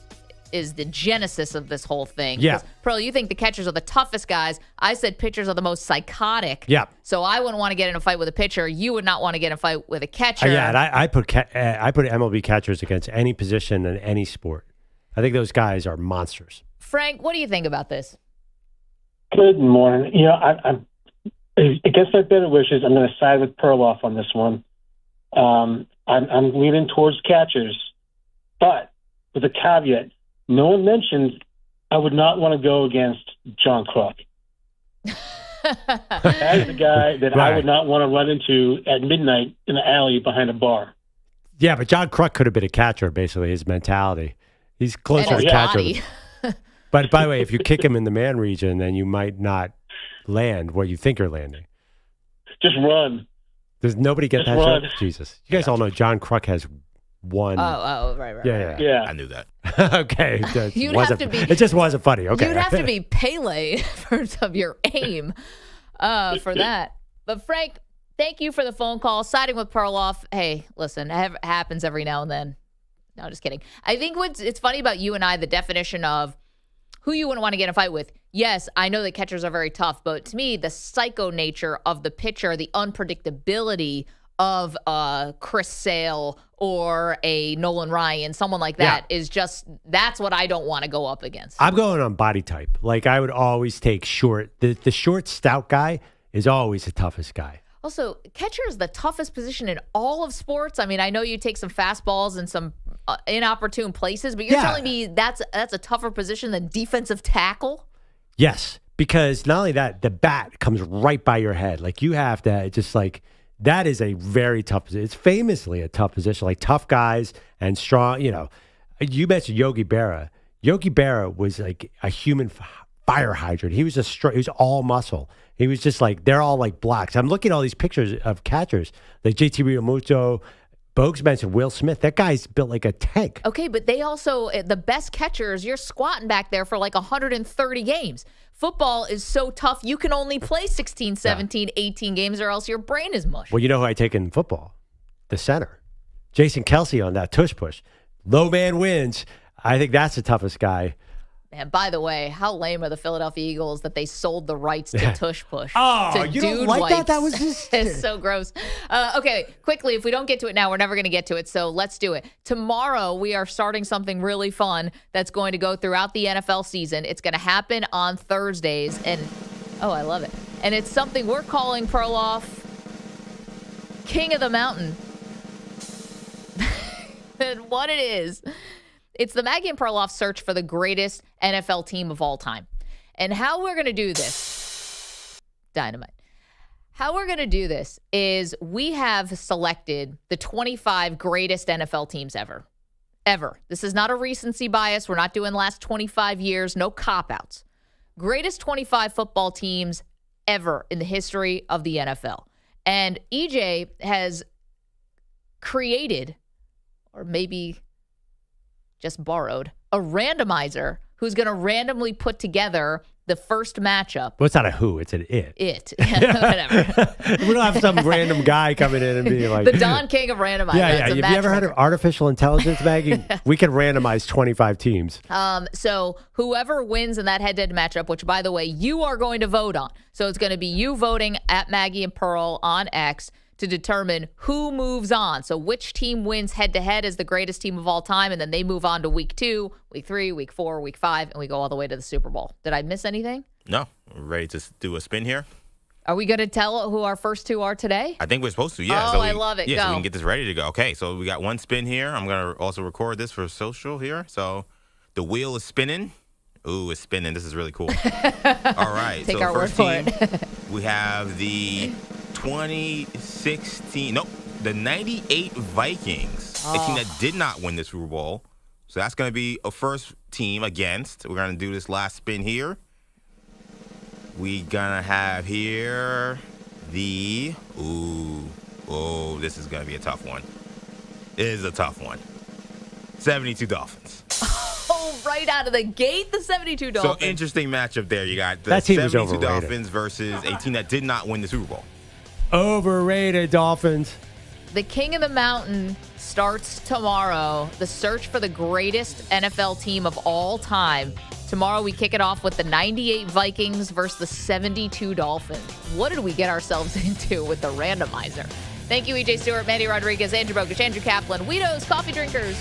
is the genesis of this whole thing. Yeah. Pearl, you think the catchers are the toughest guys. I said pitchers are the most psychotic. Yeah. So I wouldn't want to get in a fight with a pitcher. You would not want to get in a fight with a catcher. Yeah, and I put MLB catchers against any position in any sport. I think those guys are monsters. Frank, what do you think about this? Good morning. I'm against my better wishes. I'm going to side with Perloff on this one. I'm leaning towards catchers, but with a caveat. No one mentioned I would not want to go against John Kruk. That's the guy that I would not want to run into at midnight in the alley behind a bar. Yeah, but John Kruk could have been a catcher, basically, his mentality. He's closer to catcher. But by the way, if you kick him in the man region, then you might not land where you think you're landing. Just run. Does nobody get Just that run. joke? Jesus. You guys all know John Kruk has one. Right. Yeah. I knew that. Okay. You'd have to be. It just wasn't funny. Okay. You'd have to be Pele of your aim for that. But Frank, thank you for the phone call. Siding with Perloff. Hey, listen, it happens every now and then. No, just kidding. I think it's funny about you and I, the definition of who you wouldn't want to get in a fight with. Yes, I know that catchers are very tough, but to me, the psycho nature of the pitcher, the unpredictability of Chris Sale or a Nolan Ryan, someone like that is just, that's what I don't want to go up against. I'm going on body type. Like I would always take short. The short, stout guy is always the toughest guy. Also, catcher is the toughest position in all of sports. I mean, I know you take some fastballs and some inopportune places, but you're telling me that's a tougher position than defensive tackle? Yes, because not only that, the bat comes right by your head. Like you have to just like, that is a very tough position. It's famously a tough position, like tough guys and strong, you mentioned Yogi Berra. Yogi Berra was like a human fire hydrant. He was he was all muscle. He was just like, they're all like blocks. I'm looking at all these pictures of catchers, like JT Realmuto. Bogusch mentioned Will Smith. That guy's built like a tank. Okay, but they also, the best catchers, you're squatting back there for like 130 games. Football is so tough, you can only play 16, 17, 18 games or else your brain is mush. Well, you know who I take in football? The center. Jason Kelsey on that tush push. Low man wins. I think that's the toughest guy. And by the way, how lame are the Philadelphia Eagles that they sold the rights to tush push? Oh, to you dude don't like wipes. that? That was just... It's so gross. Okay, quickly, if we don't get to it now, we're never going to get to it, so let's do it. Tomorrow, we are starting something really fun that's going to go throughout the NFL season. It's going to happen on Thursdays, and oh, I love it. And it's something we're calling Perloff King of the Mountain. And what it is... It's the Maggie and Perloff search for the greatest NFL team of all time. And how we're going to do this, dynamite. How we're going to do this is we have selected the 25 greatest NFL teams ever. Ever. This is not a recency bias. We're not doing the last 25 years. No cop-outs. Greatest 25 football teams ever in the history of the NFL. And EJ has created, or maybe... just borrowed, a randomizer who's going to randomly put together the first matchup. Well, it's not a who, it's an it. Whatever. We don't have some random guy coming in and be like... the Don King of randomizer. Yeah. Have you ever heard of artificial intelligence, Maggie? We can randomize 25 teams. So whoever wins in that head-to-head matchup, which, by the way, you are going to vote on. So it's going to be you voting at Maggie and Pearl on X to determine who moves on. So which team wins head-to-head as the greatest team of all time, and then they move on to week 2, week 3, week 4, week 5, and we go all the way to the Super Bowl. Did I miss anything? No. We're ready to do a spin here? Are we going to tell who our first two are today? I think we're supposed to, yeah. Oh, I love it. Yeah, Go. so we can get this ready to go. Okay, so we got one spin here. I'm going to also record this for social here. So the wheel is spinning. Ooh, it's spinning. This is really cool. All right. Take so our word for it. We have the 98 Vikings, a team that did not win the Super Bowl. So that's going to be a first team against. We're going to do this last spin here. We going to have here the, this is going to be a tough one. It is a tough one. 72 Dolphins. Oh, right out of the gate, the 72 Dolphins. So interesting matchup there. You got the That team was 72 overrated. Dolphins versus a team that did not win the Super Bowl. Overrated Dolphins. The King of the Mountain starts tomorrow. The search for the greatest NFL team of all time. Tomorrow we kick it off with the 98 Vikings versus the 72 Dolphins. What did we get ourselves into with the randomizer? Thank you, EJ Stewart, Mandy Rodriguez, Andrew Bogusch, Andrew Kaplan, Weedos, Coffee Drinkers.